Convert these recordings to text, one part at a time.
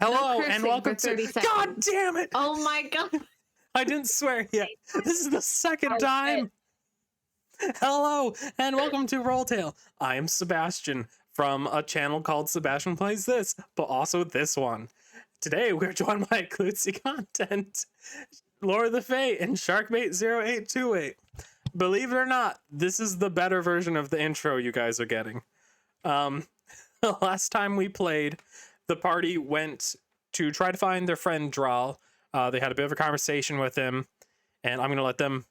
Hello, cursing and for welcome 30 to... seconds. God damn it! Oh my god. I didn't swear yet. This is the second Oh, time. Hello, and welcome to Rolltail. I am Sebastian from a channel called Sebastian Plays This, but also this one. Today, we're joined by Klutzy Content, LordOfTheFae, and Sharkbait0828. Believe it or not, this is the better version of the intro you guys are getting. The last time we played, the party went to try to find their friend Dral. They had a bit of a conversation with him, and I'm gonna let the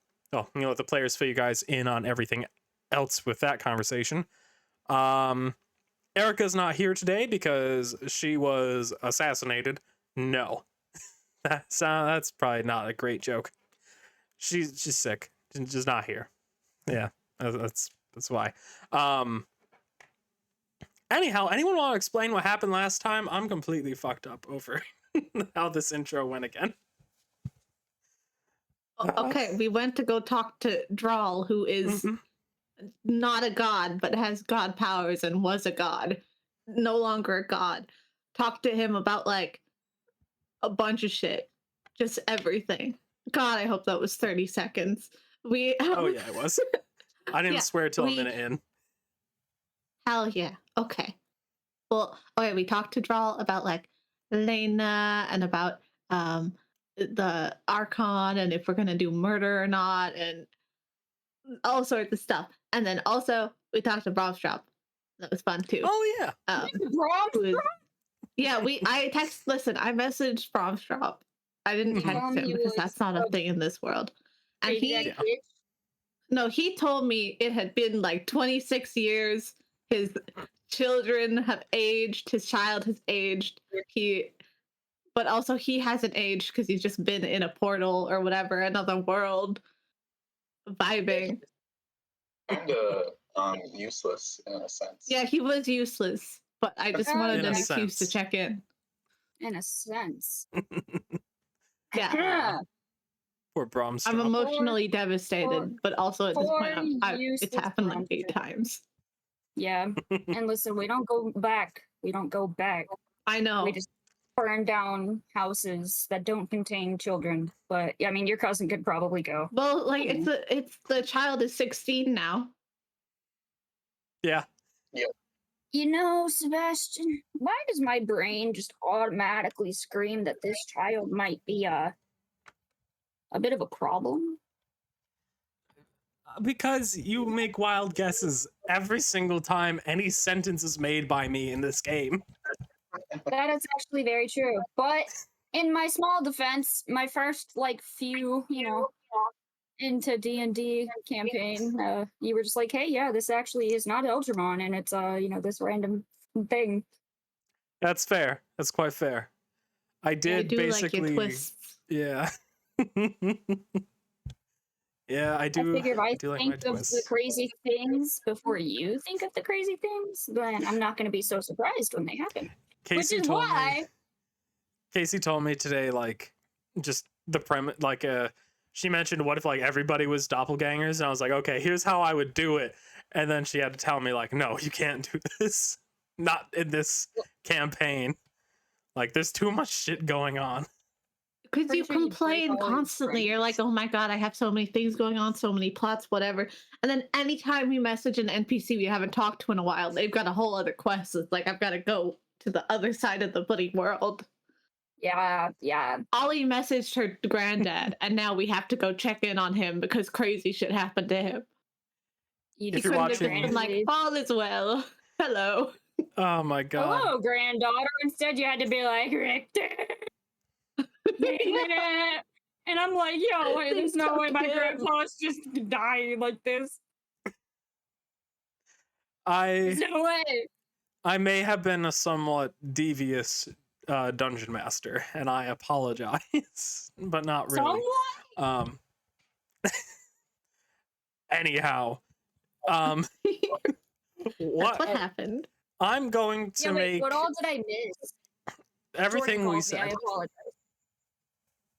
players fill you guys in on everything else with that conversation. Erica's not here today because she was assassinated. No, that's probably not a great joke. She's sick. She's just not here. Yeah, that's why. Anyhow, anyone want to explain what happened last time? I'm completely fucked up over how this intro went again. Okay, we went to go talk to Dral, who is not a god, but has god powers and was a god. No longer a god. Talk to him about like a bunch of shit. Just everything. God, I hope that was 30 seconds. Oh yeah, it was. I didn't swear till a minute in. Hell yeah. Okay. Well, okay, we talked to Dral about like Lena and about the Archon and if we're gonna do murder or not and all sorts of stuff. And then also we talked to Bromstrop. That was fun too. Oh yeah. Yeah, I messaged Bromstrop. I didn't text him because that's not a thing in this world. And he told me it had been like 26 years. His children have aged. His child has aged. But also he hasn't aged because he's just been in a portal or whatever, another world, vibing. Kind of useless in a sense. Yeah, he was useless, but I just wanted an excuse to check in. In a sense. Yeah. Poor Bromstrop. I'm emotionally devastated, but also at this point, it's happened like 8 times. Yeah. And listen, we don't go back. We don't go back. I know. We just burn down houses that don't contain children. But I mean, your cousin could probably go. Well, like it's the child is 16 now. Yeah. Yeah. You know, Sebastian, why does my brain just automatically scream that this child might be a bit of a problem? Because you make wild guesses every single time any sentence is made by me in this game. That is actually very true. But in my small defense, my first few, into D&D campaign, you were just like, hey, yeah, this actually is not Eldramon, and it's this random thing. That's fair. That's quite fair. I did basically like your twists. Yeah. Yeah, I do. I figure if I do think like my of twists. the crazy things before you think of the crazy things, then I'm not going to be so surprised when they happen. Casey told me today, just the premise, she mentioned what if everybody was doppelgangers, and I was like, okay, here's how I would do it, and then she had to tell me no, you can't do this, not in this campaign. There's too much shit going on. Because you complain constantly. You're like, oh my god, I have so many things going on, so many plots, whatever. And then anytime we message an NPC we haven't talked to in a while, they've got a whole other quest. It's like, I've got to go to the other side of the bloody world. Yeah. Ollie messaged her granddad, and now we have to go check in on him because crazy shit happened to him. If you're watching, all is well. Hello. Oh my god. Hello, granddaughter. Instead, you had to be like, Richter. And I'm like, yo, there's no way my grandpa's just dying like this. There's no way. I may have been a somewhat devious dungeon master, and I apologize, but not really. Somewhat? Anyhow, That's what happened. I'm going to make. What all did I miss? Everything we said. I apologize.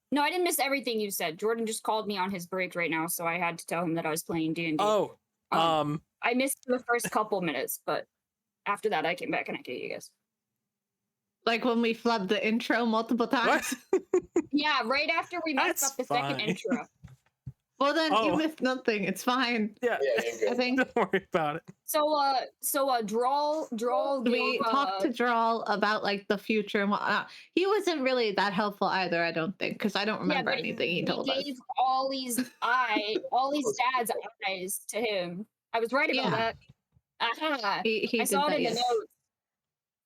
No, I didn't miss everything you said. Jordan just called me on his break right now, so I had to tell him that I was playing D&D. Oh, I missed the first couple minutes, but after that, I came back and I gave you guys. Like when we flubbed the intro multiple times. Yeah, right after we messed That's up the second fine. intro. Well, then you Oh. missed nothing. It's fine. Yeah, Yeah, you're good. I think don't worry about it. Dral we talked to Dral about like the future and whatnot. He wasn't really that helpful either, I don't think, because I don't remember but anything he told us. gave all these dad's eyes to him. I was right about Yeah. that. Aha. He I did saw it that, in the yes. notes.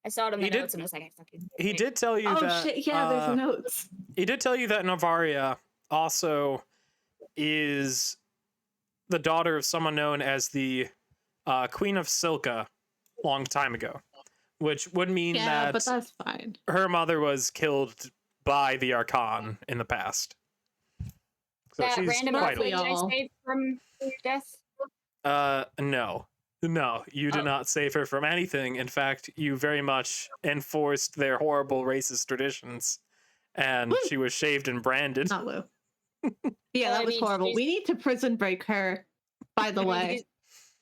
I saw it in the He did- notes and I was like, I fucking He did tell you Oh that. shit! Yeah, there's notes. He did tell you that Navaria also is the daughter of someone known as the Queen of Silka long time ago, which would mean Yeah, that but that's fine. her mother was killed by the Archon in the past. So that she's random quite athlete I old. saved from death. No, you did Oh. not save her from anything. In fact, you very much enforced their horrible racist traditions, and Woo. she was shaved and branded. Not Lou. Yeah, Well, that I was mean, horrible. she's- We need to prison break her, by the I mean, way.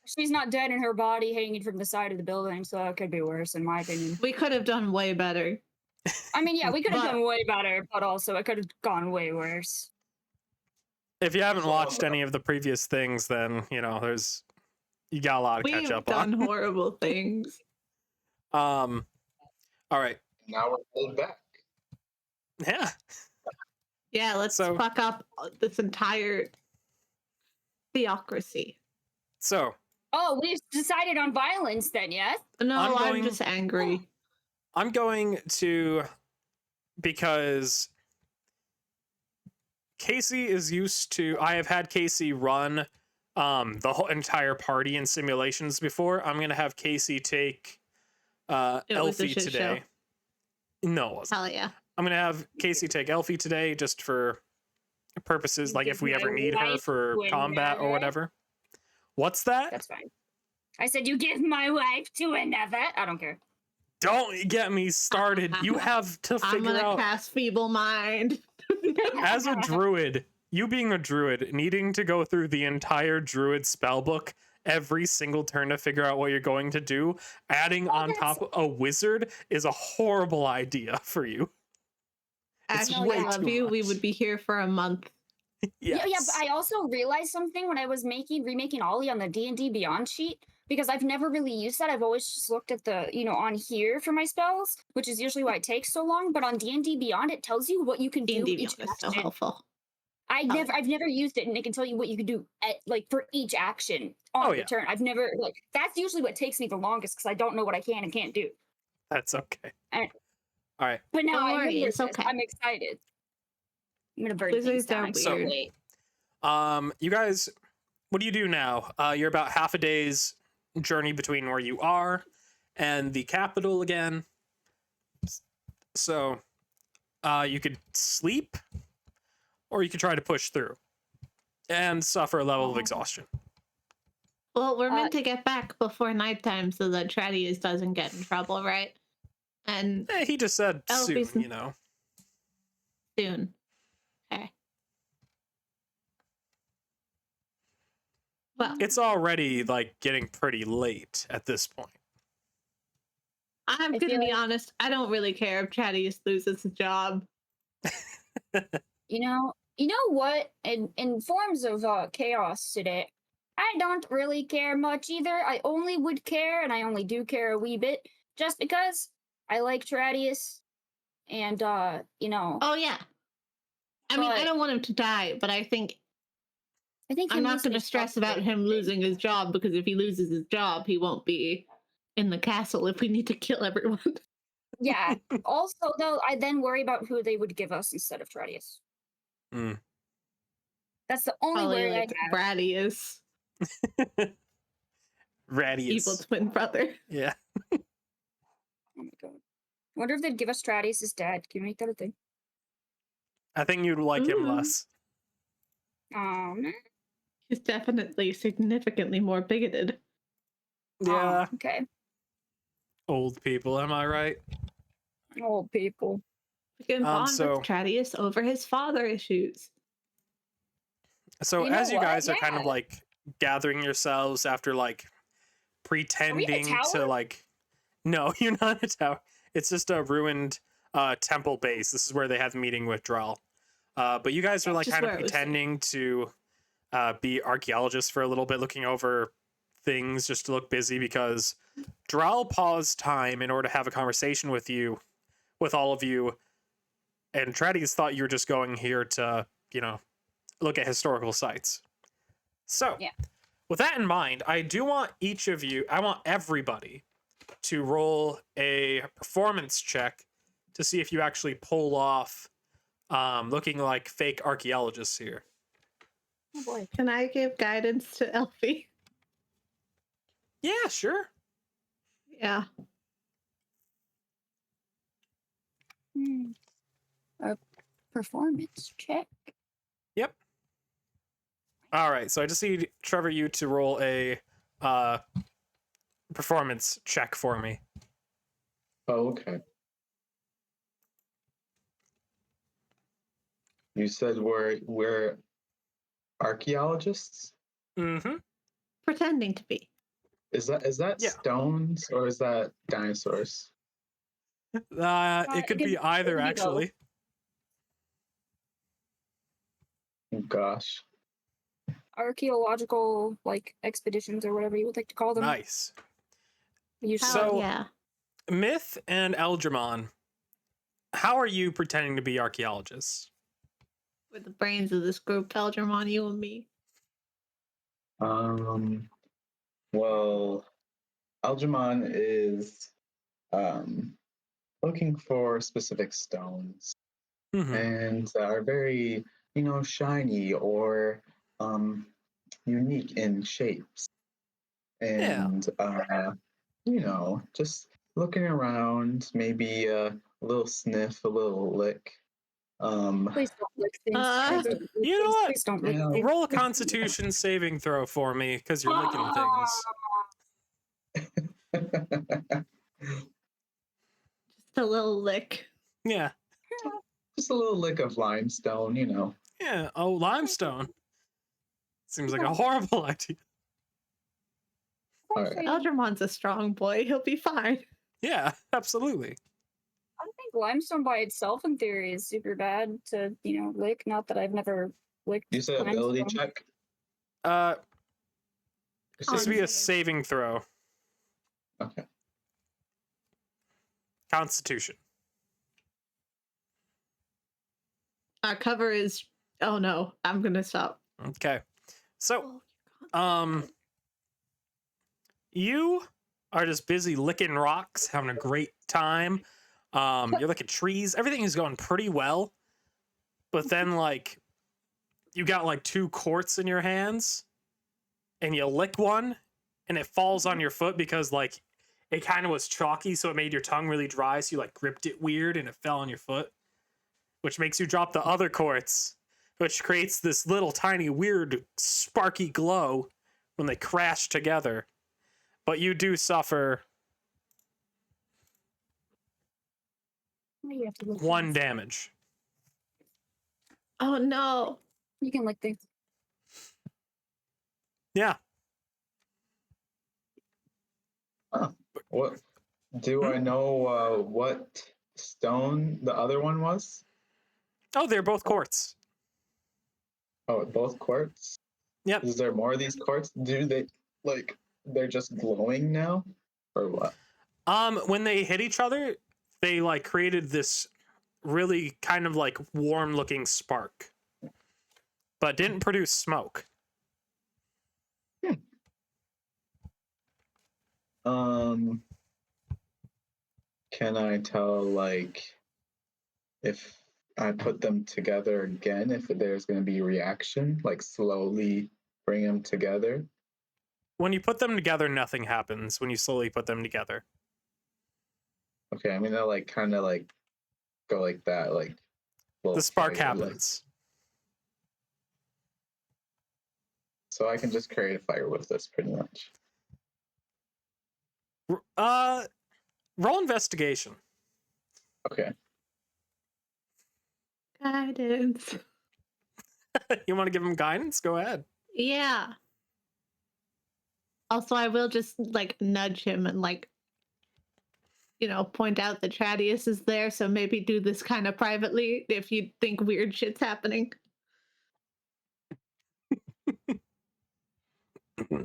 she's not dead in her body hanging from the side of the building, so it could be worse, in my opinion. We could have done way better. I mean, yeah, we could have But- done way better, but also it could have gone way worse. If you haven't watched any of the previous things, then you got a lot to catch We've up done on. horrible things. All right, Now we're pulled back. yeah. Yeah, let's So- fuck up this entire theocracy. So Oh, we've decided on violence then, yes? No, I'm I'm going- just angry. I'm going to, because Casey is used to. I have had Casey run the whole entire party in simulations before. I'm gonna have Casey take It was a Elfie shit today. No, it wasn't. Hell yeah. I'm gonna have Casey take Elfie today just for purposes like if we Give ever my need her wife for combat or whenever. whatever. What's that? That's fine. I said you give my wife to another. I don't care. Don't get me started. You have to I'm figure gonna out cast Feeble Mind. as a druid, you being a druid, needing to go through the entire druid spellbook every single turn to figure out what you're going to do, adding on that's- top a wizard is a horrible idea for you. It's Actually, way I love too you. We much. would be here for a month. Yes. Yeah, but I also realized something when I was remaking Ollie on the D&D Beyond sheet, because I've never really used that. I've always just looked at the, on here for my spells, which is usually why it takes so long. But on D&D Beyond, it tells you what you can do D&D each Beyond is so action. helpful. I've never used it, and it can tell you what you can do for each action on Oh, the yeah. turn. I've never that's usually what takes me the longest because I don't know what I can and can't do. That's okay. And- All right. But now Don't I worry, remember it's this. okay. I'm excited. I'm gonna burn Wizards things down. are I'm so weird. late. You guys, what do you do now? You're about half a day's journey between where you are and the capital again. So, you could sleep, or you could try to push through and suffer a level of exhaustion. Well, we're meant to get back before nighttime so that Tradius doesn't get in trouble, right? And He just said Elfie's- soon, you know. soon. Okay. Well, It's already getting pretty late at this point. I'm I gonna feel be like- honest. I don't really care if Tradius loses a job. You know what? In forms of chaos today, I don't really care much either. I only would care, and I only do care a wee bit, just because I like Tradius, and Oh yeah. I mean, I But- don't want him to die, but I think I think I'm him not losing going to his stress job about is him very losing his job, because if he loses his job, he won't be in the castle if we need to kill everyone. Yeah. Also, though, I then worry about who they would give us instead of Tradius. Hmm. That's the only Probably worry like I have. Bradius, Radius. evil twin brother. Yeah. Oh my god. Wonder if they'd give us Tradius' dad. Can you make that a thing? I think you'd like him Ooh. less. He's definitely significantly more bigoted. Yeah. Okay. Old people, am I right? Old people. We can bond so- with Tradius over his father issues. So You know as you what? guys are kind of Yeah. gathering yourselves after pretending to tower? no, you're not a tower. It's just a ruined temple base. This is where they have the meeting with Dral. But you guys are like Just kind of where it was safe. pretending to be archaeologists for a little bit, looking over things just to look busy because Dral paused time in order to have a conversation with you, with all of you, and Tradis thought you were just going here to, look at historical sites. So, Yeah. with that in mind, I do want I want everybody to roll a performance check to see if you actually pull off looking like fake archaeologists here. Oh boy. Can I give guidance to Elfie? Yeah, sure. Yeah. A performance check. Yep. All right, so I just need Trevor you to roll a performance check for me. Oh, okay. You said we're archaeologists? Mm-hmm. Pretending to be. Is that Yeah. stones or is that dinosaurs? It could be either, both. actually. Oh, gosh. Archaeological expeditions or whatever you would like to call them. Nice. Usually. So- yeah. Myth and Eldramon, how are you pretending to be archaeologists? With the brains of this group, Eldramon, you and me. Well, Algernon is looking for specific stones Mm-hmm. and that are very, shiny or unique in shapes. And, just looking around, maybe a little sniff, a little lick. Please don't lick things. Uh, You know what? Please don't lick Yeah. things. Roll a Constitution saving throw for me because you're licking things. Just a little lick. Yeah. Just a little lick of limestone, Yeah. Oh, limestone. Seems like a horrible idea. All right. Eldramon's a strong boy. He'll be fine. Yeah, absolutely. I think limestone by itself, in theory, is super bad to lick. Not that I've never licked. You said ability limestone. check? This would be a saving throw. Okay. Constitution. Our cover is. Oh no, I'm gonna stop. Okay. So, Oh, you are just busy licking rocks, having a great time. You're licking trees. Everything is going pretty well. But then, you got 2 quartz in your hands, and you lick one, and it falls on your foot because, it kind of was chalky, so it made your tongue really dry, so you, gripped it weird, and it fell on your foot, which makes you drop the other quartz, which creates this little tiny weird sparky glow when they crash together. But you do suffer You have to lick 1 things. damage. Oh no. You can lick things. Yeah. What do I know what stone the other one was? Oh, they're both quartz. Oh, both quartz? Yep. Is there more of these quartz? Do they they're just glowing now? Or what? When they hit each other, they created this really kind of warm looking spark, but didn't produce smoke. Can I tell if I put them together again, if there's going to be reaction, slowly bring them together? When you put them together, nothing happens when you slowly put them together. Okay, I'm gonna kind of go like that, The spark fire, happens. so I can just create a fire with this, pretty much. Roll investigation. Okay. Guidance. You want to give him guidance? Go ahead. Yeah. Also, I will just nudge him and point out that Tradius is there, so maybe do this kind of privately if you think weird shit's happening. It's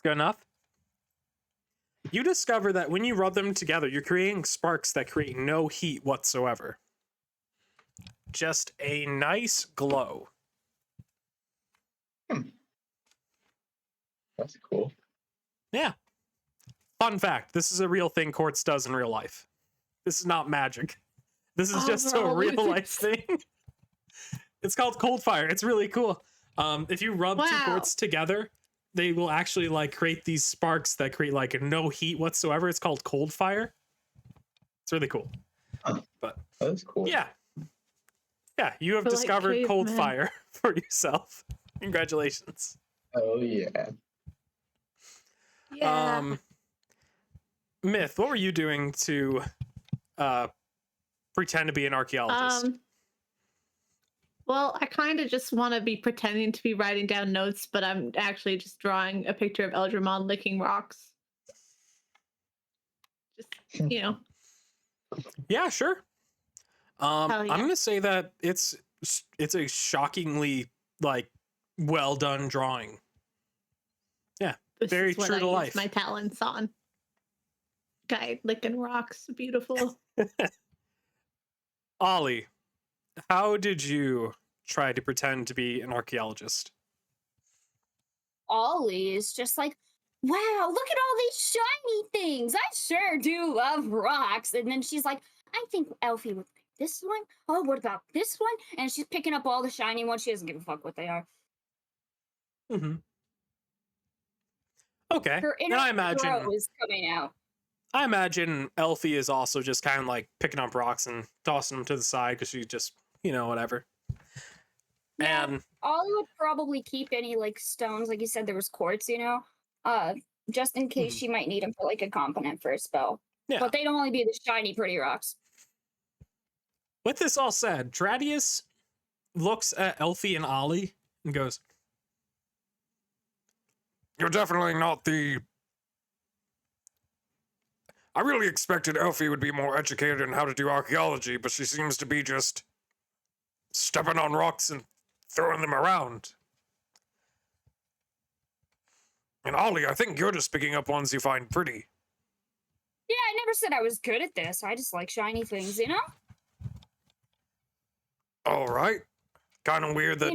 good enough. You discover that when you rub them together, you're creating sparks that create no heat whatsoever. Just a nice glow. That's cool. Yeah. Fun fact, this is a real thing Quartz does in real life. This is not magic. This is just a real life thing. It's called cold fire. It's really cool. If you rub two quartz together, they will actually like create these sparks that create like no heat whatsoever. It's called cold fire. It's really cool. But that's cool. Yeah. Yeah, you have discovered cold fire for yourself. Congratulations. Oh yeah. Yeah. Myth, what were you doing to pretend to be an archaeologist? Well, I kind of just want to be pretending to be writing down notes, but I'm actually just drawing a picture of Eldramon licking rocks. Just, Yeah, sure. I'm yeah. gonna say that it's a shockingly like well done drawing. Yeah, This very is what true to life. My talents on. Guy licking rocks, beautiful. Ollie, how did you try to pretend to be an archaeologist? Ollie is just like, wow, look at all these shiny things. I sure do love rocks. And then she's like, I think Elfie would pick this one. Oh, what about this one? And she's picking up all the shiny ones. She doesn't give a fuck what they are. Mm-hmm. Okay. Her inner and I imagine is coming out. I imagine Elfie is also just kind of like picking up rocks and tossing them to the side because she just, whatever. Yeah, And Ollie would probably keep any like stones, like you said, there was quartz, just in case she might need them for like a component for a spell. Yeah. But they'd only be the shiny, pretty rocks. With this all said, Dradius looks at Elfie and Ollie and goes, "You're definitely not the... I really expected Elfie would be more educated in how to do archaeology, but she seems to be just stepping on rocks and throwing them around. And Ollie, I think you're just picking up ones you find pretty." Yeah, I never said I was good at this. I just like shiny things, All right. Kind of weird that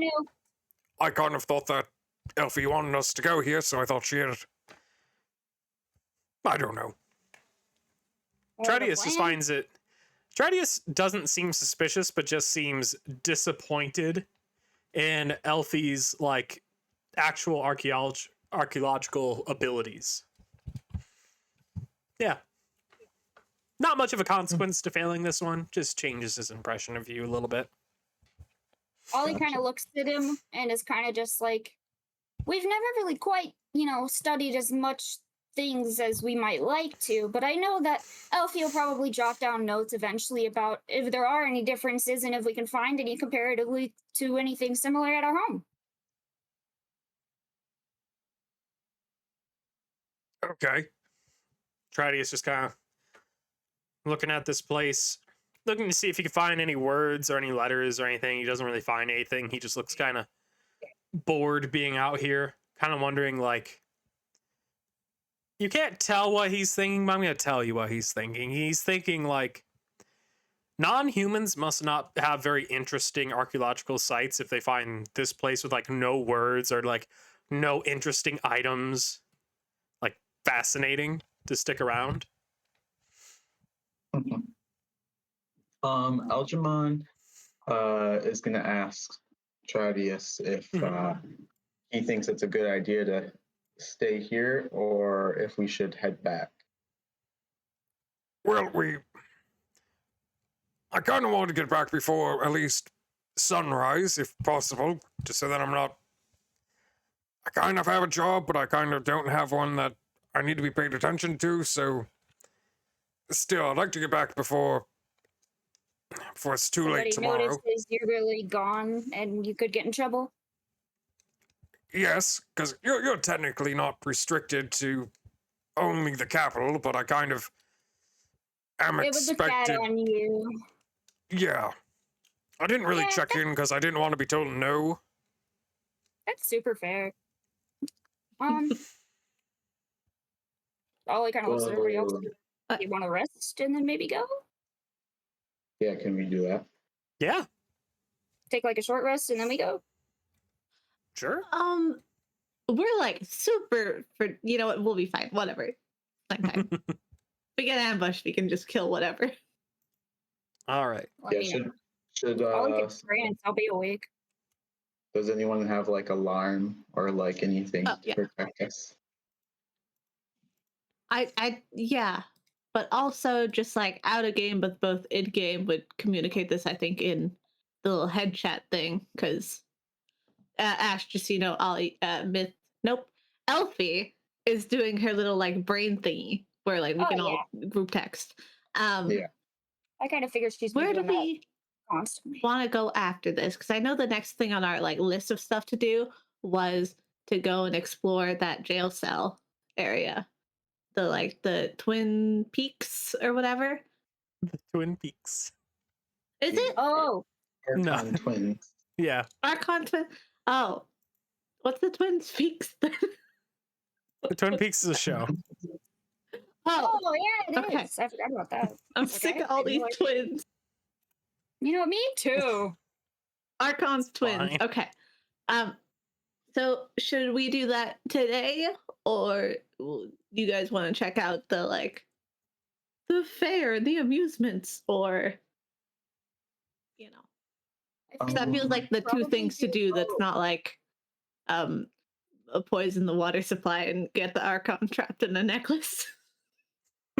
I kind of thought that Elfie wanted us to go here, so I thought she had... I don't know. Tradius just finds it... Tradius doesn't seem suspicious, but just seems disappointed in Elfie's, like, actual archaeological abilities. Yeah. Not much of a consequence to failing this one. Just changes his impression of you a little bit. Ollie kind of looks at him and is kind of just like, we've never really quite, studied as much things as we might like to, but I know that Elfie will probably jot down notes eventually about if there are any differences and if we can find any comparatively to anything similar at our home. Okay. Tradius just kind of looking at this place, looking to see if he can find any words or any letters or anything. He doesn't really find anything. He just looks kind of bored being out here, kind of wondering, like, you can't tell what he's thinking, but I'm going to tell you what he's thinking. He's thinking, like, non-humans must not have very interesting archaeological sites if they find this place with, like, no words or, like, no interesting items, like, fascinating to stick around. Eldramon is going to ask Tradius if he thinks it's a good idea to stay here or if we should head back. Well, I kind of want to get back before at least sunrise, if possible, just so that I kind of have a job, but I kind of don't have one that I need to be paid attention to, so still, I'd like to get back before it's too late tomorrow. Notices you're really gone and you could get in trouble? Yes, because you're technically not restricted to only the capital, but I kind of am It was a expected. chat on you. Yeah. I didn't really Yeah, check in because I didn't want to be told no. That's super fair. Ollie kind of looks at everybody else. You want to rest and then maybe go? Yeah, can we do that? Yeah, Take like a short rest and then we go? sure. We're like super for you know what, we'll be fine. Whatever. Fine. We get ambushed, we can just kill whatever. All right. Let Yeah, me know. should Ollie can trance. I'll be awake. does anyone have like alarm or like anything Oh, yeah. to protect us? I yeah. But also just like out of game, but both in game would communicate this, I think, in the little head chat thing, because Ash, just so you know, Ollie, Elfie is doing her little like brain thingy where like we can all group text. Yeah. I kind of figured she's been Where do doing that we constantly. want to go after this? Because I know the next thing on our like list of stuff to do was to go and explore that jail cell area, the Twin Peaks or whatever. The Twin Peaks. Is it Oh, Archon No. twins. Yeah. Archon Twin? Oh, what's the Twin Peaks? The Twin Peaks is a show. Oh, yeah, it is. okay. I forgot about that. I'm Okay, sick of all I these know it. twins. You know, me too. Archon's twins. fine. Okay. So should we do that today, or you guys want to check out the fair, the amusements, or you know? 'Cause that feels like the two Probably things to do. That's both. not like poison the water supply and get the Archon trapped in a necklace.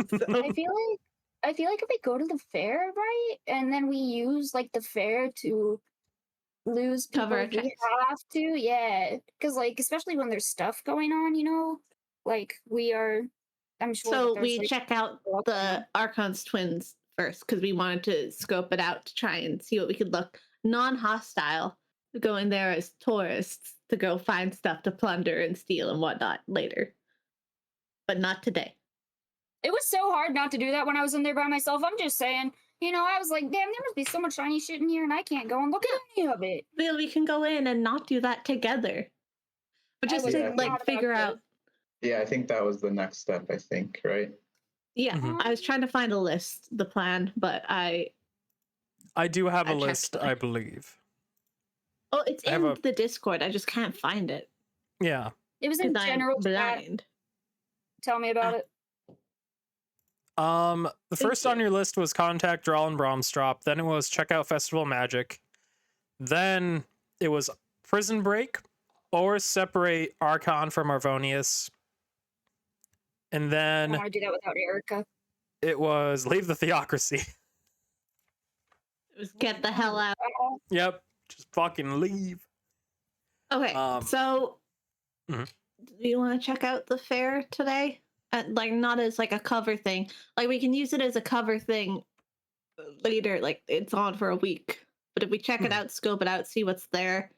So, I feel like if we go to the fair, right, and then we use like the fair to lose people Cover our if we tracks. have to, yeah, because like especially when there's stuff going on, you know, like we are. I'm sure. so that we there's, like, check out stuff going on. the Archon's twins first because we wanted to scope it out to try and see what we could look non-hostile, going there as tourists to go find stuff to plunder and steal and whatnot later, but not today. It was so hard not to do that when I was in there by myself. I'm just saying, you know, I was like, damn, there must be so much shiny shit in here, and I can't go and look at any of it. Well, we can go in and not do that together, but just was to not like about figure to. out. Yeah, I think that was the next step, I think, right? Yeah, Mhm. I was trying to find a list, the plan, but I do have a I checked list, it. I believe. it's I have in the Discord. I just can't find it Yeah. It was in because I'm general chat. blind. Tell me about it. The Thank first on you. your list was contact Dral and Bromstrop. Then it was check out Festival Magic. Then it was Prison Break or separate Archon from Arvonius. And I then don't want to do that without Erica. it was leave the Theocracy. It was get the hell out. Yep. Just fucking leave. Okay, so Mhm. do you want to check out the fair today? Like not as like a cover thing. Like we can use it as a cover thing later. Like it's on for a week. But if we check it Mhm. out, scope it out, see what's there,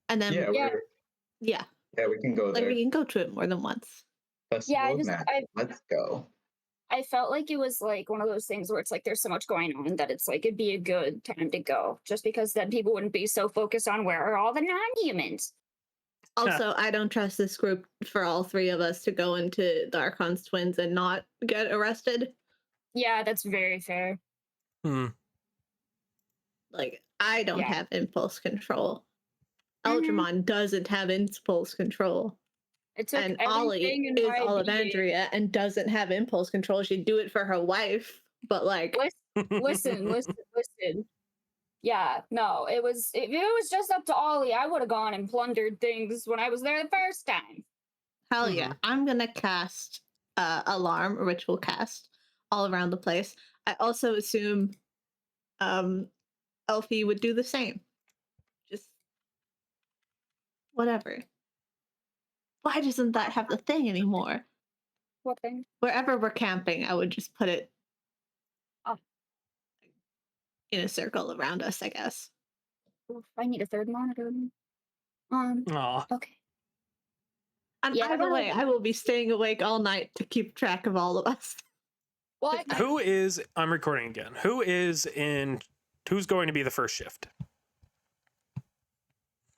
and then Yeah, yeah, we can go like there. we can go to it more than once. Festival I of just- Magic. Let's go. I felt like it was like one of those things where it's like there's so much going on that it's like it'd be a good time to go, just because then people wouldn't be so focused on where are all the non-humans. Also, I don't trust this group for all three of us to go into the Archon's twins and not get arrested. Yeah, that's very fair. Hmm. Like, I don't Yeah. have impulse control. Mhm. Eldramon doesn't have impulse control. It took And everything Ollie in is my all of being- Andrea and doesn't have impulse control. She'd do it for her wife, but like, Listen. Yeah, no, if it was just up to Ollie, I would have gone and plundered things when I was there the first time. hell yeah. I'm gonna cast alarm, a ritual cast, all around the place. I also assume Elfie would do the same. Just whatever. Why doesn't that have the thing anymore? What thing? Wherever we're camping, I would just put it Oh. in a circle around us, I guess. Oof, I need a third monitor. Aw. Okay. And Yeah, by the way, I will be staying awake all night to keep track of all of us. Well, I'm recording again. Who's going to be the first shift?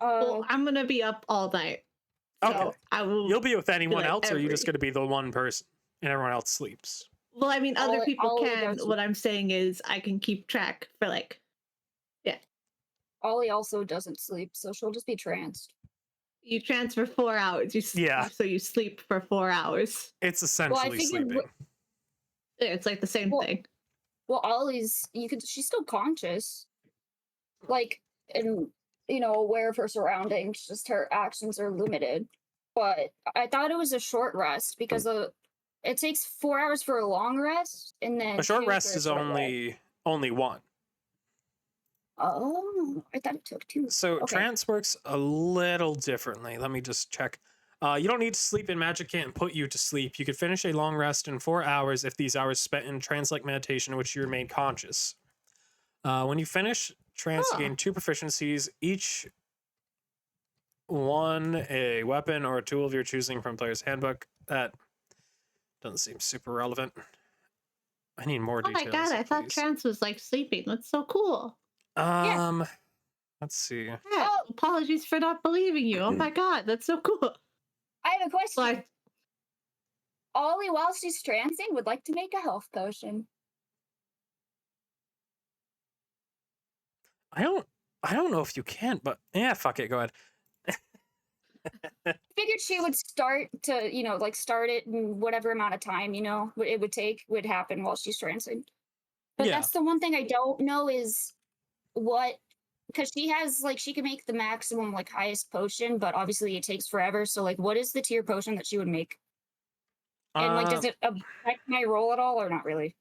Well, I'm gonna be up all night. So Okay. I will. You'll be with anyone like else, or are you just going to be the one person and everyone else sleeps? Well, I mean, other people Ollie can. does- What I'm saying is, I can keep track for like. Ollie also doesn't sleep, so she'll just be tranced. You transfer 4 hours. So you sleep for 4 hours. It's essentially figured sleeping. Yeah, it's like the same thing. Well, Ollie's she's still conscious, like, and aware of her surroundings. Just her actions are limited. But I thought it was a short rest because it takes 4 hours for a long rest, and then A short 2 rest for a is short rest. only one. Oh, I thought it took 2. So Okay. trance works a little differently. Let me just check. You don't need to sleep, and magic can't put you to sleep. You could finish a long rest in 4 hours if these hours spent in trance-like meditation in which you remain conscious. When you finish trance, you gain 2 proficiencies, each one a weapon or a tool of your choosing from player's handbook. That doesn't seem super relevant. I need more Oh details. my god! I thought please. trance was like sleeping. That's so cool. Let's see. Yeah, Oh. apologies for not believing you. Oh my god, that's so cool. I have a question. Like, Ollie, while she's trancing, would like to make a health potion. I don't know if you can, but yeah, fuck it, go ahead. Figured she would start to, start it in whatever amount of time, it would happen while she's trancing. But Yeah. that's the one thing I don't know is what, because she has, she can make the maximum, highest potion, but obviously it takes forever. So, what is the tier potion that she would make? And, does it affect my roll at all or not really?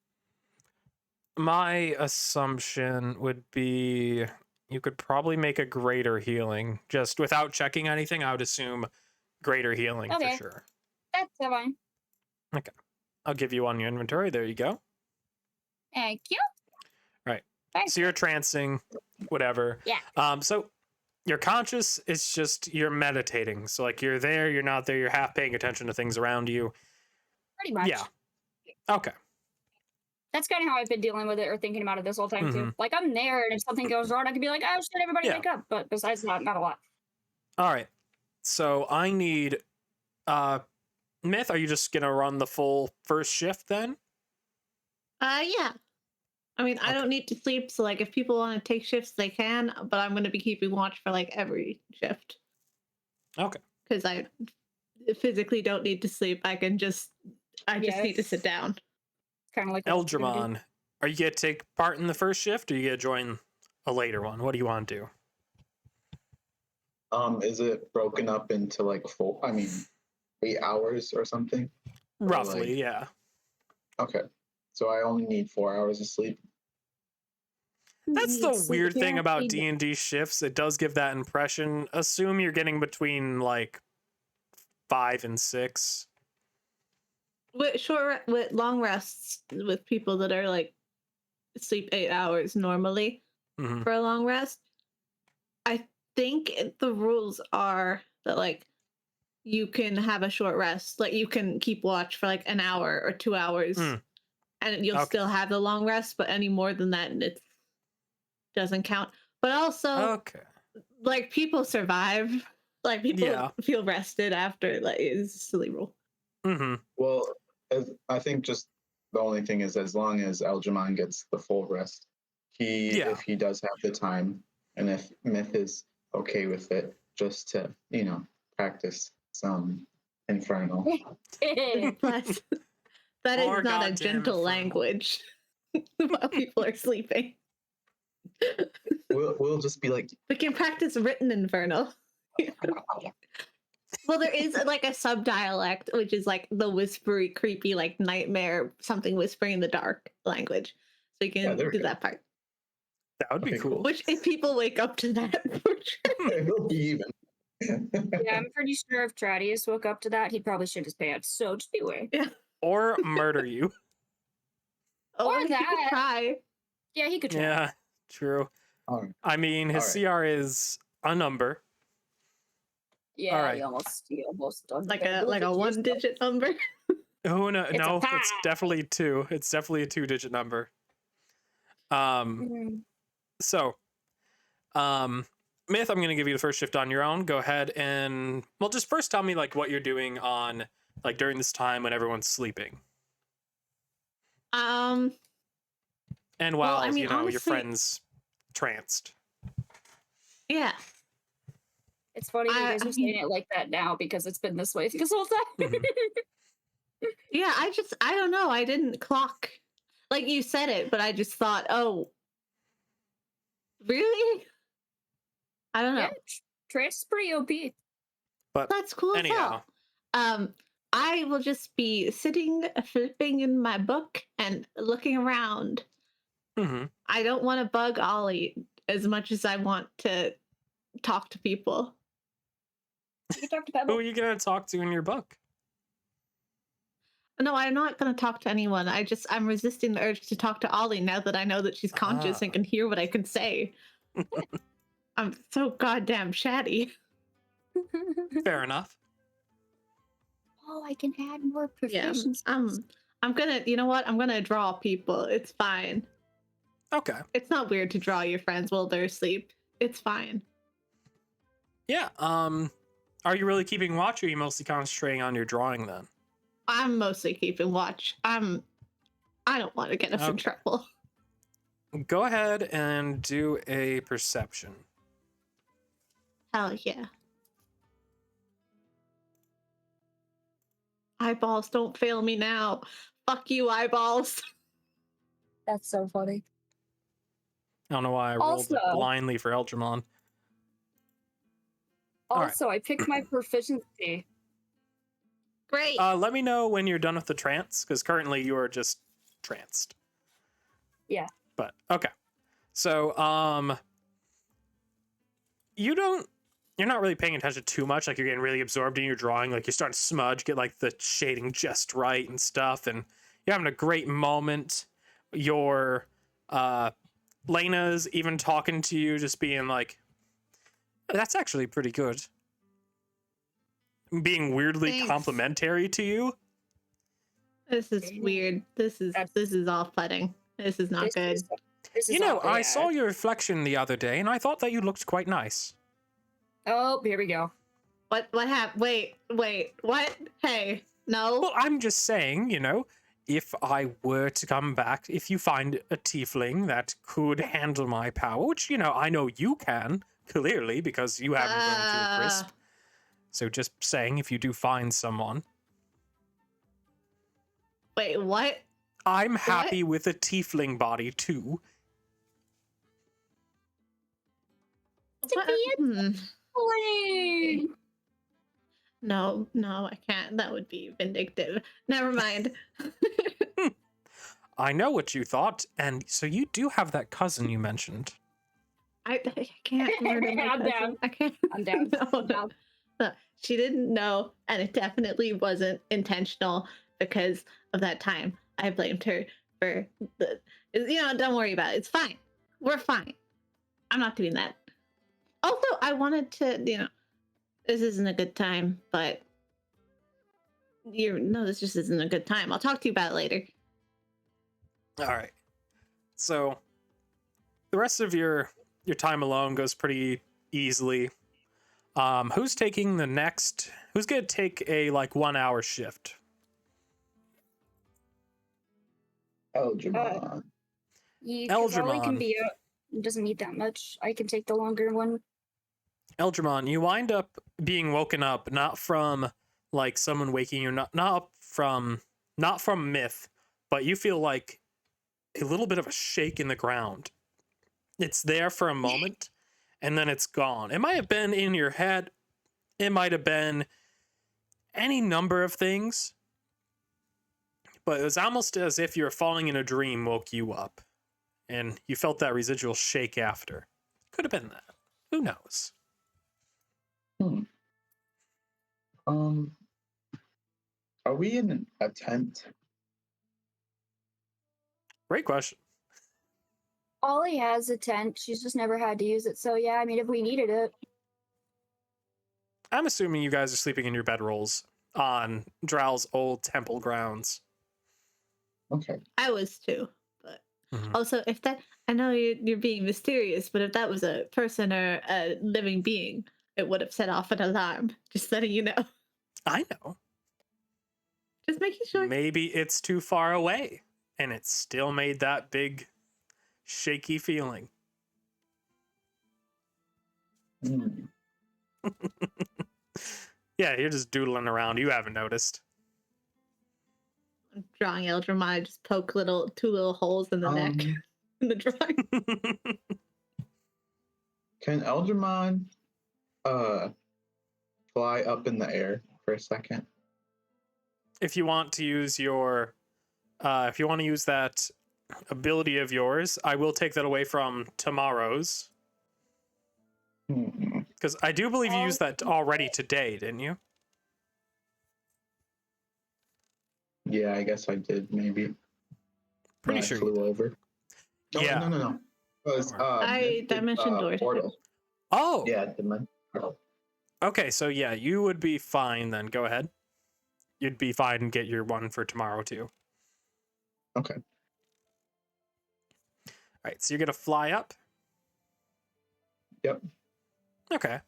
My assumption would be you could probably make a greater healing. Just without checking anything, I would assume greater healing for sure. That's fine. Okay. I'll give you on your inventory. There you go. Thank you. Right. Thanks. So you're trancing, whatever. Yeah. So you're conscious, it's just you're meditating. So you're there, you're not there, you're half paying attention to things around you. Pretty much. Yeah. Okay. That's kind of how I've been dealing with it or thinking about it this whole time too. I'm there, and if something goes wrong, I can be like, "Oh shit, everybody wake up!" But besides that, not a lot. All right. So I need, Myth. Are you just gonna run the full first shift then? yeah. I mean, I don't need to sleep, so if people want to take shifts, they can. But I'm going to be keeping watch for every shift. Okay. Because I physically don't need to sleep. I just need to sit down. Kind of like Eldramon, are you gonna take part in the first shift, or are you gonna join a later one? What do you want to do? Is it broken up into 8 hours or something? Roughly, yeah. Okay. So I only need 4 hours of sleep. That's the weird thing about D&D shifts. It does give that impression. Assume you're getting between 5 and 6. With long rests with people that are sleep 8 hours normally for a long rest, I think the rules are that you can have a short rest, you can keep watch for an hour or 2 hours, and you'll still have the long rest. But any more than that, it doesn't count. But also, people survive. People feel rested after. It's a silly rule. Well, I think just the only thing is, as long as Eldramon gets the full rest, if he does have the time, and if Myth is okay with it, just to practice some Infernal. Plus, that is not a gentle language while people are sleeping. We'll just be like, we can practice written Infernal. Well, there is a sub-dialect, which is the whispery, creepy, nightmare, something whispering in the dark language. So you can do that part. That would be cool. Which, if people wake up to that, for sure. It will be even. Yeah, I'm pretty sure if Tradius woke up to that, he'd probably shit his pants. So just be aware. Yeah. Or murder you. Or he that. could try. Yeah, he could try. Yeah, true. I mean, his CR is a number. Yeah, right. you almost done like a 1-digit number. Oh no, It's no, a it's definitely 2. It's definitely a 2-digit number. So, Myth, I'm gonna give you the first shift on your own. Go ahead and just first tell me like what you're doing on like during this time when everyone's sleeping. And while I mean, your honestly, friends tranced. Yeah. It's funny you guys are saying it like that now because it's been this way this whole time. Yeah, I don't know. I didn't clock. Like you said it, but I just thought, oh, really? I don't know. Yeah, trance is pretty OP. But that's cool anyhow. as hell. I will just be sitting, flipping in my book and looking around. I don't want to bug Ollie as much as I want to talk to people. You can talk to Pebble. Who are you gonna talk to in your book? No, I'm not going to talk to anyone. I'm resisting the urge to talk to Ollie now that I know that she's conscious and can hear what I can say. I'm so goddamn chatty. Fair enough. Oh, I can add more proficiency. Yeah, I'm gonna, you know what? I'm gonna draw people. It's fine. Okay. It's not weird to draw your friends while they're asleep. It's fine. Yeah. Are you really keeping watch, or are you mostly concentrating on your drawing then? I'm mostly keeping watch. I don't want to get us in trouble. Go ahead and do a perception. Hell yeah. Eyeballs, don't fail me now. Fuck you, eyeballs. That's so funny. I don't know why I rolled it blindly for Eldramon. Also, I picked my proficiency. Great. Let me know when you're done with the trance, because currently you are just tranced. Yeah. But okay. So you're not really paying attention too much, like you're getting really absorbed in your drawing, like you're starting to smudge, get like the shading just right and stuff, and you're having a great moment. Your Lena's even talking to you, just being like, that's actually pretty good. Being weirdly complimentary to you. This is weird. This is off-putting. This is not good. I saw your reflection the other day, and I thought that you looked quite nice. Oh, here we go. What happened? Wait, what? Hey, no. Well, I'm just saying, if I were to come back, if you find a tiefling that could handle my power, which, I know you can, clearly, because you haven't burned to a crisp. So just saying, if you do find someone. Wait, what? I'm happy with a tiefling body, too. No, I can't. That would be vindictive. Never mind. I know what you thought, and so you do have that cousin you mentioned. I can't murder my cousin. Down. I can't. I'm down. No. She didn't know, and it definitely wasn't intentional because of that time. I blamed her for don't worry about it. It's fine. We're fine. I'm not doing that. Also, I wanted to, this isn't a good time, but this just isn't a good time. I'll talk to you about it later. All right. So the rest of your time alone goes pretty easily. Who's taking the next? Who's gonna take a 1 hour shift? Eldramon. Eldramon can be it doesn't need that much. I can take the longer one. Eldramon, you wind up being woken up not from someone waking you, not from myth, but you feel like a little bit of a shake in the ground. It's there for a moment, and then it's gone. It might have been in your head. It might have been any number of things. But it was almost as if you were falling in a dream woke you up. And you felt that residual shake after. Could have been that. Who knows? Are we in a tent? Great question. Ollie has a tent. She's just never had to use it. So yeah, I mean, if we needed it. I'm assuming you guys are sleeping in your bedrolls on Dral's old temple grounds. Okay. I was too, but also if that, I know you're being mysterious, but if that was a person or a living being, it would have set off an alarm. Just letting you know. I know. Just making sure. Maybe it's too far away, and it still made that big, shaky feeling. Mm. Yeah, you're just doodling around. You haven't noticed. I'm drawing Eldramon, just poke two little holes in the neck in the drawing. Can Eldramon fly up in the air for a second? If you want to use your, if you want to use that ability of yours, I will take that away from tomorrow's. Because I do believe you used that already today, didn't you? Yeah, I guess I did, maybe. Pretty I sure. flew over. No, Yeah. No. It was, Dimension door. portal. Oh! Yeah, Dimension portal. Okay, so yeah, you would be fine then. Go ahead. You'd be fine and get your one for tomorrow, too. Okay. All right, so you're going to fly up? Yep. Okay.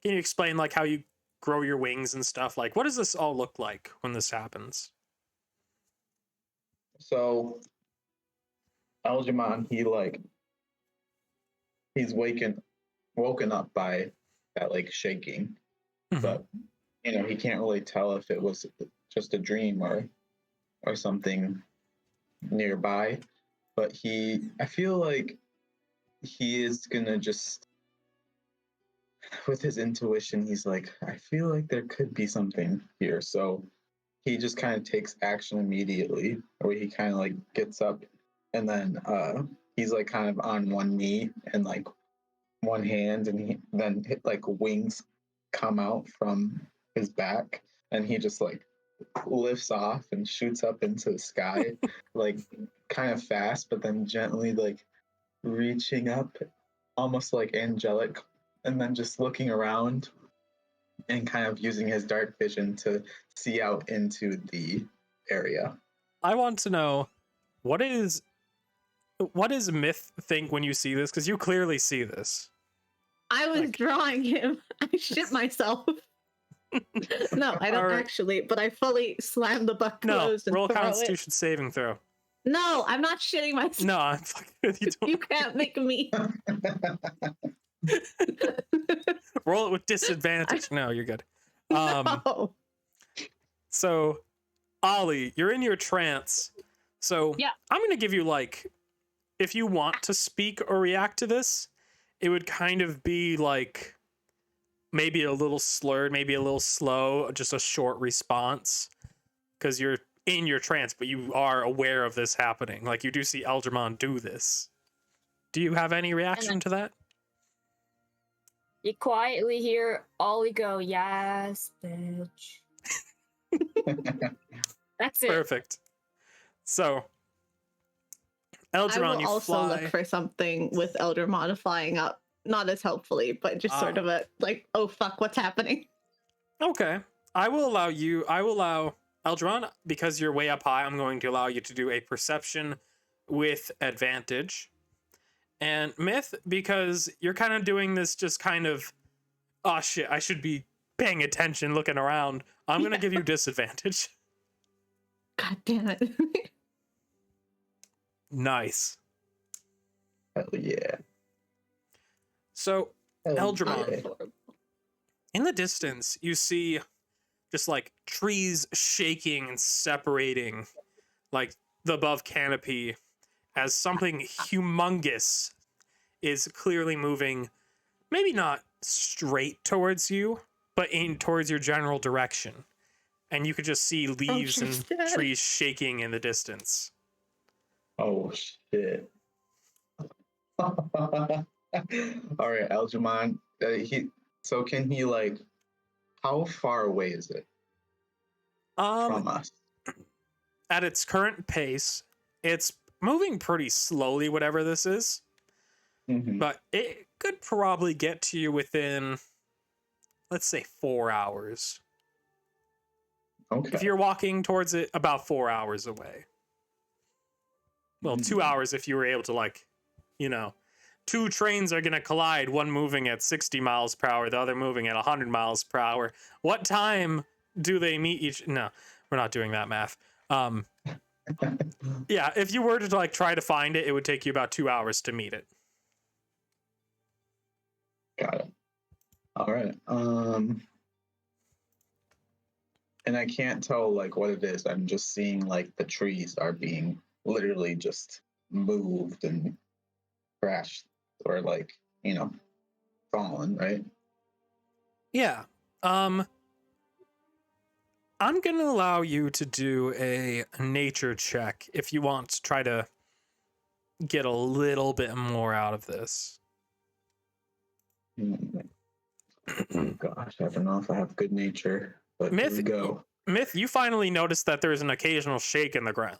Can you explain, like, how you grow your wings and stuff? Like, what does this all look like when this happens? So, Algernon, he's woken up by that, like, shaking. But, he can't really tell if it was just a dream or something nearby. But I feel like he is gonna just, with his intuition, he's like, I feel like there could be something here. So he just kind of takes action immediately, where he kind of like gets up and then he's like kind of on one knee and like one hand, and then like wings come out from his back, and he just like lifts off and shoots up into the sky, like kind of fast, but then gently like reaching up, almost like angelic, and then just looking around and kind of using his dark vision to see out into the area. I want to know, what does Myth think when you see this? Because you clearly see this. I was drawing him. I shit myself. No, I don't actually, but I fully slammed the book closed. Roll Constitution saving throw. No, I'm not shitting myself. No, I'm fucking with you. You can't make me. Roll it with disadvantage. No, you're good. No. So, Ollie, you're in your trance. So, yeah. I'm going to give you, like, if you want to speak or react to this, it would kind of be like maybe a little slurred, maybe a little slow, just a short response, because you're in your trance, but you are aware of this happening. Like, you do see Algernon do this. Do you have any reaction to that? You quietly hear Ollie go, yes, bitch. That's it. Perfect. So, Eldramon, I will also look for something with Eldramon flying up. Not as helpfully, but just sort of a, like, oh fuck, what's happening? Okay. I will allow Eldramon, because you're way up high, I'm going to allow you to do a perception with advantage. And Myth, because you're kind of doing this just kind of, oh shit, I should be paying attention, looking around. I'm going to give you disadvantage. God damn it. Nice. Hell yeah. So, Eldramon, in the distance, you see just like trees shaking and separating, like the above canopy, as something humongous is clearly moving, maybe not straight towards you, but towards your general direction. And you could just see leaves and trees shaking in the distance. Oh, shit. All right, Eldramon. So can he, like, how far away is it from us? At its current pace, it's moving pretty slowly, whatever this is. But it could probably get to you within let's say 4 hours. Okay. If you're walking towards it, about 4 hours away. Well, 2 hours if you were able to, like, you know, 2 trains are going to collide, one moving at 60 miles per hour, the other moving at 100 miles per hour. What time do they meet each? No, we're not doing that math. Yeah, if you were to, like, try to find it, it would take you about 2 hours to meet it. Got it. All right. And I can't tell like what it is. I'm just seeing like the trees are being literally just moved and crashed or like, you know, fallen, right? Yeah. I'm going to allow you to do a nature check if you want to try to get a little bit more out of this. Oh gosh, I don't know if I have good nature, but here we go. Myth, you finally noticed that there's an occasional shake in the ground.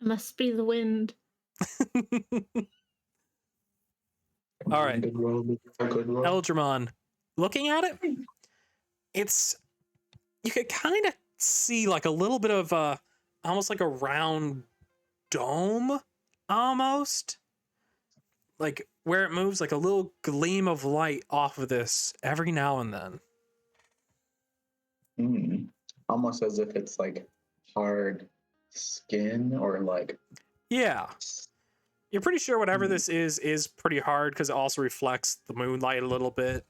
It must be the wind. All right. Good roll. Eldramon, looking at it, it's, you could kind of see like a little bit of almost like a round dome, almost. Like where it moves, like a little gleam of light off of this every now and then. Almost as if it's like hard skin or like. Yeah. You're pretty sure whatever this is pretty hard because it also reflects the moonlight a little bit.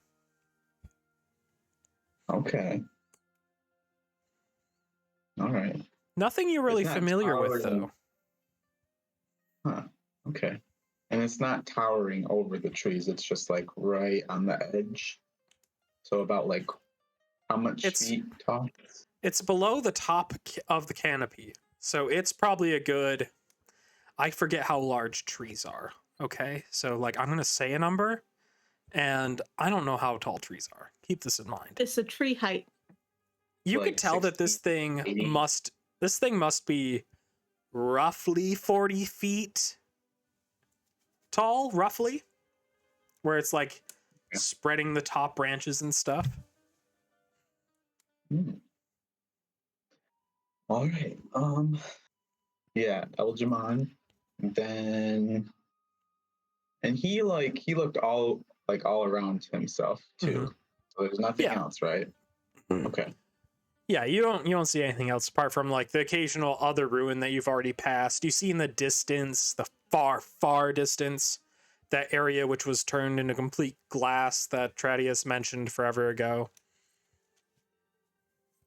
Okay. All right. Nothing you're really familiar with, though. Huh. Okay. And it's not towering over the trees. It's just like right on the edge. So about like how much feet tall? It's below the top of the canopy. So it's probably a good, I forget how large trees are. Okay. So like I'm going to say a number and I don't know how tall trees are. Keep this in mind. It's a tree height. You Like could tell 60, that this thing 80. must be roughly 40 feet tall, roughly, where it's like spreading the top branches and stuff. All right. Yeah, Eldramon. Then and he looked all around himself too. So there's nothing else, right? Okay. Yeah, you don't see anything else apart from like the occasional other ruin that you've already passed. You see in the distance, the far distance, that area which was turned into complete glass that Tradius mentioned forever ago.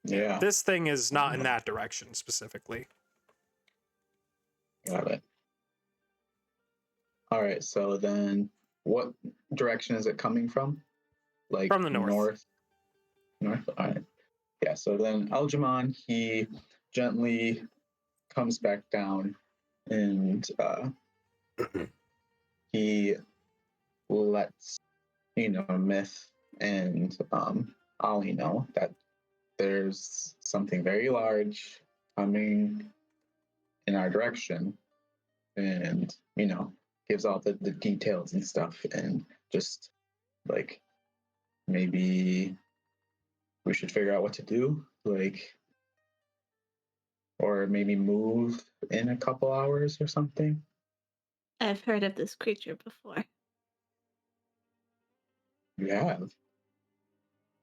Yeah. This thing is not in that direction specifically. Got it. All right, so then what direction is it coming from? Like From the north. North? All right. Yeah, so then Eldramon, he gently comes back down and he lets, Myth and Ollie know that there's something very large coming in our direction and, gives all the details and stuff and just like maybe we should figure out what to do, like, or maybe move in a couple hours or something. I've heard of this creature before. You have?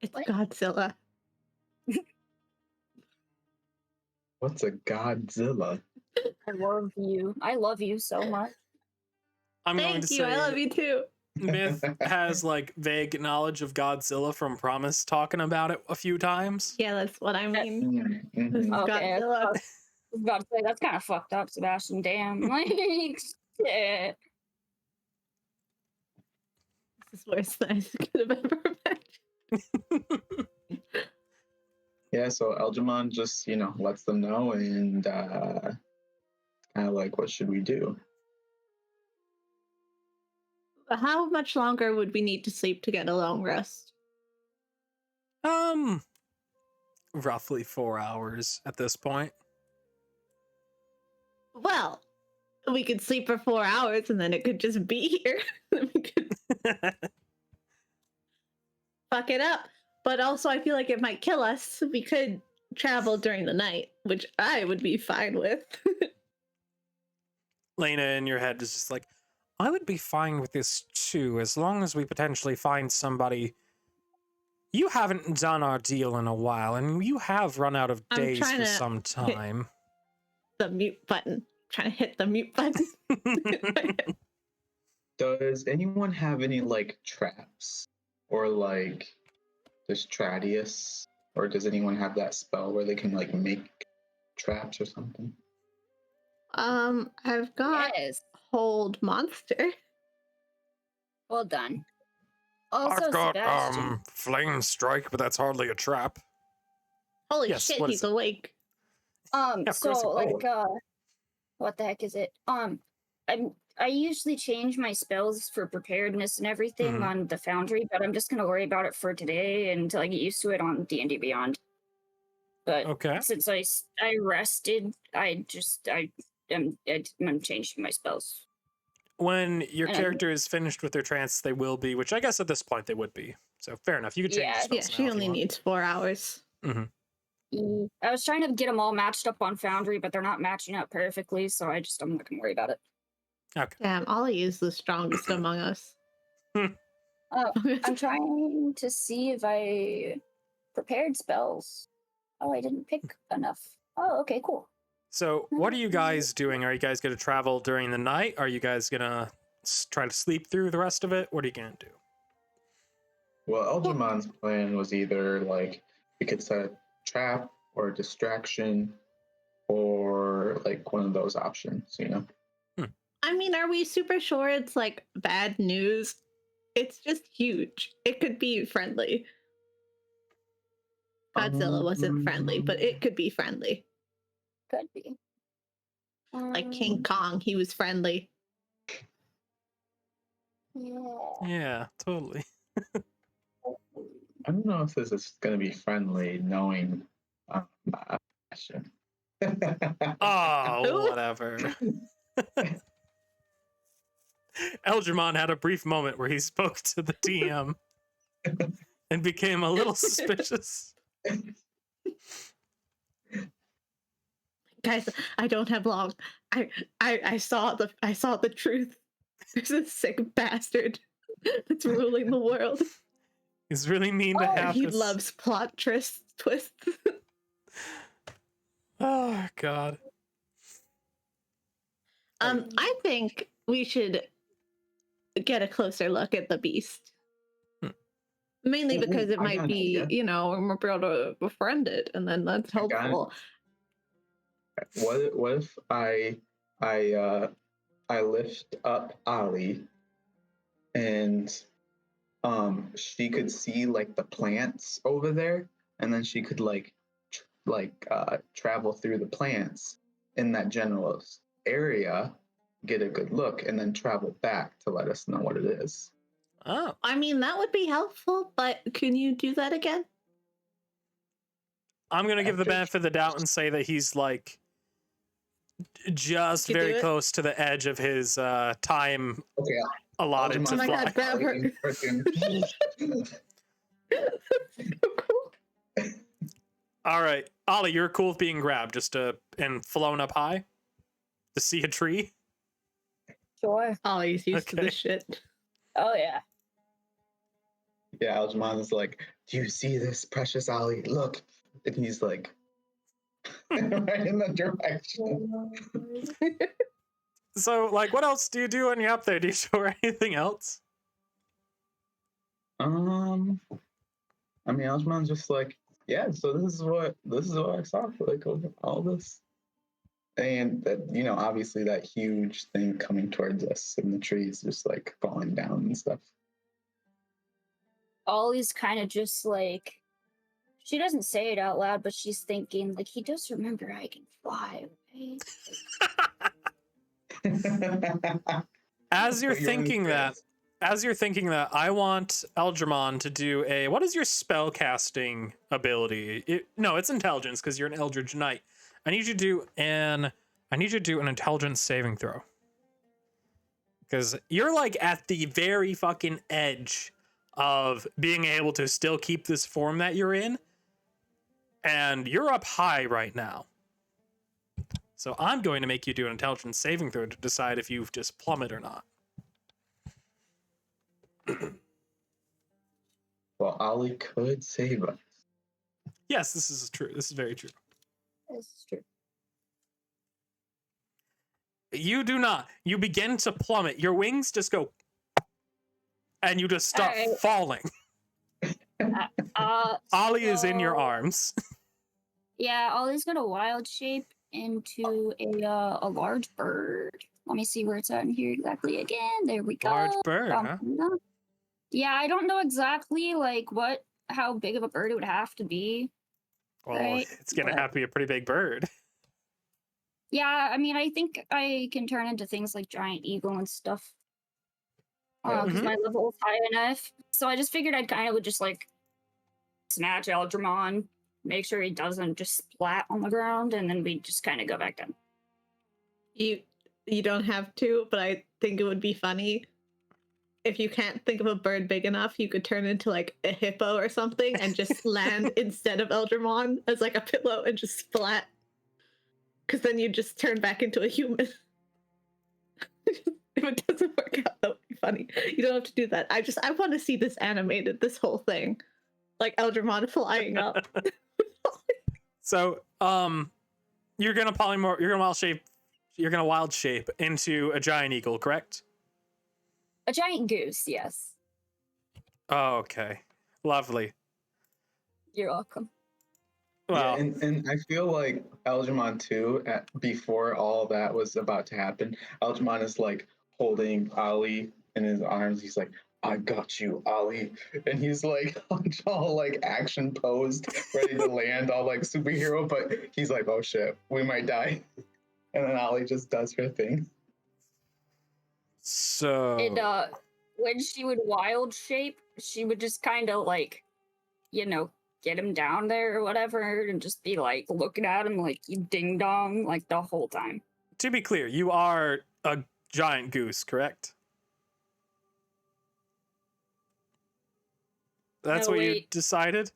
It's Godzilla. What's a Godzilla? I love you so much. I'm going to Thank you. say I love you too. Myth has like vague knowledge of Godzilla from Promise talking about it a few times. Yeah, that's what I mean. This is Okay, Godzilla. I was about to say that's kind of fucked up, Sebastian. Damn, like, shit. This is worse than I could have ever imagined. Yeah, so Eldramon just, lets them know and kind of like, what should we do? How much longer would we need to sleep to get a long rest? Roughly 4 hours at this point. Well, we could sleep for 4 hours and then it could just be here. We could... fuck it up. But also, I feel like it might kill us. We could travel during the night, which I would be fine with. Lena in your head is just like, I would be fine with this too, as long as we potentially find somebody. You haven't done our deal in a while, and you have run out of days for some time. The mute button. I'm trying to hit the mute button. Does anyone have any like traps or like Distradius, or does anyone have that spell where they can like make traps or something? I've got Hold Monster. Well done. Also, I've got Sebastian. Flame Strike, but that's hardly a trap. Holy shit, he's awake. So like what the heck is it? I usually change my spells for preparedness and everything on the Foundry, but I'm just gonna worry about it for today until I get used to it on D&D Beyond. But since I rested, I'm changing my spells. When your character is finished with their trance, they will be, which I guess at this point they would be. So fair enough. You could change spells. Yeah, she only needs 4 hours. I was trying to get them all matched up on Foundry, but they're not matching up perfectly, so I'm not gonna worry about it. Okay. Damn, Ollie is the strongest among us. I'm trying to see if I prepared spells. Oh, I didn't pick enough. Oh, okay, cool. So what are you guys doing? Are you guys going to travel during the night? Are you guys going to try to sleep through the rest of it? What are you going to do? Well, Eldramon's plan was either like we could set a trap or a distraction or like one of those options, you know? I mean, are we super sure it's like bad news? It's just huge. It could be friendly. Godzilla wasn't friendly, but it could be friendly. Could be. Like King Kong, he was friendly. Yeah, totally. I don't know if this is going to be friendly, knowing. Oh, whatever. Eldramon had a brief moment where he spoke to the DM and became a little suspicious. Guys, I don't have long. I saw the truth. There's a sick bastard that's ruling the world. He's really mean to have he this. loves plot twists. Oh God. I think we should get a closer look at the beast. Mainly because it might be, you know, we're able to befriend it, and then that's helpful. What if I lift up Ollie, and she could see like the plants over there, and then she could travel through the plants in that general area, get a good look, and then travel back to let us know what it is. Oh, I mean, that would be helpful, but can you do that again? I'm gonna give the benefit of the doubt and say that he's like just very close to the edge of his time allotted to fly. God, grab her. All right, Ollie, you're cool with being grabbed and flown up high to see a tree? Sure. Ollie's used to this shit. Oh yeah. Yeah, Algernon is like, do you see this, precious Ollie? Look. And he's like, right in the direction. So, like, what else do you do when you're up there? Do you show her anything else? I mean, Algermon's just like, yeah, so this is what I saw for like all this. And that, you know, obviously that huge thing coming towards us in the trees just like falling down and stuff. Ollie's kind of just like, she doesn't say it out loud, but she's thinking, like, he does remember I can fly, right? As you're thinking that, I want Eldramon to do a, what is your spell casting ability? No, it's intelligence because you're an Eldritch Knight. I need you to do an intelligence saving throw. Because you're like at the very fucking edge of being able to still keep this form that you're in. And you're up high right now. So I'm going to make you do an intelligence saving throw to decide if you've just plummet or not. Well, Ollie could save us. Yes, this is true. This is very true. This is true. You do not. You begin to plummet. Your wings just go, and you just start falling. Ollie is in your arms. Yeah, Ollie's gonna wild shape into a large bird. Let me see where it's at in here exactly again. There we go. Large bird, huh? Yeah, I don't know exactly like how big of a bird it would have to be. Well, right? It's gonna have to be a pretty big bird. Yeah, I mean, I think I can turn into things like giant eagle and stuff. Because my level is high enough. So I just figured I'd kind of would just like snatch Eldramon, make sure he doesn't just splat on the ground, and then we just kind of go back down. You don't have to, but I think it would be funny if you can't think of a bird big enough, you could turn into like a hippo or something and just land instead of Eldramon as like a pillow and just splat. Because then you just turn back into a human. If it doesn't work out, that would be funny. You don't have to do that. I want to see this animated, this whole thing. Like Eldramon flying up. So, you're gonna wild shape into a giant eagle, correct? A giant goose, yes. Oh, okay. Lovely. You're welcome. Well, yeah, and I feel like Eldramon too, before all that was about to happen, Eldramon is like holding Ollie in his arms. He's like, I got you, Ollie. And he's like all like action posed, ready to land, all like superhero, but he's like, oh shit, we might die. And then Ollie just does her thing. so And when she would wild shape, she would just kind of like, get him down there or whatever, and just be like looking at him like you ding dong like the whole time. to be clear, you are a giant goose, correct? That's what you decided?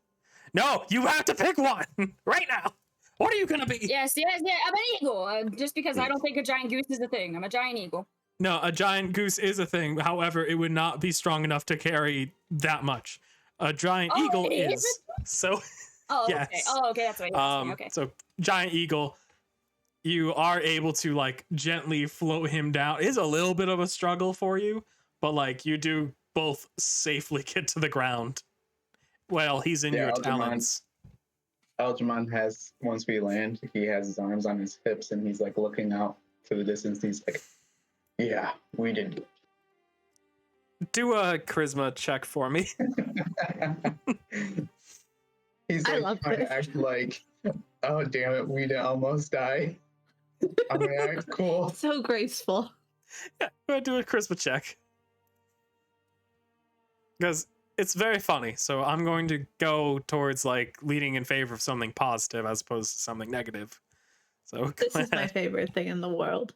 No, you have to pick one right now. What are you gonna be? Yes, I'm an eagle. Just because I don't think a giant goose is a thing. I'm a giant eagle. No, a giant goose is a thing. However, it would not be strong enough to carry that much. A giant eagle is. So, oh, yes. Okay. Oh, okay. That's what you're saying. Okay. So, giant eagle, you are able to like gently float him down. It is a little bit of a struggle for you, but like you do both safely get to the ground. Well, he's in your talons. Eldramon has, once we land, he has his arms on his hips and he's like looking out to the distance. He's like, yeah, we did good. Do a charisma check for me. He's like, I love this. Act like, oh damn it, we didn't almost die. I'm gonna act cool. So graceful. Yeah, go ahead, do a charisma check. Because it's very funny, so I'm going to go towards like leaning in favor of something positive as opposed to something negative. So This is my favorite thing in the world.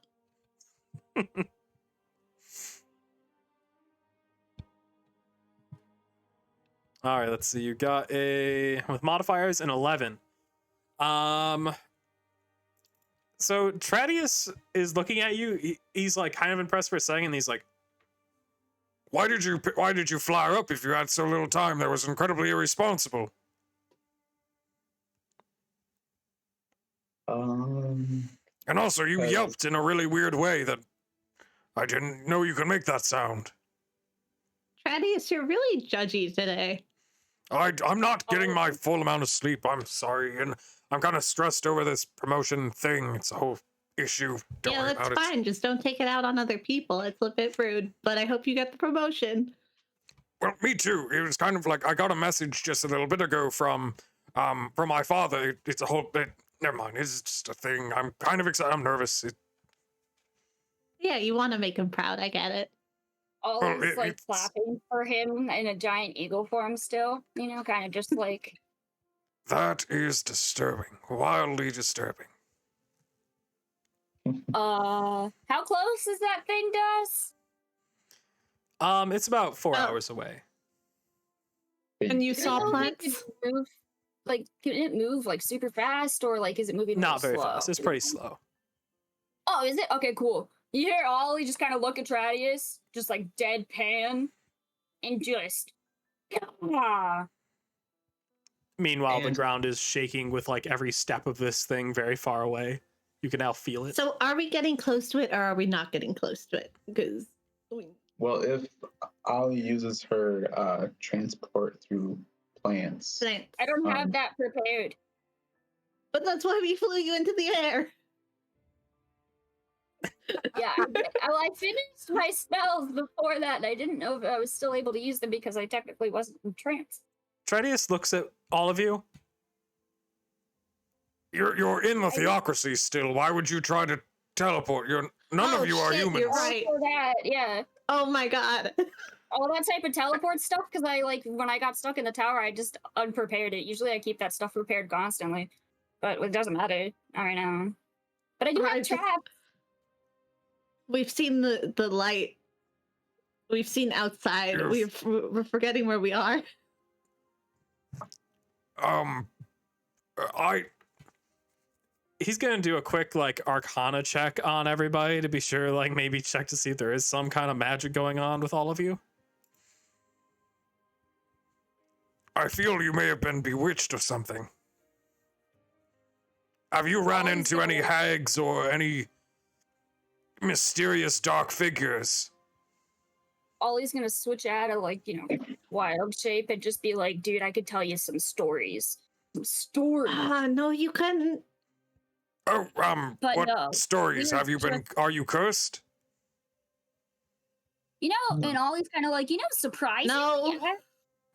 All right, let's see. You got with modifiers an 11. So Tradius is looking at you. He's like kind of impressed for a second. And he's like, Why did you fly up if you had so little time? That was incredibly irresponsible. And also, you yelped in a really weird way that I didn't know you could make that sound. Tradius, you're really judgy today. I'm not getting my full amount of sleep. I'm sorry, and I'm kind of stressed over this promotion thing. It's a whole issue. Don't worry about it. That's fine. Just don't take it out on other people. It's a bit rude, but I hope you get the promotion. Well, me too. It was kind of like I got a message just a little bit ago from my father. It's a whole bit. Never mind. It's just a thing. I'm kind of excited. I'm nervous. Yeah, you want to make him proud. I get it. Always like clapping for him in a giant eagle form still, kind of just like. That is disturbing. Wildly disturbing. How close is that thing to us? It's about 4 hours away. And you Do we saw know if it plants? could move, like, can it move like super fast, or like is it moving Not very slow? fast. It's pretty slow. Oh, is it? Okay, cool. You hear Ollie just kind of look at Tradius, just like deadpan, and just Meanwhile, the And- ground is shaking with like every step of this thing very far away. You can now feel it. So are we getting close to it or are we not getting close to it? Because Well, if Ollie uses her transport through plants, I don't have that prepared. But that's why we flew you into the air. Yeah, I finished my spells before that, and I didn't know if I was still able to use them because I technically wasn't in trance. Tradius looks at all of you. You're in the theocracy still. Why would you try to teleport? None Oh, of you are shit, humans. you're right. For that, yeah. Oh my god. All that type of teleport stuff, because I, like, when I got stuck in the tower, I just unprepared it. Usually I keep that stuff prepared constantly, but it doesn't matter. I know. But I do have traps. We've seen the light. We've seen outside. We're forgetting where we are. He's gonna do a quick like Arcana check on everybody to be sure, like maybe check to see if there is some kind of magic going on with all of you. I feel you may have been bewitched or something. Have you ran into any hags or any mysterious dark figures? Ollie's gonna switch out of, like, wild shape and just be like, dude, I could tell you some stories. Some stories. No, you couldn't. Oh, But what no. stories have you been? Are you cursed? And Ollie's kind of like, surprising. No. Yeah.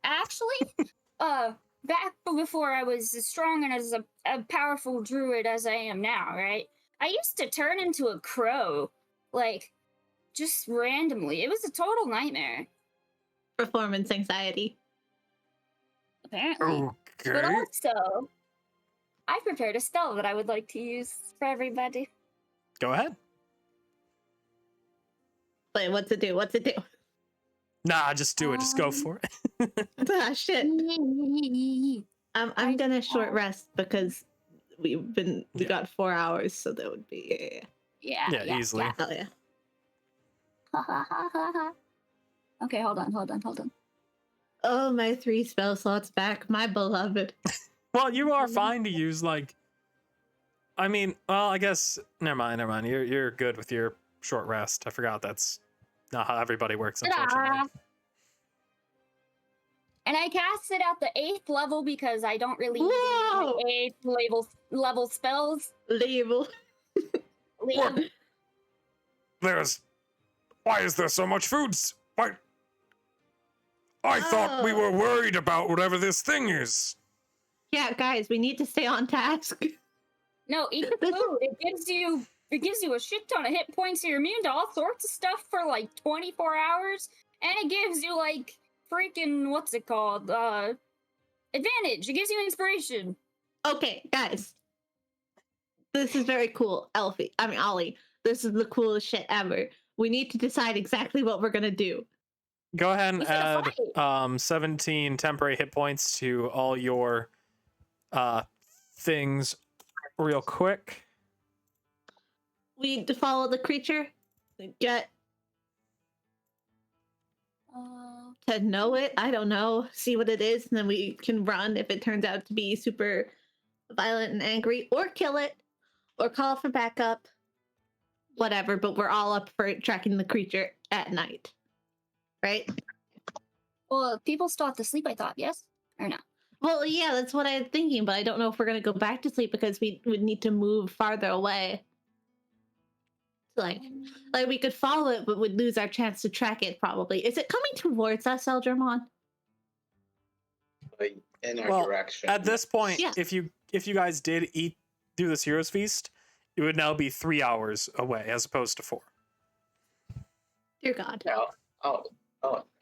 Actually, back before I was as strong and as a powerful druid as I am now, right? I used to turn into a crow, like, just randomly. It was a total nightmare. Performance anxiety. Apparently. Okay. But also, I prepared a spell that I would like to use for everybody. Go ahead. Wait, what's it do? What's it do? Nah, just do it. Just go for it. Ah, shit. I'm gonna short rest because we got 4 hours, so that would be Yeah, easily. Yeah. oh yeah. Okay, hold on. Oh, my 3 spell slots back, my beloved. Well, you are fine to use like. I mean, well, I guess never mind. You're good with your short rest. I forgot that's not how everybody works, unfortunately. And I cast it at the 8th level because I don't really Whoa! use 8th level spells. Label. What? Why is there so much food? Why? I thought we were worried about whatever this thing is. Yeah, guys, we need to stay on task. No, eat the food. It gives you a shit ton of hit points. You're immune to all sorts of stuff for like 24 hours, and it gives you like freaking what's it called? Advantage. It gives you inspiration. Okay, guys. This is very cool, Ollie. This is the coolest shit ever. We need to decide exactly what we're gonna do. Go ahead and We said a add 17 temporary hit points to all your things real quick. We follow the creature, get to know it. I don't know. See what it is, and then we can run if it turns out to be super violent and angry, or kill it, or call for backup. Whatever, but we're all up for tracking the creature at night. Right? Well, people still have to sleep, I thought, yes? Or no? Well, yeah, that's what I'm thinking, but I don't know if we're going to go back to sleep because we would need to move farther away. Like we could follow it, but would lose our chance to track it probably. Is it coming towards us, Eldramon? Like in our direction. At this point, Yeah. if you guys did do this Heroes Feast, it would now be 3 hours away as opposed to 4. Dear God. Yeah, I'll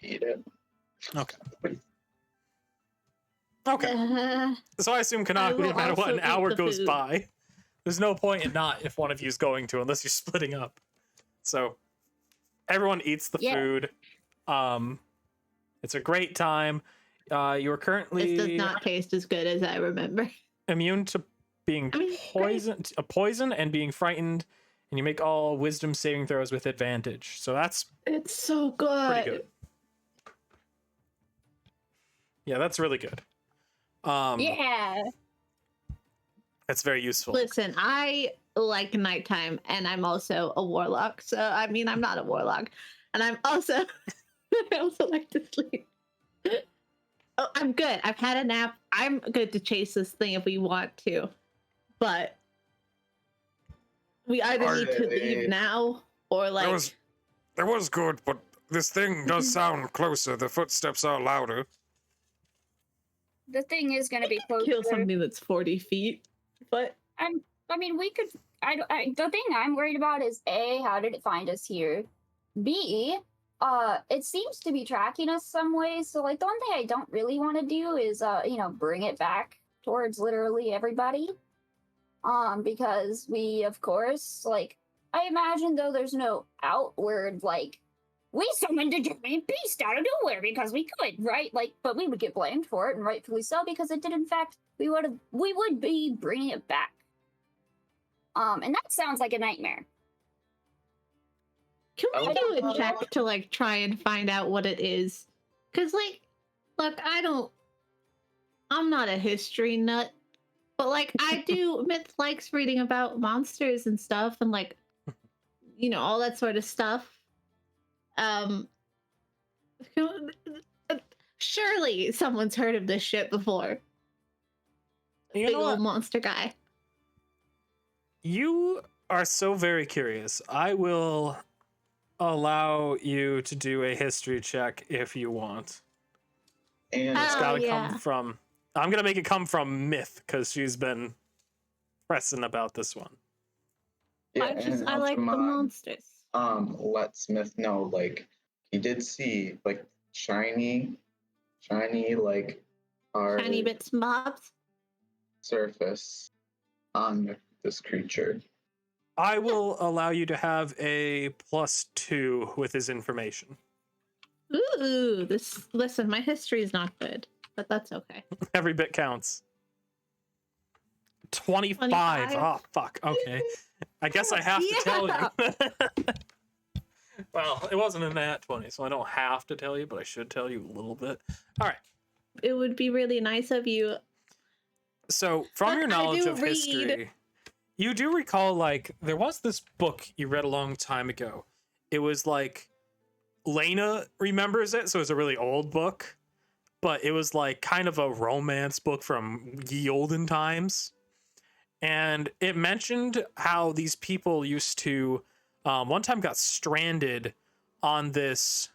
eat it. Okay. Okay. So I assume I canonically, will no matter what also an hour eat the goes food. by, there's no point in not if one of you is going to, unless you're splitting up. So everyone eats the Yeah. food. It's a great time. You are currently This does not taste as good as I remember. immune to being poison and being frightened, and you make all wisdom saving throws with advantage. So that's It's so good. pretty good. Yeah, that's really good. Yeah. That's very useful. Listen, I like nighttime, and I'm also a warlock. So I mean, I'm not a warlock, and I'm also I also like to sleep. Oh, I'm good. I've had a nap. I'm good to chase this thing if we want to, but we either need to leave now or like. That was good, but this thing does sound closer. The footsteps are louder. The thing is going to be closer. Kill something that's 40 feet, but I mean, we could. The thing I'm worried about is A, how did it find us here? B, it seems to be tracking us some way. So, like, the one thing I don't really want to do is, bring it back towards literally everybody. Because we, of course, like, I imagine though there's no outward, like, we summoned a giant beast out of nowhere because we could, right? Like, but we would get blamed for it, and rightfully so, because it did, in fact, we would be bringing it back. And that sounds like a nightmare. can we do a check to like try and find out what it is? Because like, look, I'm not a history nut, but like I do. Myth likes reading about monsters and stuff, and like, all that sort of stuff. Surely someone's heard of this shit before. Big old monster guy. You are so very curious. I will allow you to do a history check if you want. And It's gotta come from. I'm gonna make it come from Myth because she's been pressing about this one. yeah, I like the monsters. Let Smith know, like, he did see like shiny like our Shiny bits and bobs. surface on this creature. I will allow you to have a +2 with his information. Ooh, listen, my history is not good, but that's okay. Every bit counts. 25. Oh, fuck. Okay. I guess I have to tell you. Well, it wasn't a nat 20, so I don't have to tell you, but I should tell you a little bit. All right. It would be really nice of you. So, from your knowledge of history, you do recall, like, there was this book you read a long time ago. It was like, Lena remembers it, so it's a really old book, but it was like kind of a romance book from ye olden times. And it mentioned how these people used to, one time got stranded on this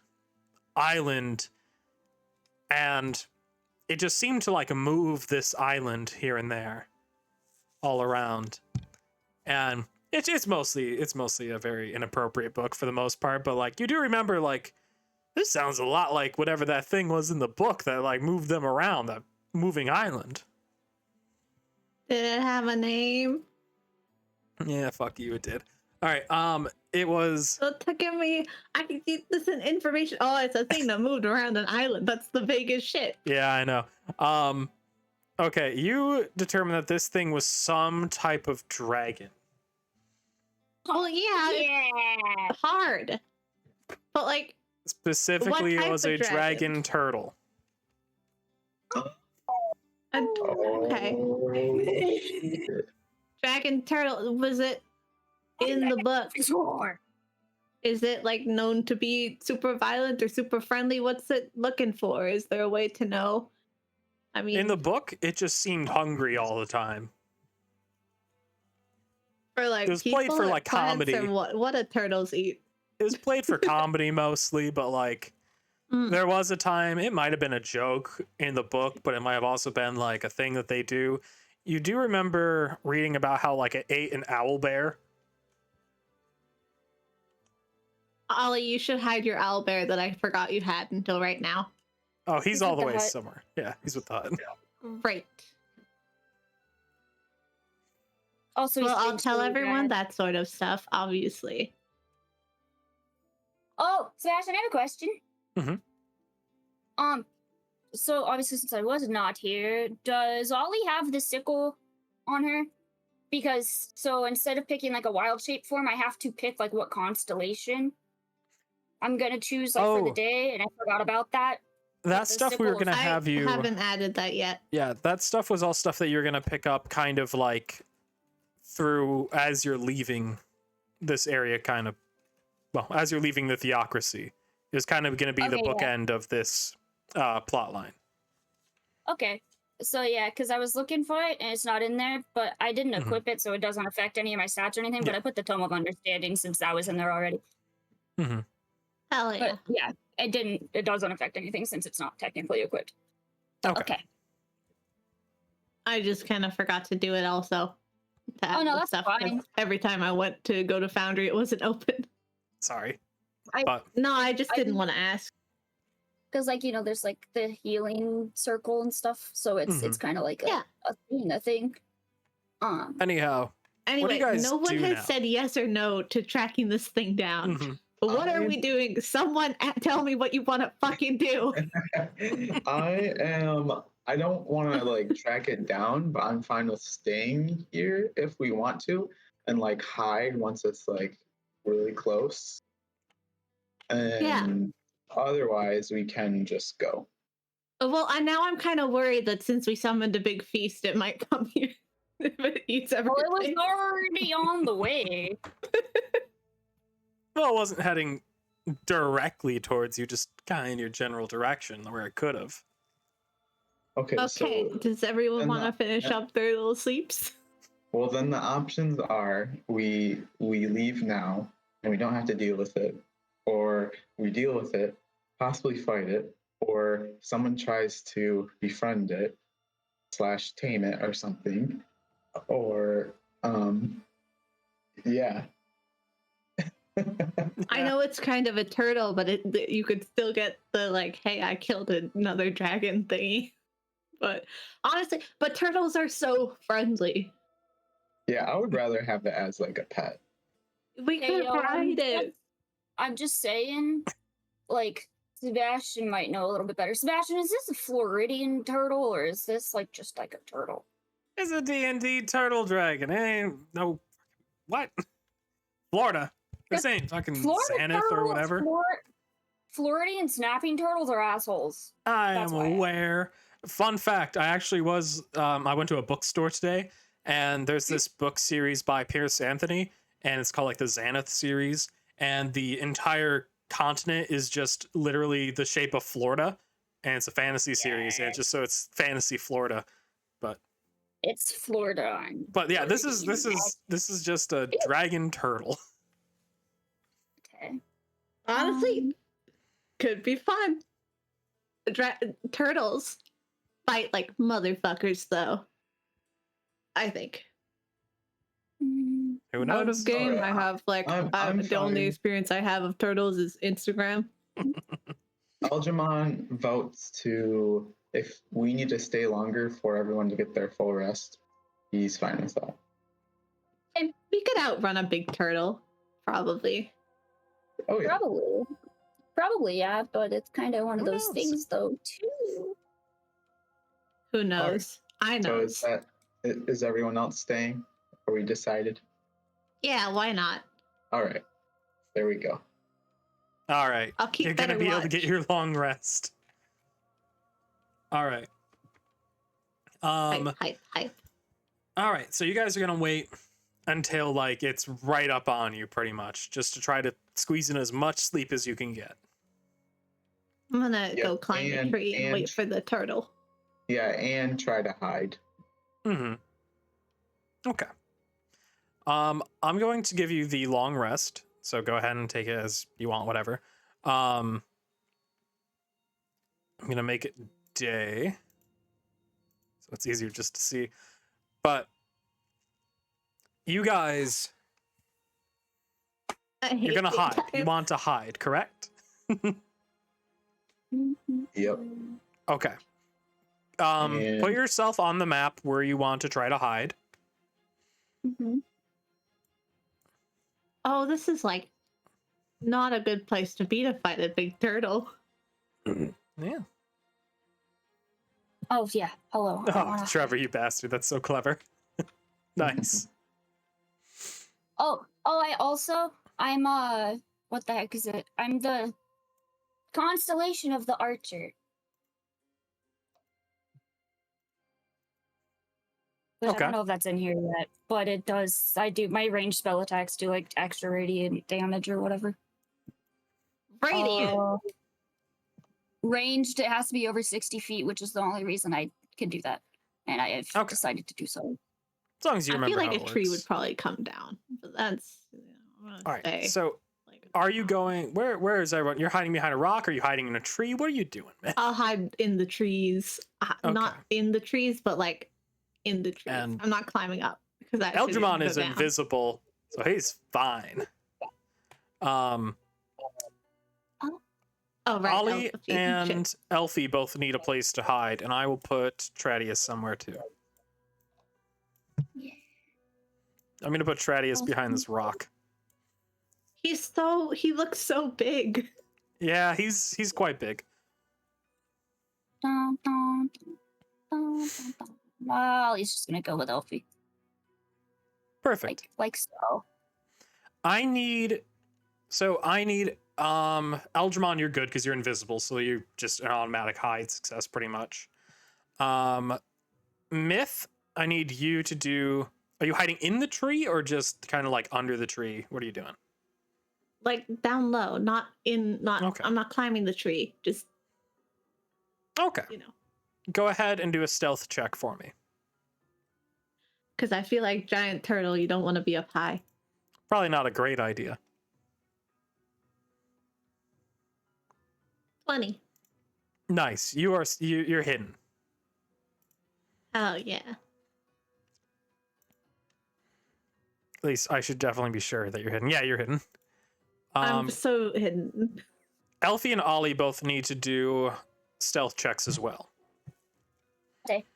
island, and it just seemed to like move this island here and there all around. And it's mostly a very inappropriate book for the most part, but like you do remember, like, this sounds a lot like whatever that thing was in the book that like moved them around, that moving island. Did it have a name? Yeah, fuck you, it did. All right, it was. Don't give me. I can get this in information. Oh, it's a thing that moved around an island. That's the vaguest shit. Yeah, I know. Okay, you determined that this thing was some type of dragon. Oh yeah. Hard. But like. Specifically, it was a dragon turtle. Okay. Dragon turtle, was it in the book? Is it like known to be super violent or super friendly? What's it looking for? Is there a way to know? I mean, in the book, it just seemed hungry all the time. For like it was played for like comedy. Or what do turtles eat? It was played for comedy mostly, but like there was a time, it might have been a joke in the book, but it might have also been like a thing that they do. You do remember reading about how like it ate an owl bear? Ollie, you should hide your owl bear that I forgot you had until right now. Oh, he's all the way somewhere. Yeah, he's with the hut. Right. Also, well, I'll tell everyone that sort of stuff, obviously. Oh, Sebastian, I have a question. Mm-hmm. so obviously since I was not here, does Ollie have the sickle on her? Because so instead of picking like a wild shape form, I have to pick like what constellation I'm gonna choose like for the day, and I forgot about that. That stuff we were gonna have you. I haven't added that yet. Yeah, that stuff was all stuff that you're gonna pick up kind of like through as you're leaving this area, kind of. Well, as you're leaving the theocracy, is kind of gonna be the bookend of this plot line. Okay. So yeah, because I was looking for it and it's not in there, but I didn't equip it, so it doesn't affect any of my stats or anything. But I put the Tome of Understanding since that was in there already. Mm-hmm. Hell yeah! But yeah, it didn't. It doesn't affect anything since it's not technically equipped. Okay. I just kind of forgot to do it also. Oh no, that's fine. Every time I went to go to Foundry, it wasn't open. Sorry. No, I just didn't want to ask. Because like there's like the healing circle and stuff, so it's kind of like a thing. Anyhow, anyway, what do you guys no one has now? said yes or no to tracking this thing down. But what are we doing? Someone tell me what you want to fucking do. I don't want to like track it down, but I'm fine with staying here if we want to, and like hide once it's like really close. And otherwise, we can just go. Well, now I'm kind of worried that since we summoned a big feast, it might come here if it eats everything. Well, it was already on the way. Well, it wasn't heading directly towards you, just kind of in your general direction where it could have. Okay. So does everyone want to finish up their little sleeps? Well, then the options are we leave now and we don't have to deal with it, or we deal with it, possibly fight it, or someone tries to befriend it / tame it or something, or yeah. I know it's kind of a turtle, but you could still get the like, hey, I killed another dragon thingy. But honestly, turtles are so friendly. Yeah, I would rather have it as like a pet. We could ride it. I'm just saying, like, Sebastian might know a little bit better. Sebastian, is this a Floridian turtle or is this like just like a turtle? It's a D&D turtle dragon. Ain't no what? Florida. This ain't fucking Xanath or whatever. Floridian snapping turtles are assholes. I am aware. Fun fact, I actually was I went to a bookstore today, and there's this book series by Pierce Anthony, and it's called like the Xanath series, and the entire continent is just literally the shape of Florida, and it's a fantasy series, and it's fantasy Florida. But it's Florida. But yeah, this is just a dragon turtle. Okay. Honestly, could be fun. Turtles fight like motherfuckers, though. I think. Who knows? Game I have like the only experience I have of turtles is Instagram. Aljamon votes to if we need to stay longer for everyone to get their full rest. He's fine with that. And we could outrun a big turtle, probably. Oh yeah. Probably, yeah, but it's kind of one of those things, though, too. Who knows? I know. So is everyone else staying? Are we decided? Yeah, why not? All right. There we go. All right. I'll keep You're going to be able to get your long rest. All right. Hype. All right. So you guys are going to wait until like it's right up on you pretty much, just to try to squeeze in as much sleep as you can get. I'm going to go climb a tree and wait for the turtle. Yeah, and try to hide. Mm-hmm. Okay. I'm going to give you the long rest, so go ahead and take it as you want, whatever. I'm gonna make it day, so it's easier just to see. But you guys, you're gonna hide. You want to hide, correct? Yep. Okay. Put yourself on the map where you want to try to hide. Mm-hmm. Oh, this is like not a good place to be to fight a big turtle. Yeah. Oh yeah. Hello. Oh, Trevor, you bastard. That's so clever. Nice. I'm what the heck is it? I'm the constellation of the Archer. Which I don't know if that's in here yet, but it does. I do my ranged spell attacks do like extra radiant damage or whatever. Radiant. Ranged, it has to be over 60 feet, which is the only reason I can do that, and I have decided to do so. As long as you remember, I feel like how a it tree works. would probably come down, but that's all right. So, are you going? Where is everyone? You're hiding behind a rock? Are you hiding in a tree? What are you doing, man? I'll hide in the trees. Not in the trees, but like in the trees. And I'm not climbing up because Eldramon is invisible, so he's fine. Oh, right. Ollie and Elfie both need a place to hide, and I will put Tradius somewhere too. I'm gonna put Tradius behind this rock. He looks so big. Yeah, he's quite big. Well, he's just gonna go with Elfie. Perfect. Like so. I need Eldramon, you're good because you're invisible, so you're just an automatic hide success pretty much. Myth, I need you to do. Are you hiding in the tree or just kind of like under the tree? What are you doing? Like down low, not in. I'm not climbing the tree. Just Go ahead and do a stealth check for me. Because I feel like giant turtle, you don't want to be up high. Probably not a great idea. 20. Nice. You're hidden. Oh yeah. At least I should definitely be sure that you're hidden. Yeah, you're hidden. I'm so hidden. Elfie and Ollie both need to do stealth checks as well. Okay.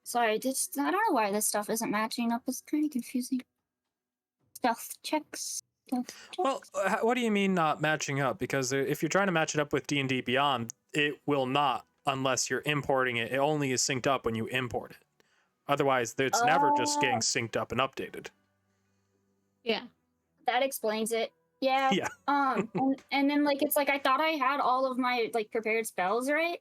Sorry, I don't know why this stuff isn't matching up. It's kind of confusing. Stealth checks. Well, what do you mean not matching up? Because if you're trying to match it up with D&D Beyond, it will not unless you're importing it. It only is synced up when you import it. Otherwise, it's never just getting synced up and updated. Yeah. That explains it. Yeah. Yeah. And then like it's like I thought I had all of my like prepared spells right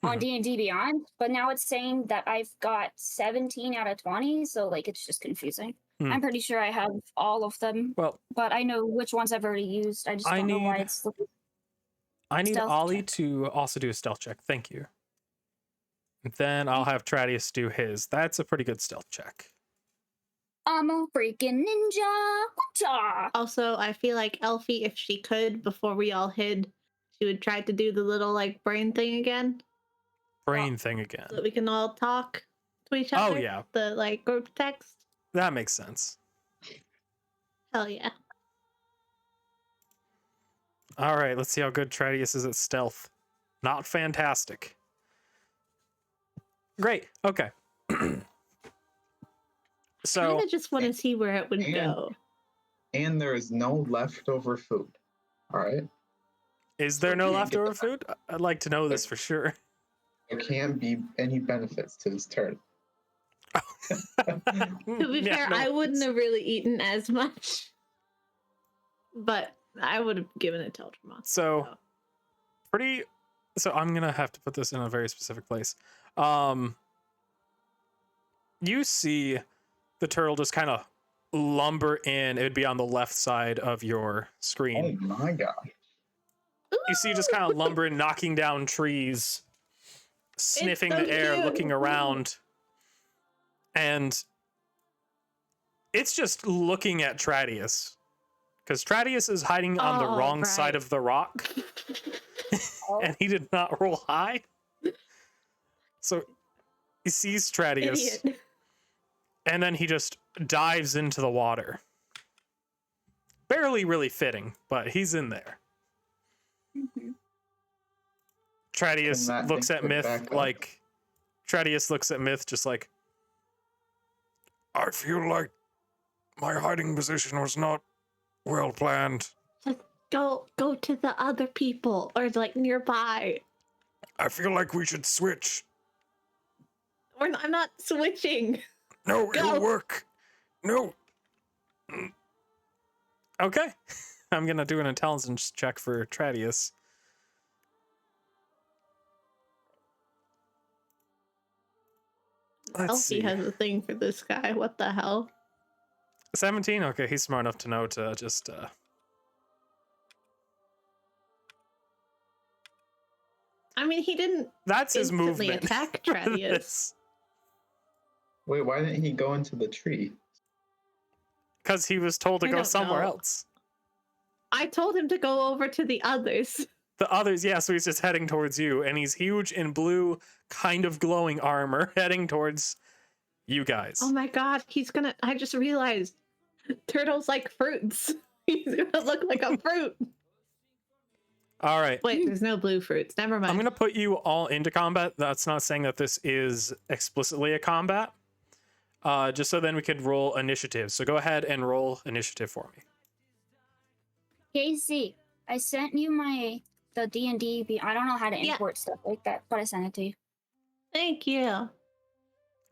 on D&D Beyond, but now it's saying that I've got 17 out of 20, so like it's just confusing. I'm pretty sure I have all of them. Well, but I know which ones I've already used. I just don't know why it's looking. I need Ollie to also do a stealth check. Thank you. Then I'll have Tradius do his. That's a pretty good stealth check. I'm a freaking ninja. Also, I feel like Elfie, if she could, before we all hid, she would try to do the little like brain thing again. Brain thing again. So that we can all talk to each other. Oh yeah. The like group text. That makes sense. Hell yeah. All right, let's see how good Tradius is at stealth. Not fantastic. Great. Okay. So I just want to see where it would go. And there is no leftover food. All right. Is there no leftover food? I'd like to know this for sure. There can't be any benefits to this turtle. To be fair, I wouldn't have really eaten as much, but I would have given it to Eldramon. So I'm gonna have to put this in a very specific place. You see the turtle just kind of lumber in. It would be on the left side of your screen. Oh my god. You see just kind of lumbering, knocking down trees, sniffing the air, looking around. And it's just looking at Tradius. Because Tradius is hiding on the wrong side of the rock. And he did not roll high. So he sees Tradius. Idiot. And then he just dives into the water. Barely really fitting, but he's in there. Tradius looks at Myth like... Tradius looks at Myth just like... I feel like my hiding position was not well planned. Just go to the other people or like nearby. I feel like we should switch. I'm not switching. No, Go. it'll work. No. Okay. I'm gonna do an intelligence check for Tradius. Let's see. Elfie has a thing for this guy. What the hell? 17? Okay, he's smart enough to know to just I mean, he didn't that's his instantly movement. attack Tradius. Wait, why didn't he go into the tree? Because he was told to I go don't somewhere know. else. I told him to go over to the others. The others, yeah, so he's just heading towards you, and he's huge in blue, kind of glowing armor, heading towards you guys. Oh my god, he's gonna. I just realized turtles like fruits. He's gonna look like a fruit. All right. Wait, there's no blue fruits. Never mind. I'm going to put you all into combat. That's not saying that this is explicitly a combat. Just so then we could roll initiative. So go ahead and roll initiative for me. Casey, I sent you the D&D. I don't know how to import stuff like that, but I sent it to you. Thank you.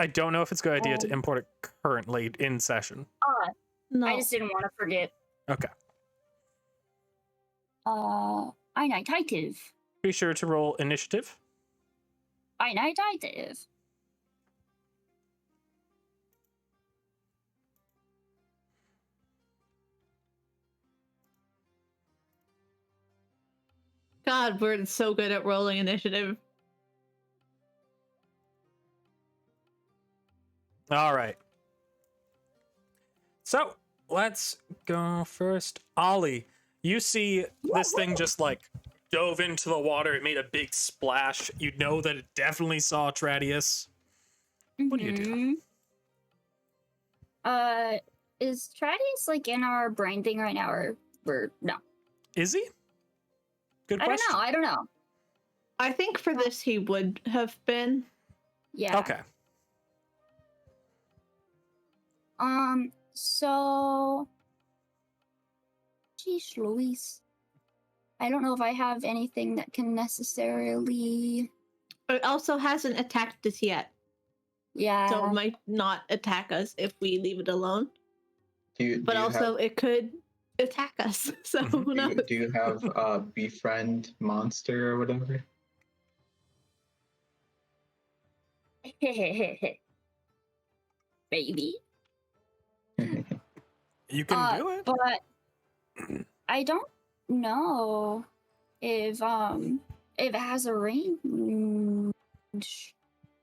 I don't know if it's a good idea to import it currently in session. No. I just didn't want to forget. Okay. Initiative. Be sure to roll initiative. Initiative. God, we're so good at rolling initiative. All right. So let's go first. Ollie, you see this thing just like dove into the water. It made a big splash. You know that it definitely saw Tradius. What do you do? Is Tradius like in our brain thing right now, or no? Is he? Good question. I don't know. I think for this he would have been. Yeah. Okay. So, geez, Louise. I don't know if I have anything that can necessarily. It also hasn't attacked us yet, Yeah. so it might not attack us if we leave it alone. But also, it could attack us. So who knows? Do you have befriend monster or whatever? Baby. You can do it. But I don't know if it has a range.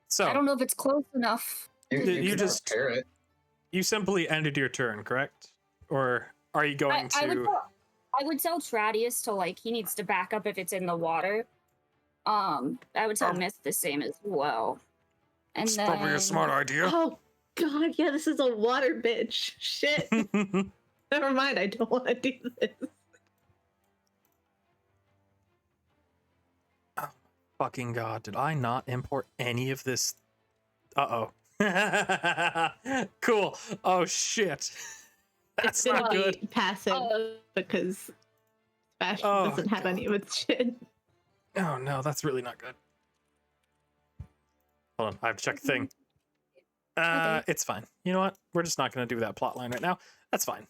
So I don't know if it's close enough. You can just repair it. You simply ended your turn, correct? Or are you going to? I would tell Tradius to he needs to back up if it's in the water. I would tell Myth the same as well. And It's then, probably a smart idea. Oh god, yeah, this is a water bitch. Shit. Never mind, I don't want to do this. Oh, fucking god, did I not import any of this? Uh-oh. Cool. Oh shit. That's It's gonna not be good. passive because Sebastian doesn't have any of its shit. Oh no, that's really not good. Hold on, I have to check the thing. Okay. It's fine. You know what? We're just not gonna do that plot line right now. That's fine.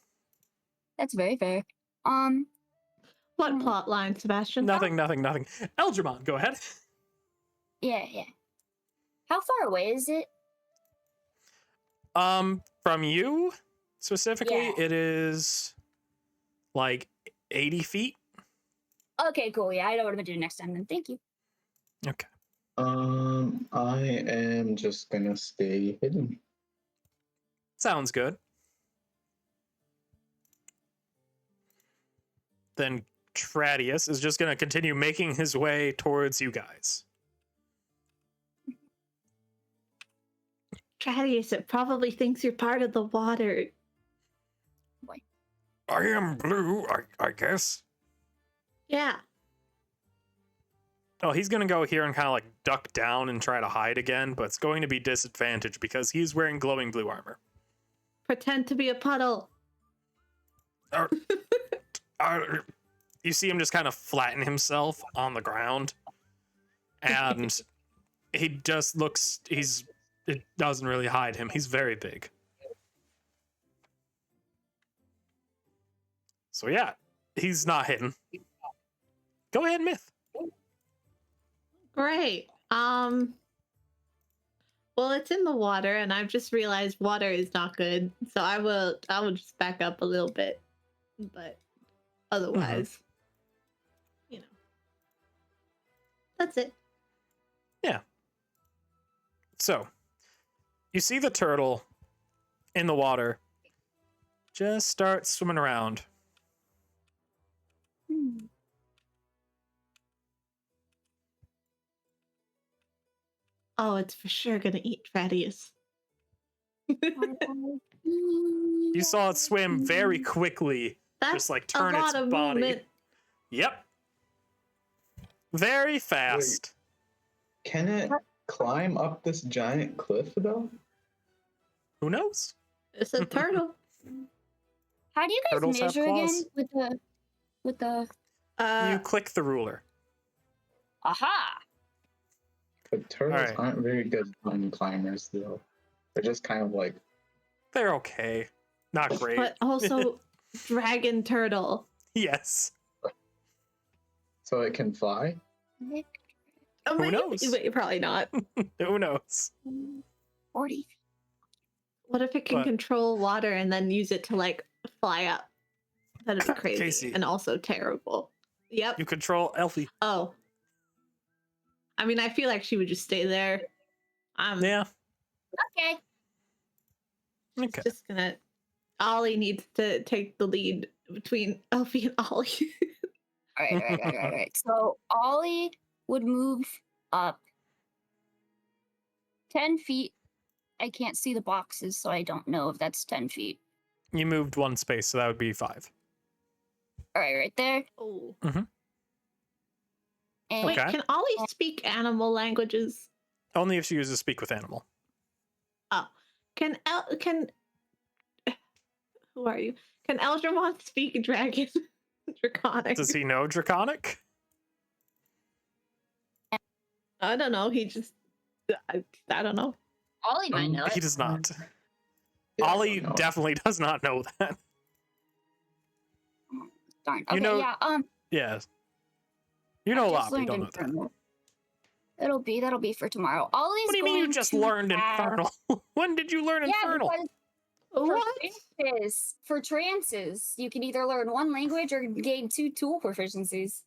That's very fair. What plot line, Sebastian? Nothing. Elgermon, go ahead. Yeah. How far away is it? From you specifically, Yeah. it is like 80 feet. Okay, cool. Yeah, I know what I'm gonna do next time then. Thank you. Okay. I am just gonna stay hidden. Sounds good. Then Tradius is just going to continue making his way towards you guys. Tradius, it probably thinks you're part of the water. I am blue, I guess. Yeah. Oh, he's going to go here and kind of like duck down and try to hide again, but it's going to be disadvantaged because he's wearing glowing blue armor. Pretend to be a puddle. You see him just kind of flatten himself on the ground, and he just looks, it doesn't really hide him. He's very big. So yeah, he's not hidden. Go ahead, Myth. Great. Well, it's in the water, and I've just realized water is not good. So I will just back up a little bit, but otherwise, you know, that's it. Yeah. So, you see the turtle in the water just start swimming around. Oh, it's for sure gonna eat Thaddeus. You saw it swim very quickly, That's just like turn a its lot of body. movement. Yep. Very fast. Can it climb up this giant cliff though? Who knows? It's a turtle. How do you guys Turtles have measure again claws. with the You click the ruler. aha? But turtles Alright. aren't very good mountain climbers though. They're just kind of like They're okay. Not great. But also dragon turtle. Yes. so it can fly. Oh, Who maybe- knows? Wait, probably not. Who knows? 40. What if it can What? control water and then use it to like fly up? That'd be crazy Casey. and also terrible. Yep. You control Elfie. Oh. I mean, I feel like she would just stay there. I'm Yeah. Okay. Okay. just gonna. Ollie needs to take the lead between Elfie and Ollie. All right. So Ollie would move up 10 feet. I can't see the boxes, so I don't know if that's 10 feet. You moved one space, so that would be 5. All right there. Oh. And Wait, Okay. can Ollie speak animal languages? Only if she uses speak with animal. Oh, can who are you? Can Eldramon speak dragon? Draconic. Does he know Draconic? I don't know. He just. I don't know. Ollie might know He it. does not. Yeah, I Ollie don't know. definitely does not know that. Darn. You Okay, know- yeah. Yeah. You know a I lot, just but you learned don't know that. Infernal. That'll be for tomorrow. Ollie's What do you mean you going just to learned have- Infernal? When did you learn Yeah, Infernal? because for trances, you can either learn one language or gain 2 tool proficiencies.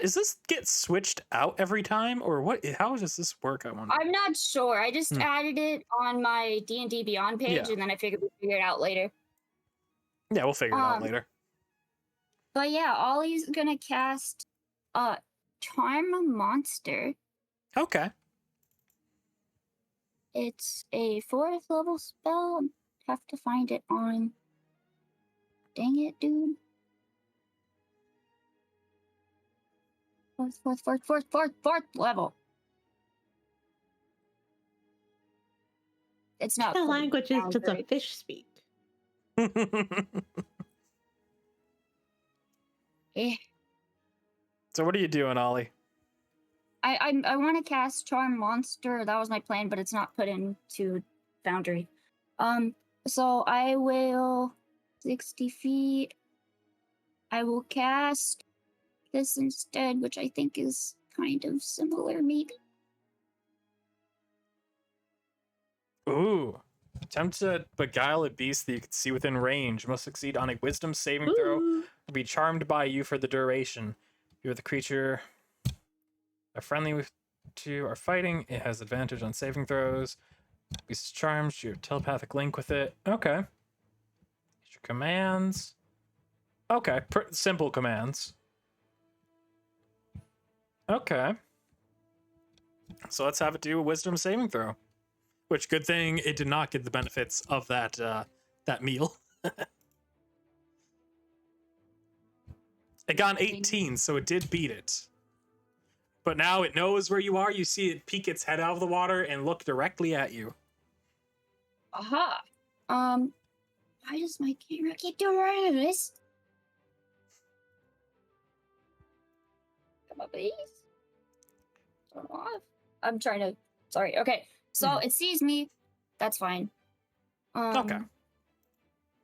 Is this get switched out every time, or what? How does this work? I wonder. I'm not sure. I just Hmm. added it on my D&D Beyond page, Yeah. and then I figured we'd figure it out later. Yeah, we'll figure it out Um, later. But yeah, Ollie's gonna cast Charm Monster. Okay. It's a 4th level spell. Have to find it on. Dang it, dude. Fourth level. It's not. What put languages down does a great. fish speak? Eh. So what are you doing, Ollie? I want to cast Charm Monster. That was my plan, but it's not put into Foundry. So I will 60 feet. I will cast this instead, which I think is kind of similar, maybe. Ooh. Attempt to beguile a beast that you can see within range. Must succeed on a wisdom saving throw Ooh. or be charmed by you for the duration. You're the creature are friendly with to are fighting. It has advantage on saving throws. Beast is charmed. You have telepathic link with it. Okay. Your commands. Okay. Simple commands. Okay. So let's have it do a wisdom saving throw. Which, good thing it did not get the benefits of that that meal. It got an 18, so it did beat it. But now it knows where you are. You see it peek its head out of the water and look directly at you. Aha. Why does my camera keep doing this? Come on, please. Turn off. I'm trying to. Sorry. Okay. So it sees me. That's fine. Okay.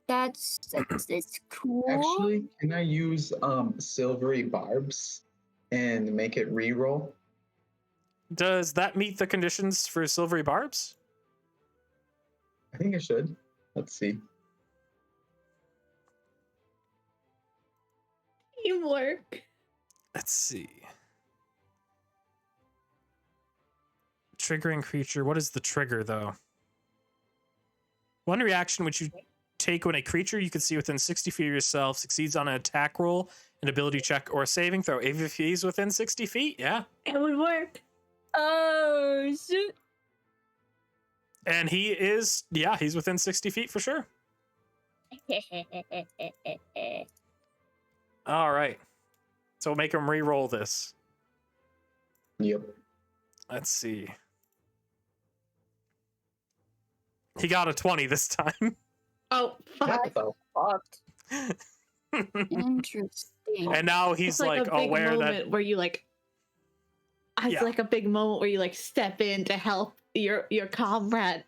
That's it's cool. Actually, can I use silvery barbs and make it reroll? Does that meet the conditions for silvery barbs? I think it should. Let's see. Teamwork. Let's see. Triggering creature. What is the trigger, though? One reaction which you take when a creature you can see within 60 feet of yourself succeeds on an attack roll, an ability check, or a saving throw. If he's within 60 feet, yeah. It would work. Oh shit! And he is, yeah, he's within 60 feet for sure. All right. So we'll make him re-roll this. Yep. Let's see. He got a 20 this time. Oh, fuck. Fucked. Interesting. And now he's It's like a big aware moment that where you like. It's Yeah. like a big moment where you like step in to help your comrade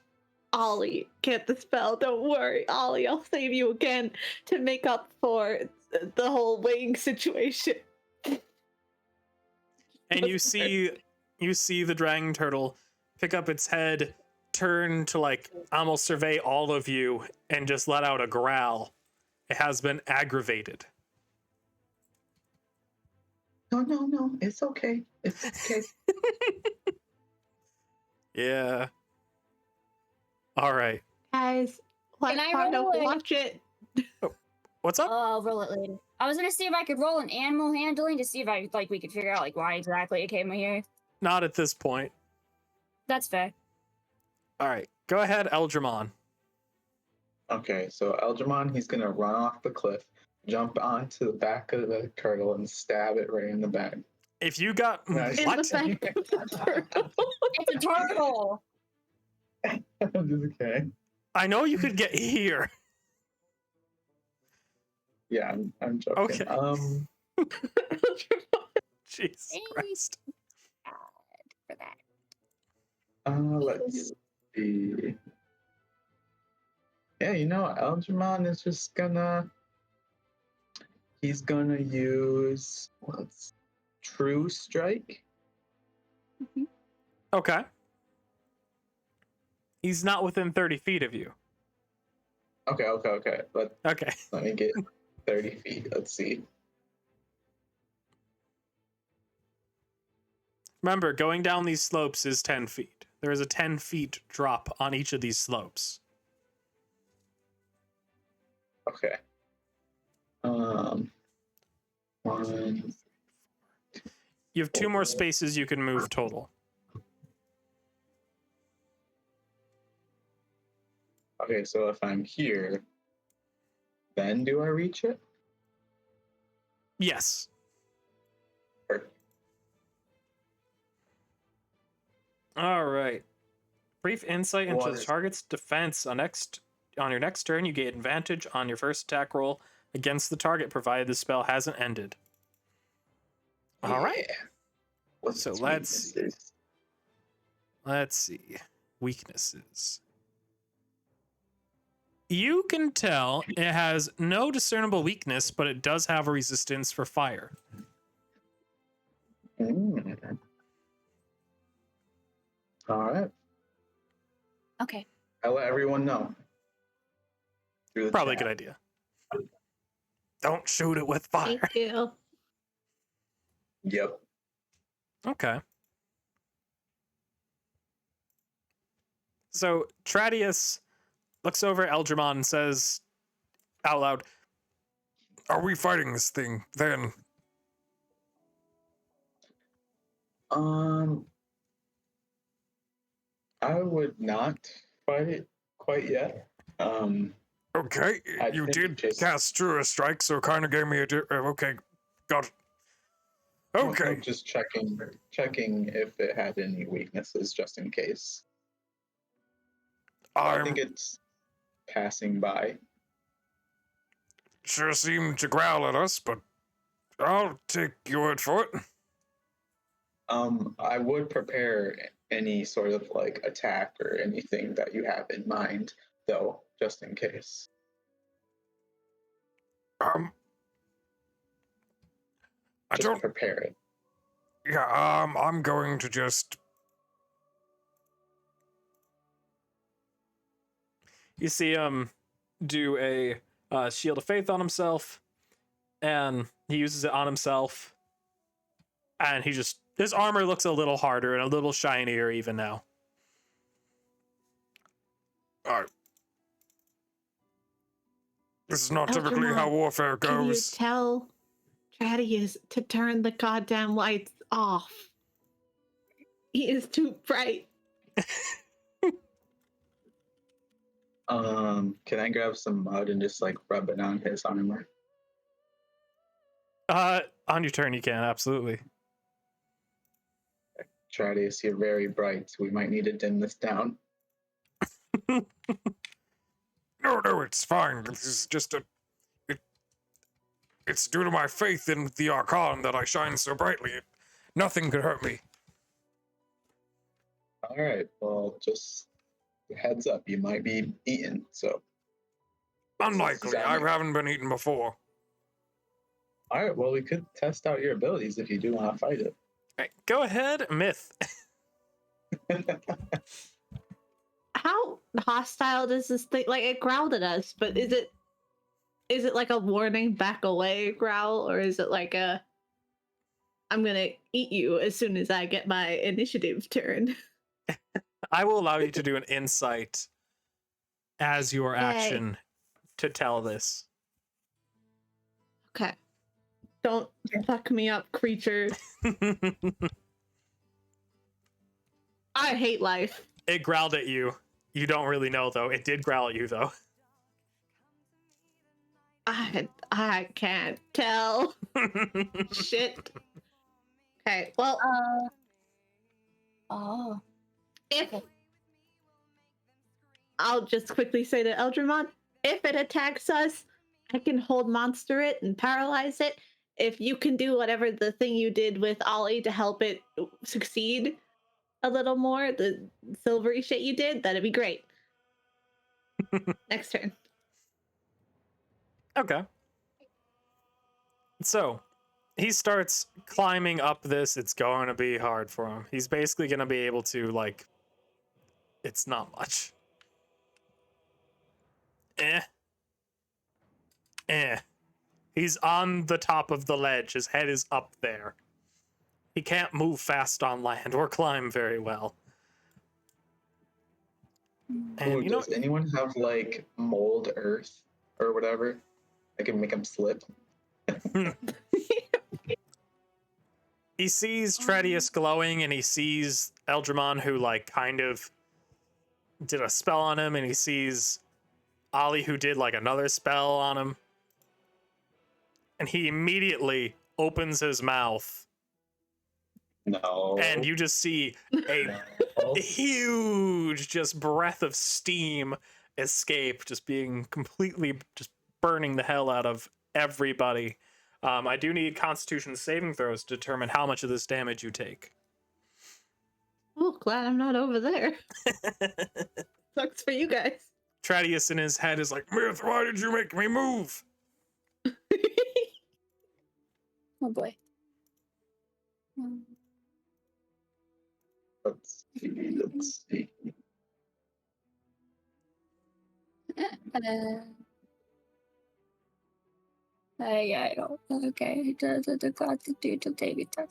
Ollie get the spell. Don't worry, Ollie. I'll save you again to make up for the whole weighing situation. and you see the dragon turtle pick up its head, turn to like almost survey all of you, and just let out a growl. It has been aggravated. No. It's okay. It's okay. Yeah. All right. Guys, Can I roll it? watch it. What's up? I'll roll it later. I was gonna see if I could roll an animal handling to see if we could figure out why exactly it came here. Not at this point. That's fair. All right. Go ahead, Eldramon. Okay, so Eldramon, he's gonna run off the cliff, jump onto the back of the turtle, and stab it right in the back. If you got Nice. In what? the back of the turtle. It's a turtle. Just okay. I know you could get here. Yeah, I'm joking. Okay. Jesus Thanks. Christ. For that. Let's see. Yeah, Eldramon is just he's gonna use True Strike. Okay. He's not within 30 feet of you. Okay. Okay. Let me get 30 feet. Let's see. Remember, going down these slopes is 10 feet. There is a 10 feet drop on each of these slopes. Okay. One. You have 2 more spaces you can move total. Okay, so if I'm here, then do I reach it? Yes. Perfect. All right. Brief insight into What the is- target's defense. On your next turn, you gain advantage on your first attack roll against the target, provided the spell hasn't ended. All right. Yeah. What's So its let's see. weaknesses? Let's see. Weaknesses. You can tell it has no discernible weakness, but it does have a resistance for fire. Mm. All right. Okay. I'll let everyone know. Through the Probably a chat. good idea. Don't shoot it with fire. Thank you. Yep. Okay. So Tradius looks over at Eldramon and says out loud, Are we fighting this thing then? I would not fight it quite yet. Okay, I you think did just- cast True Strike, so it kind of gave me a. Okay, got it. Okay. I'm just checking if it had any weaknesses, just in case. I think it's passing by. Sure seemed to growl at us, but I'll take your word for it. I would prepare any sort of like attack or anything that you have in mind, though, just in case. I Just don't. prepare it. Yeah. I'm going to just. You see him do a shield of faith on himself, and he uses it on himself, and his armor looks a little harder and a little shinier even now. This is not typically how warfare Can you goes. tell Tradius to turn the goddamn lights off? He is too bright. Can I grab some mud and just like rub it on his armor? On your turn, you can, absolutely. Tradius, you're very bright. We might need to dim this down. No, it's fine. This is just it's due to my faith in the Archon that I shine so brightly. Nothing could hurt me. All right. Well, just heads up. You might be eaten. So Unlikely. I haven't been eaten before. all right. Well, we could test out your abilities if you do want to fight it. Right, go ahead, myth. How hostile does this thing? Like, it growled at us, but is it like a warning back away growl, or is it like a I'm gonna eat you as soon as I get my initiative turn? I will allow you to do an insight as your action to tell this. Okay. Don't fuck me up, creature. I hate life. It growled at you. You don't really know, though. It did growl at you, though. I can't tell. Shit. Okay, well, Oh. if I'll just quickly say to Eldramon, if it attacks us, I can hold monster it and paralyze it. If you can do whatever the thing you did with Ollie to help it succeed a little more, the silvery shit you did, that'd be great. Next turn. Okay. So, he starts climbing up this. It's going to be hard for him. He's basically going to be able to, like, it's not much. He's on the top of the ledge. His head is up there. He can't move fast on land or climb very well. And Does anyone have like mold earth or whatever? I can make him slip. He sees Tradius glowing, and he sees Eldramon, who like kind of did a spell on him, and he sees Ollie, who did like another spell on him. And he immediately opens his mouth. No. And you just see a huge just breath of steam escape, just being completely just burning the hell out of everybody. I do need Constitution saving throws to determine how much of this damage you take. Oh, glad I'm not over there. Sucks for you guys. Tradius in his head is like, Myth, why did you make me move? Oh boy. Let's see. I don't. Okay. The Constitution saving throw.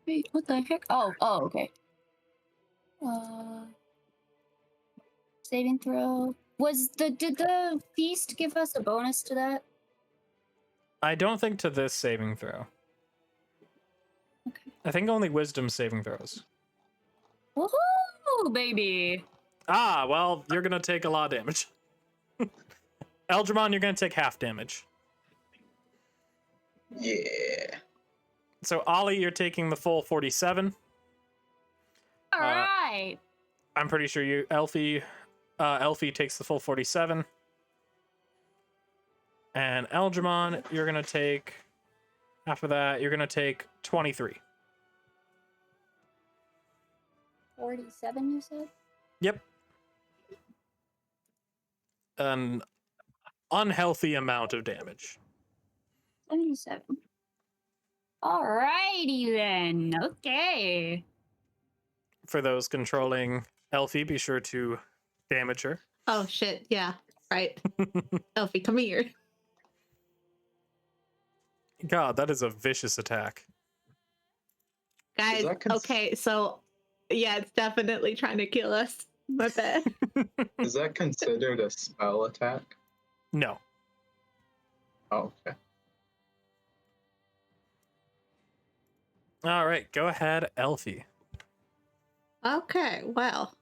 Wait, what the heck? Oh, okay. Saving throw. Did the feast give us a bonus to that? I don't think to this saving throw. Okay. I think only wisdom saving throws. Woohoo, baby! Ah, well, you're gonna take a lot of damage. Eldramon, you're gonna take half damage. Yeah. So Ollie, you're taking the full 47. All right. I'm pretty sure you, Elfie takes the full 47. And Eldramon, you're gonna take Half of that, you're gonna take 23. 47, you said? Yep. An unhealthy amount of damage. 77. Alrighty then. Okay. For those controlling Elfie, be sure to damage her. Oh shit, yeah. Right. Elfie, come here. God, that is a vicious attack. Guys, okay, so yeah, it's definitely trying to kill us. My bad. Is that considered a spell attack? No. Oh, okay. All right, go ahead, Elfie. Okay, well.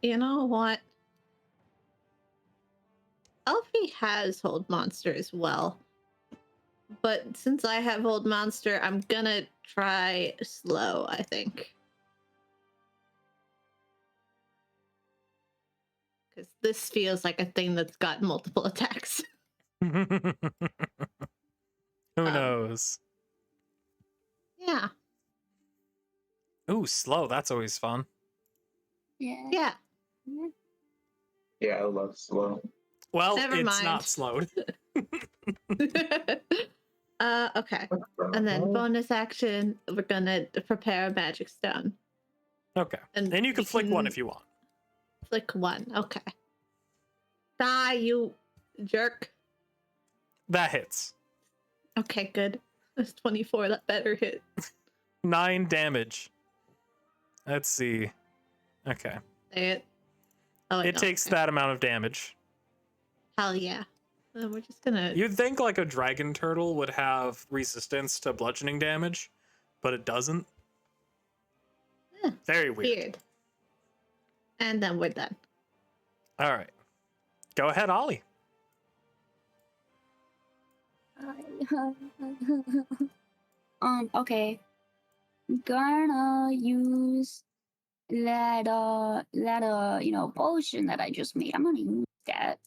You know what? Elfie has Hold Monster as well. But since I have Hold Monster, I'm gonna try slow, I think. Because this feels like a thing that's got multiple attacks. Who knows? Yeah. Ooh, slow. That's always fun. Yeah. Yeah. Yeah, I love slow. Well, Never it's mind. not slowed. Okay. And then bonus action, we're gonna prepare a magic stone. Okay. And you can flick one if you want. Flick one. Okay. Die, you jerk. That hits. Okay, good. That's 24. That better hit. 9 damage. Let's see. Okay. Say it. Oh, wait, It no, takes okay. that amount of damage. Hell yeah. Then we're just gonna. You'd think like a dragon turtle would have resistance to bludgeoning damage, but it doesn't. Very weird. And then we're done. All right. Go ahead, Ollie. Okay. I'm gonna use that potion that I just made. I'm gonna use that.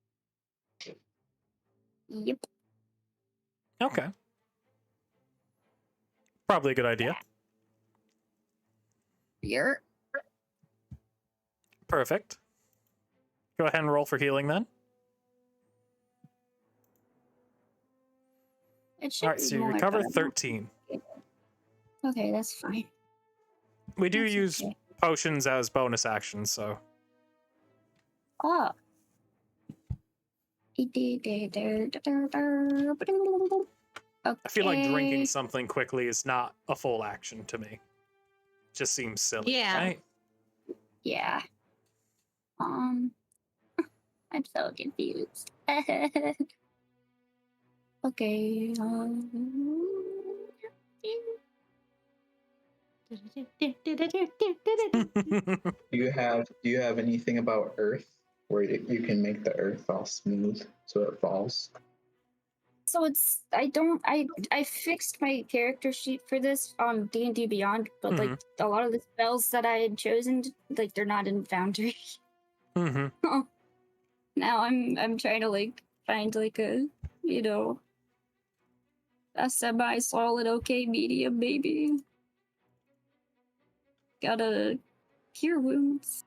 Yep. Okay. Probably a good idea. Here. Perfect. Go ahead and roll for healing then. It should All right, be so you more, recover but- 13. Okay, that's fine. We do That's use okay. potions as bonus actions, so. Oh. I feel like drinking something quickly is not a full action to me. Just seems silly, Yeah. right? Yeah. I'm so confused. Okay. Do you have anything about Earth where you can make the Earth all smooth so it falls? So I fixed my character sheet for this on D&D Beyond, but like a lot of the spells that I had chosen, like they're not in Foundry. Mm-hmm. Now I'm trying to like find like a a semi-solid okay medium maybe. Gotta cure wounds.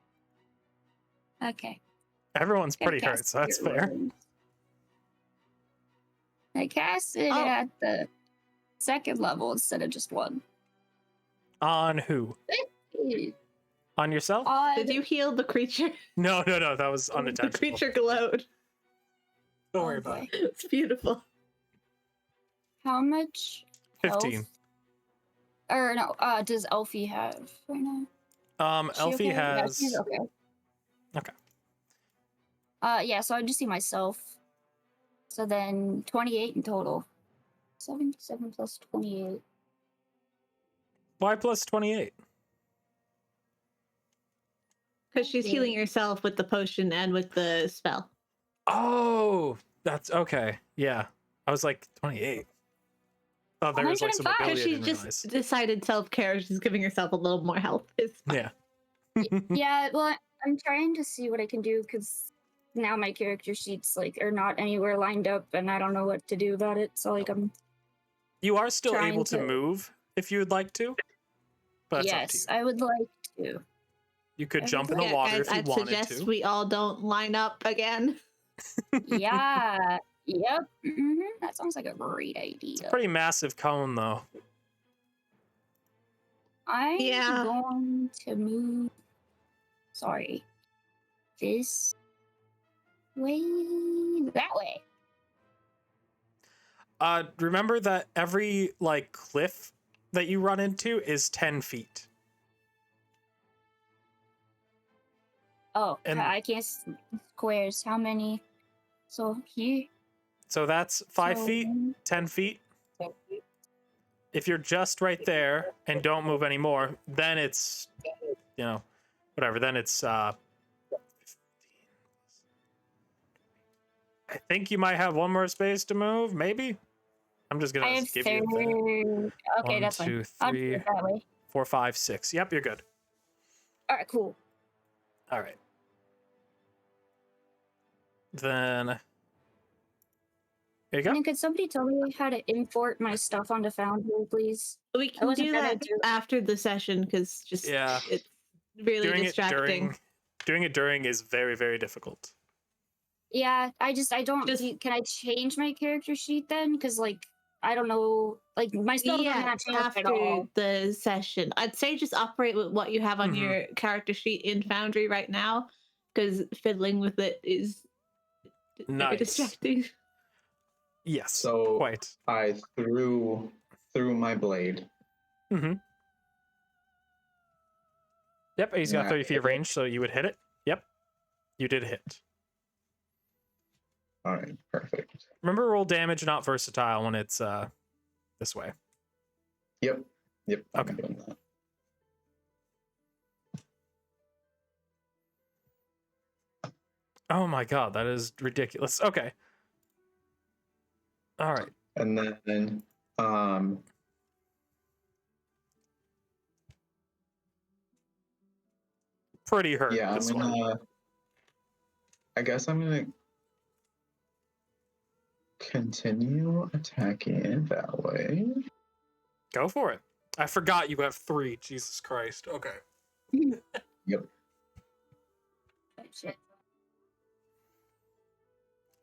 Okay. Everyone's Gotta pretty hurt, cast so that's Cure fair. Wounds. I cast it Oh. at the 2nd level instead of just 1. On who? On yourself? Did you heal the creature? No, that was unintentional. The creature glowed. Don't worry about it. It's beautiful. How much 15. health? Or no, does Elfie have right now? Is she Elfie okay? Yeah, has. she's okay. Okay. Yeah, so I just see myself. So then 28 in total. 77 plus 28. Why plus 28? Because she's healing herself with the potion and with the spell. Oh, that's okay. Yeah. I was like 28. Oh, there was like some 105. ability I She didn't just realize. decided self-care. She's giving herself a little more health. It's fine. Yeah. Yeah, well, I'm trying to see what I can do because now my character sheets like are not anywhere lined up, and I don't know what to do about it. So like I'm. You are still trying able to move if you would like to, but it's up to you. Yes, I would like to. You could I jump in would the water if you I'd wanted suggest to. we all don't line up again. Yeah. Yep. That sounds like a great idea. Pretty massive cone, though. I'm Yeah. going to move. Sorry. This way. That way. Remember that every like cliff that you run into is 10 feet. Oh, And- I can't squares. How many? So here. So that's 5 So, feet, 10 feet. If you're just right there and don't move anymore, then it's, you know, whatever. Then it's 15. I think you might have one more space to move, maybe. I'm just I gonna have give you that. Okay, 1, that's 2, fine. I'll do 3, it that way. 4, 5, 6. Yep, you're good. All right, cool. All right. Then there you go. And then could somebody tell me how to import my stuff onto Foundry, please? We can wasn't do gonna that do it. after the session because just Yeah. it's really Doing distracting. it during is very, very difficult. Yeah, I don't. Just- Can I change my character sheet then? Because like I don't know, like my spells are Yeah, not changed at after all. the session, I'd say just operate with what you have on Mhm. your character sheet in Foundry right now, because fiddling with it is very Nice. distracting. Yes. So Quite. I threw my blade. Mm-hmm. Yep, he's got Yeah, 30 feet of hit it. range, so you would hit it. Yep. You did hit. All right, perfect. Remember, roll damage, not versatile, when it's this way. Yep. I'm Okay. doing that. Oh my god, that is ridiculous. Okay. All right. And then Pretty hurt. yeah, this one. I guess I'm gonna continue attacking it that way. Go for it. I forgot you have 3. Jesus Christ. Okay. Yep. Oh, shit.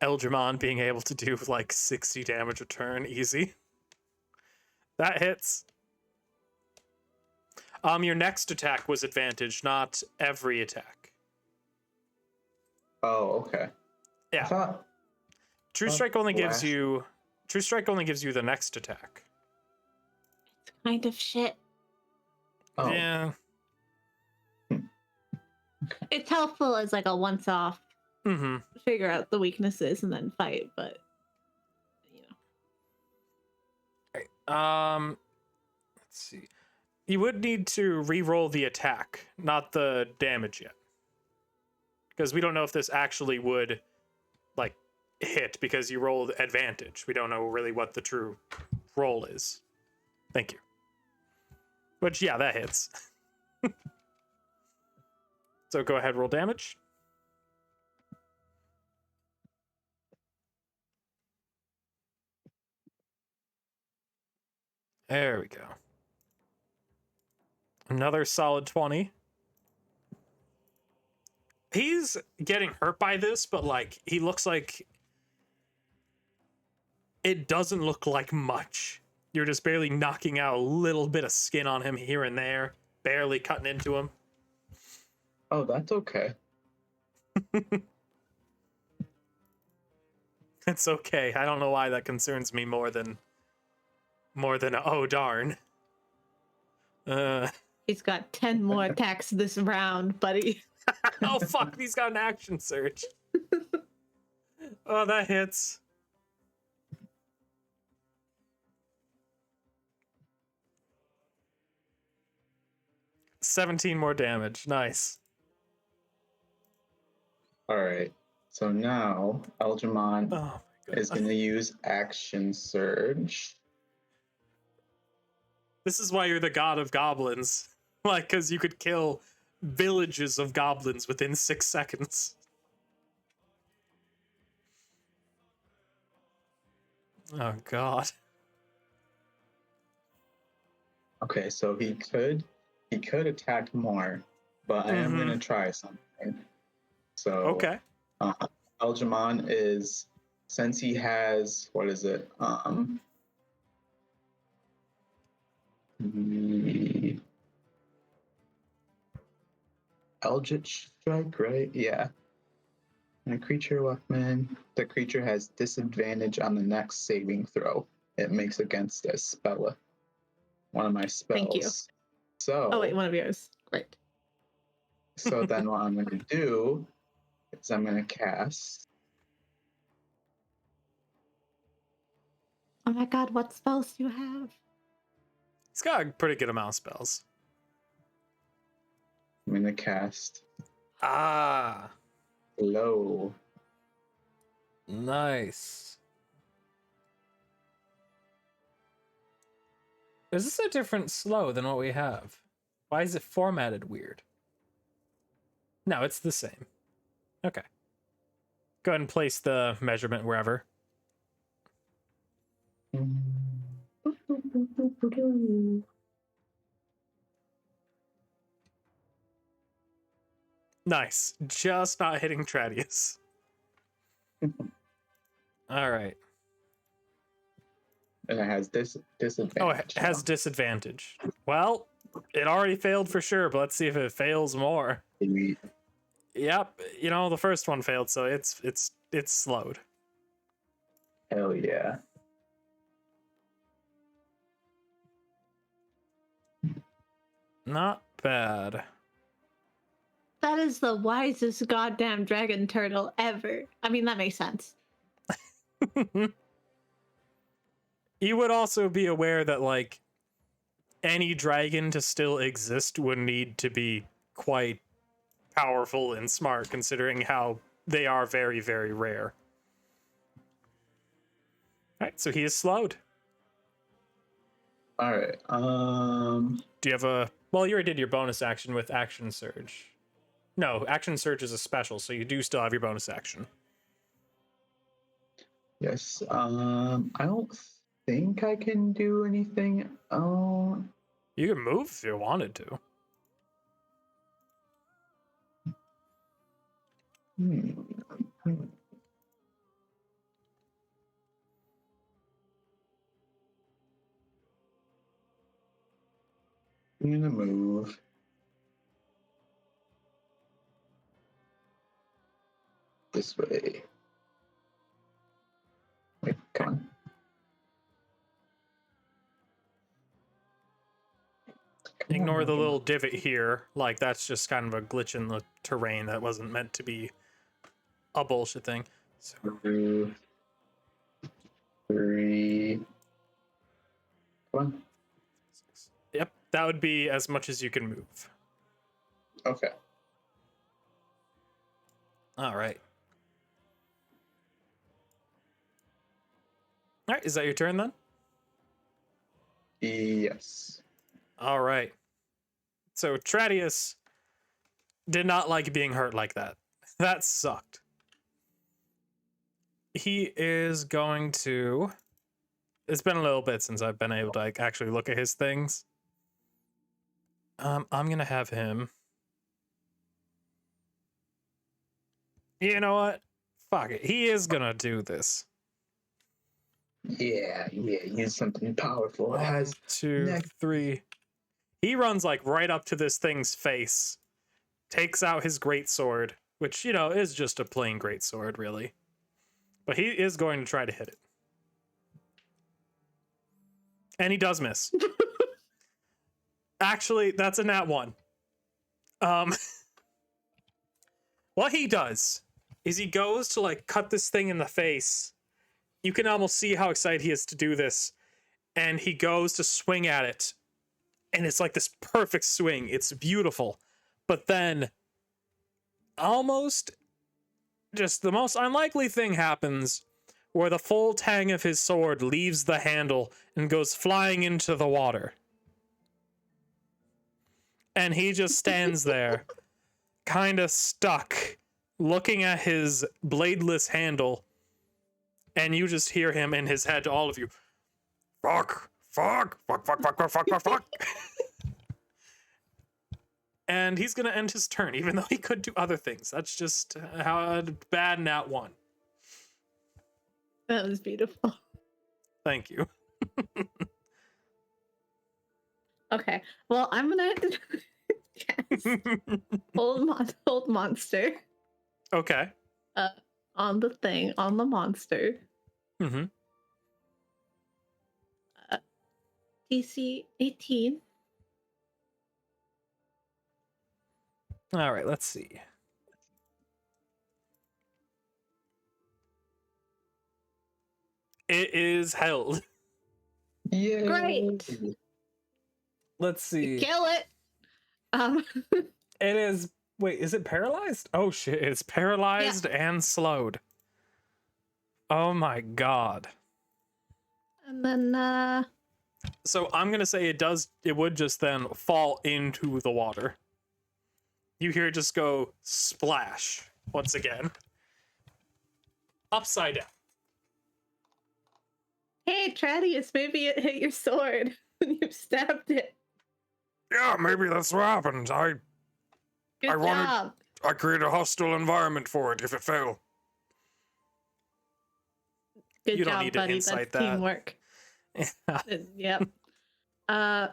Eldramon being able to do like 60 damage a turn, easy. That hits. Your next attack was advantage, not every attack. Oh, okay. Yeah. I thought, True Strike only gives Flash. you the next attack. Kind of shit. oh, Yeah. It's helpful as like a once-off, Mm-hmm. figure out the weaknesses and then fight, but you know. Let's see. You would need to re-roll the attack, not the damage yet. Because we don't know if this actually would like hit because you rolled advantage. We don't know really what the true roll is. Thank you. Which, yeah, that hits. So go ahead, roll damage. There we go. Another solid 20. He's getting hurt by this, but like he looks like it doesn't look like much. You're just barely knocking out a little bit of skin on him here and there, barely cutting into him. oh, that's okay. It's okay. I don't know why that concerns me more than oh darn. He's got 10 more attacks this round, buddy. Oh fuck, he's got an action surge. Oh, that hits. $17 more damage. Nice. All right. So now Eldramon Oh my god. is going to use Action Surge. This is why you're the god of goblins. Like, because you could kill villages of goblins within 6 seconds. Oh God. Okay, so he could attack more, but I am gonna try something. So Okay. Aljamon is, since he has, what is it? The Eldritch Strike, right? Yeah. And a creature weapon. The creature has disadvantage on the next saving throw it makes against a spell. One of my spells. Thank you. So. Oh wait, one of yours. Great. So then what I'm going to do is I'm going to cast. Oh my God, what spells do you have? He's got a pretty good amount of spells. I'm going to cast. Ah. Glow. Nice. Is this a different slow than what we have? Why is it formatted weird? No, it's the same. Okay. Go ahead and place the measurement wherever. Nice. Just not hitting Tradius. All right. And it has disadvantage. Oh, it has disadvantage. Well, it already failed for sure, but let's see if it fails more. Yep, you know, the first one failed, so it's slowed. Hell yeah. Not bad. That is the wisest goddamn dragon turtle ever. I mean, that makes sense. You would also be aware that, like, any dragon to still exist would need to be quite powerful and smart, considering how they are very, very rare. Alright, so he is slowed. Alright, Do you have a... Well, you already did your bonus action with Action Surge. No, Action Surge is a special, so you do still have your bonus action. yes, I don't think I can do anything. You can move if you wanted to. I'm gonna move. This way. Wait, come on. Ignore the little divot here. Like, that's just kind of a glitch in the terrain that wasn't meant to be a bullshit thing. So, 2, 3. Come on. yep, that would be as much as you can move. Okay. All right. All right, is that your turn then? Yes. All right. So Tradius did not like being hurt like that. That sucked. He is going to... It's been a little bit since I've been able to, like, actually look at his things. I'm going to have him... You know what? Fuck it. He is going to do this. Yeah, use something powerful. It 1, has 2, 3. He runs, like, right up to this thing's face, takes out his greatsword, which, you know, is just a plain greatsword, really. But he is going to try to hit it. And he does miss. Actually, that's a nat 1. What he does is he goes to, like, cut this thing in the face. You can almost see how excited he is to do this. And he goes to swing at it. And it's like this perfect swing. It's beautiful. But then, almost just the most unlikely thing happens, where the full tang of his sword leaves the handle and goes flying into the water. And he just stands there, kind of stuck, looking at his bladeless handle, and you just hear him in his head to all of you. Fuck. Fuck. Fuck. Fuck. Fuck. Fuck. Fuck. Fuck. Fuck. And he's gonna end his turn, even though he could do other things. That's just how bad nat one. That was beautiful. Thank you. Okay. Well, I'm gonna cast hold monster Okay. on the thing, on the monster. Mm-hmm. DC 18. All right, let's see. It is held. Yeah. Great. Let's see. Kill it. It is. Wait, is it paralyzed? Oh shit! It's paralyzed and slowed. Oh my god. And then So I'm gonna say it does. It would just then fall into the water. You hear it just go splash once again. Upside down. hey, Tradius, maybe it hit your sword when you stabbed it. Yeah, maybe that's what happened. Good I wanted- job. I created a hostile environment for it if it fell. Good You don't job, need to buddy. insight That's that. teamwork. Yep. And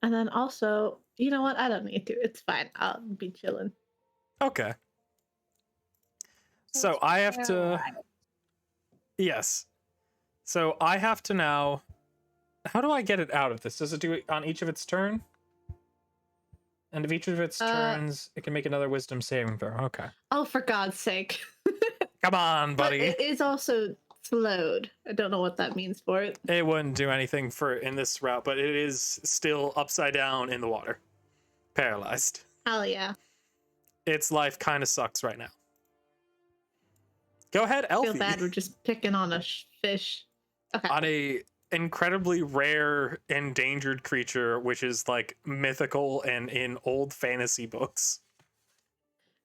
then also, you know what? I don't need to. It's fine. I'll be chilling. Okay. So I have to. Yes. So I have to now. How do I get it out of this? Does it do it on each of its turn? And of each of its turns, it can make another wisdom saving throw. Okay. Oh, for God's sake. Come on, But buddy. it is also slowed. I don't know what that means for it. It wouldn't do anything for in this route, but it is still upside down in the water. Paralyzed. Hell yeah. Its life kind of sucks right now. Go ahead, I feel Elfie. bad we're just picking on a fish. Okay. On a incredibly rare endangered creature, which is like mythical and in old fantasy books.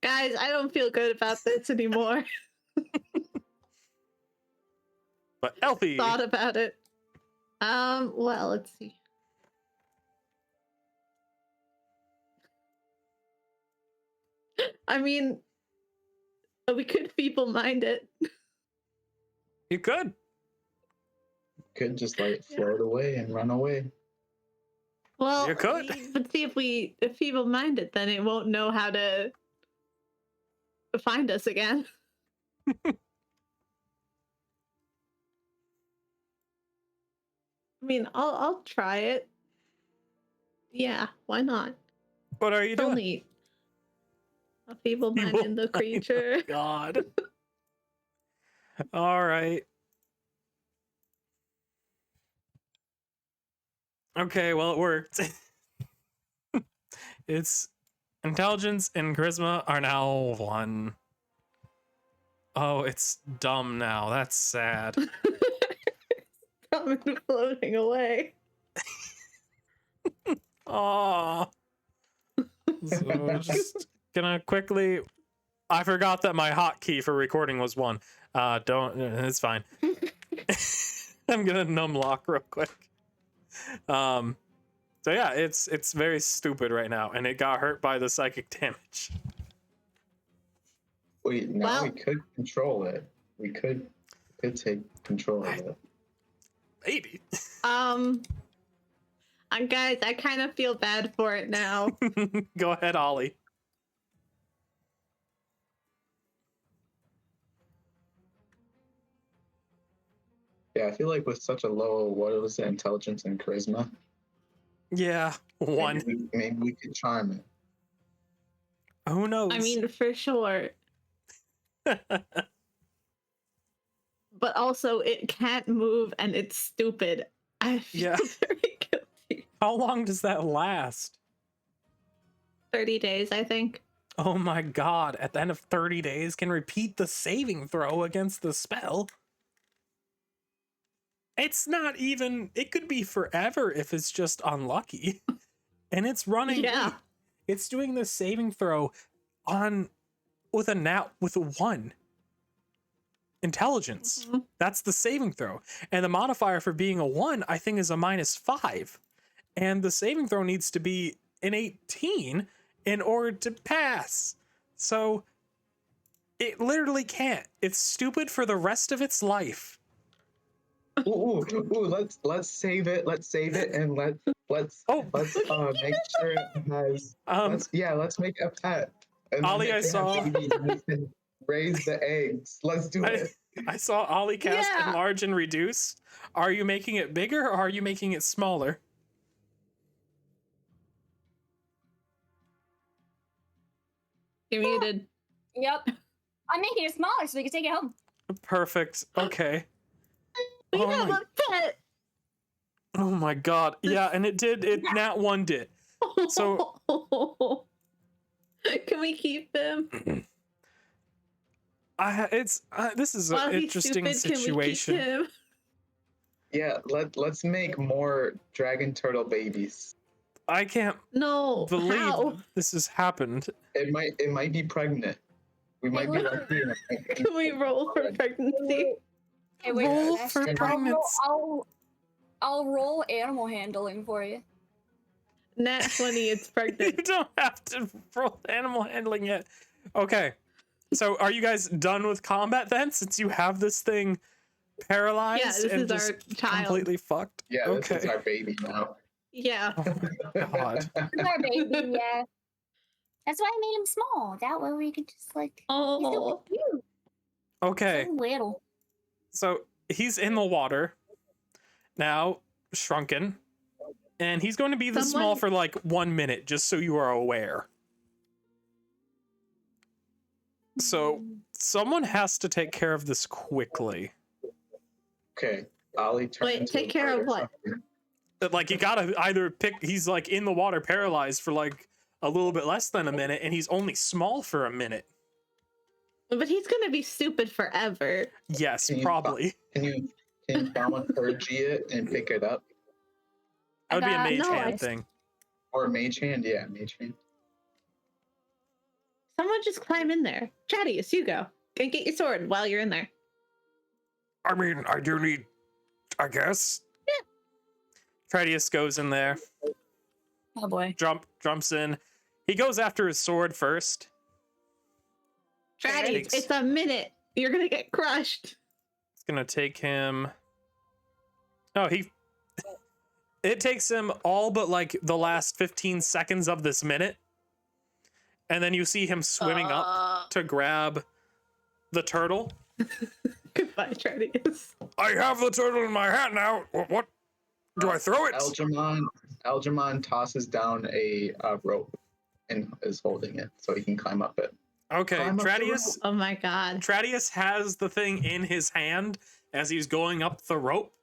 Guys, I don't feel good about this anymore. But Elfie, Thought about it. Well, let's see. I mean, we could feeble-mind it. you could. Could just let it float away and run away. Well, You could. but see, if feeble-mind it, then it won't know how to find us again. I mean, I'll try it. Yeah, why not? What are you It's doing? only a feeble-minded the creature. God. All right. Okay, well, it worked. Its intelligence and charisma are now 1. Oh, it's dumb now. That's sad. Coming floating away. Oh. So just gonna quickly. I forgot that my hotkey for recording was 1. It's fine. I'm gonna numlock real quick. So yeah, it's very stupid right now, and it got hurt by the psychic damage. Wait, now we Well- could control it. We could take control of it. Maybe. Guys, I kind of feel bad for it now. Go ahead, Ollie. Yeah, I feel like with such a low, what was it, intelligence and charisma? Yeah, 1. Maybe we could charm it. Who knows? I mean, for sure. But also, it can't move and it's stupid. I feel Yeah. very guilty. How long does that last? 30 days, I think. Oh my god, at the end of 30 days can repeat the saving throw against the spell. It's not even, it could be forever if it's just unlucky. And it's running. Yeah. It's doing the saving throw on with a 1. intelligence. Mhm. That's the saving throw. And the modifier for being a 1, I think, is a -5. And the saving throw needs to be an 18 in order to pass. So it literally can't. It's stupid for the rest of its life. Ooh, let's save it. Let's save it and let's make sure it has. Let's make a pet. And Ollie, I saw. Babies and we can raise the eggs. Let's do it. I saw Ollie cast enlarge and reduce. Are you making it bigger or are you making it smaller? You're muted. Yep. I'm making it smaller so we can take it home. Perfect. Okay. We have a pet. Oh my god. Yeah, and it did. It nat 1 did. So can we keep them? This is an interesting situation. Yeah, let's make more dragon turtle babies. I can't believe this has happened. It might be pregnant. We might be lucky. Can we roll for pregnancy? Hey, wait, Roll for pregnancy. I'll roll animal handling for you. Nat 20, it's pregnant. You don't have to roll animal handling yet. Okay. So are you guys done with combat then, since you have this thing paralyzed? Yeah, this and is just our child. completely fucked? Yeah, okay. This is our baby now. Yeah. Oh my god. Our baby, yeah. That's why I made him small. That way we could just like. Oh. He's so cute. Okay. So little. So he's in the water now, shrunken, and he's going to be this small for like 1 minute, just so you are aware. So someone has to take care of this quickly. Okay, Ollie. Wait, take care of what? Like, you gotta either pick. He's like in the water, paralyzed for like a little bit less than a minute, and he's only small for a minute. But he's gonna be stupid forever. Yes, probably. Can you thaumaturgy it and pick it up? That would be a mage hand thing. Or mage hand, yeah, mage hand. Someone just climb in there. Tradius, you go. And get your sword while you're in there. I mean, I do need, I guess. Yeah. Tradius goes in there. Oh boy. Jumps in. He goes after his sword first. Tradius, it's a minute. You're gonna get crushed. It's gonna take him. Oh, it takes him all but like the last 15 seconds of this minute. And then you see him swimming up to grab the turtle. Goodbye, Tradius. I have the turtle in my hand now. What? Do I throw it? Algernon tosses down a rope and is holding it so he can climb up it. Okay, Tradius. Oh my god. Tradius has the thing in his hand as he's going up the rope.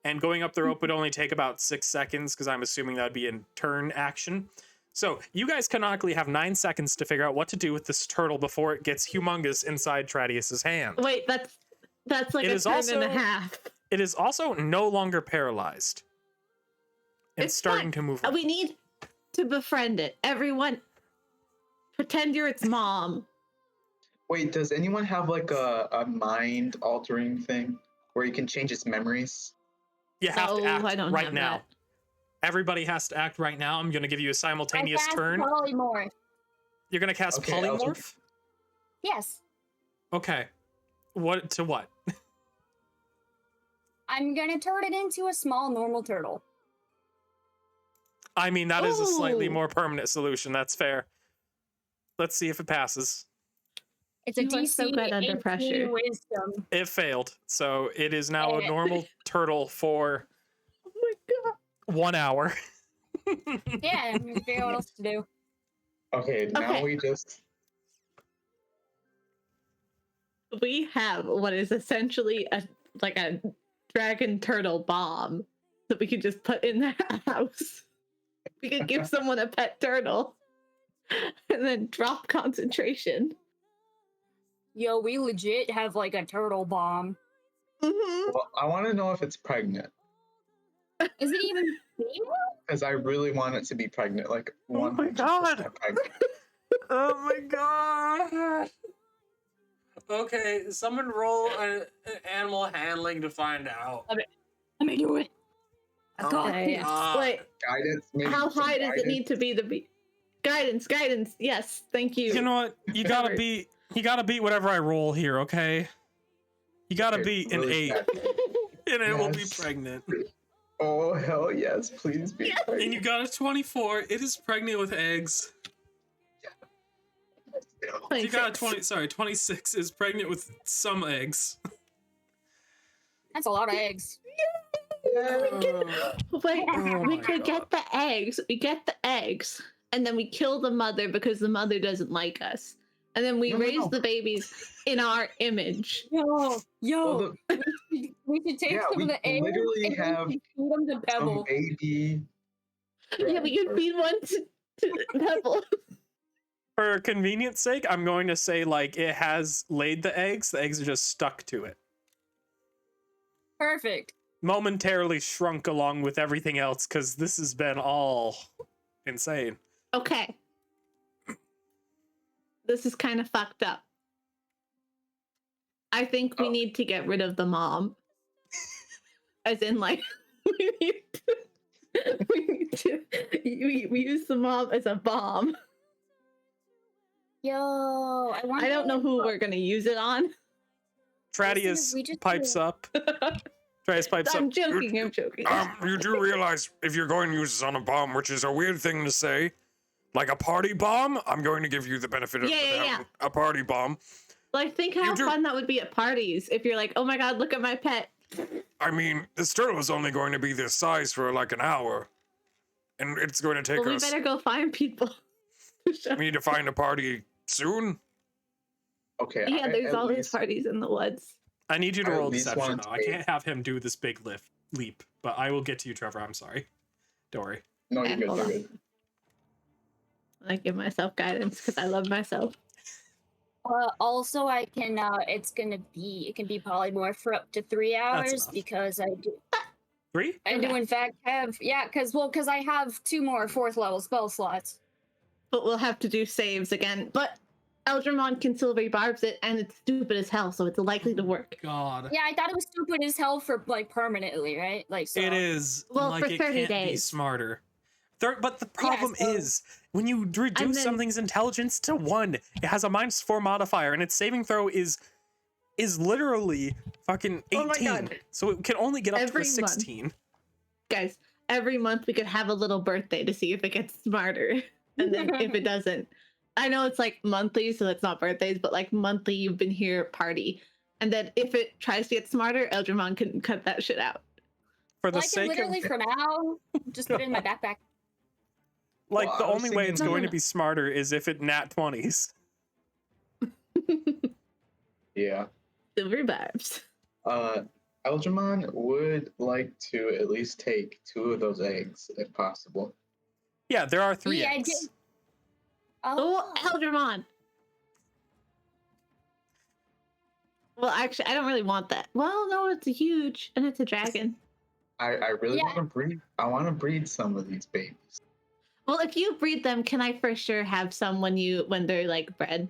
And going up the rope would only take about 6 seconds, because I'm assuming that would be in turn action. So you guys canonically have 9 seconds to figure out what to do with this turtle before it gets humongous inside Tradius's hand. Wait, that's like a turn and a half. It is also no longer paralyzed. It's starting to move. We need to befriend it. Everyone, pretend you're its mom. Wait, does anyone have like a mind altering thing where you can change its memories? You have to act right now. That. Everybody has to act right now. I'm going to give you a simultaneous turn. Polymorph. You're going to cast polymorph? Yes. Okay. What to what? I'm going to turn it into a small normal turtle. I mean, that is a slightly more permanent solution. That's fair. Let's see if it passes. It's a DC so good under pressure. Wisdom. It failed. So it is now a normal turtle for 1 hour. Yeah, I'm gonna figure out what else to do. Okay, now we have what is essentially a dragon turtle bomb that we could just put in the house. We could give someone a pet turtle and then drop concentration. Yo, we legit have like a turtle bomb. Mm-hmm. Well, I want to know if it's pregnant. Is it even female? Because I really want it to be pregnant. Like, oh my god! pregnant. Oh my god! Okay, someone roll an animal handling to find out. Let me do it. I got Okay. this. Wait, Guidance. Maybe how some high does it guidance? need to be to be? Guidance. Yes, thank you. You know what? You gotta beat whatever I roll here, okay? You gotta Okay, beat an really 8, bad. and it will be Yes. pregnant. Oh hell yes! Please be. And you got a 24. It is pregnant with eggs. You got a 26 is pregnant with some eggs. That's a lot of eggs. Wait, Oh we my could God. get the eggs. We get the eggs, and then we kill the mother because the mother doesn't like us, and then we No. raise the babies in our image. Yo, Well, we should take some we of the eggs literally and have we should feed them to some Pebble. baby. Yeah, we can feed one to Pebble. For convenience sake, I'm going to say like it has laid the eggs are just stuck to it. Perfect. Momentarily shrunk along with everything else because this has been all insane. Okay, this is kind of fucked up. I think we need to get rid of the mom. As in, like, we use the mom as a bomb. Yo, I don't know who we're gonna use it on. Tradius we just pipes up. Tradius pipes I'm up. joking. You do realize if you're going to use this on a bomb, which is a weird thing to say, like a party bomb, I'm going to give you the benefit of having a party bomb. Like, think how fun that would be at parties if you're like, oh my god, look at my pet. I mean, this turtle is only going to be this size for like an hour. And it's going to take Well, we us... better go find people. We need to find a party soon. Okay. Yeah, there's all these parties in the woods. I need you to I at roll least deception want though. to I take- can't have him do this big leap, but I will get to you, Trevor. I'm sorry. Don't worry. No, you're good. Hold You're on. good. I give myself guidance because I love myself. Also, I can. It can be polymorph for up to 3 hours enough. because I do. 3? I do in fact have because I have 2 more 4th level spell slots. But we'll have to do saves again. But Eldramon can silvery barbs it, and it's stupid as hell, so it's likely to work. God. Yeah, I thought it was stupid as hell for like permanently, right? Like so. It is. Well, like for it 30 can't be days. smarter. But the problem so- is when you reduce then- something's intelligence to 1, it has a -4 modifier, and its saving throw is literally fucking 18. Oh my God. So it can only get up Every to a month. 16. Guys, every month we could have a little birthday to see if it gets smarter. And then if it doesn't, I know it's like monthly, so it's not birthdays, but like monthly you've been here party. And then if it tries to get smarter, Eldramon can cut that shit out. For the Well, I can sake literally of for now just put it in my backpack. like Well, the I was only way thinking- it's No, no, going no. to be smarter is if it nat 20s. Yeah. Silver barbs. Eldramon would like to at least take 2 of those eggs if possible. Yeah, there are 3 Yeah, I eggs. did. Oh, Eldramon. Well, actually, I don't really want that. Well, no, it's huge, and it's a dragon. I really Yeah. want to breed. I want to breed some of these babies. Well, if you breed them, can I for sure have some when they're like bred?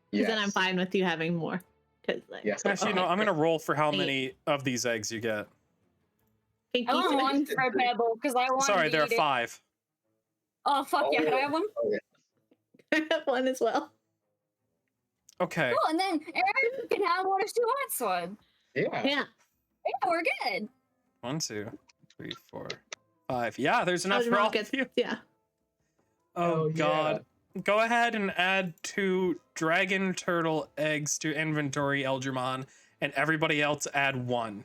Because Yes. then I'm fine with you having more. Because like, Yes. Actually, no, Okay. I'm going to roll for how 8. many of these eggs you get. Thank I you. want one for Pebble because I want. Sorry, to there are eat it. 5. Oh fuck yeah! Can I have one? I have one as well. Okay. Cool, and then Aaron can have one if she wants one. Yeah. Yeah. Yeah, we're good. 1, 2, 3, 4, 5. Yeah, there's enough for Eldramon all gets- of you. Yeah. Oh Hell yeah. God. Go ahead and add 2 dragon turtle eggs to inventory, Eldramon, and everybody else add 1.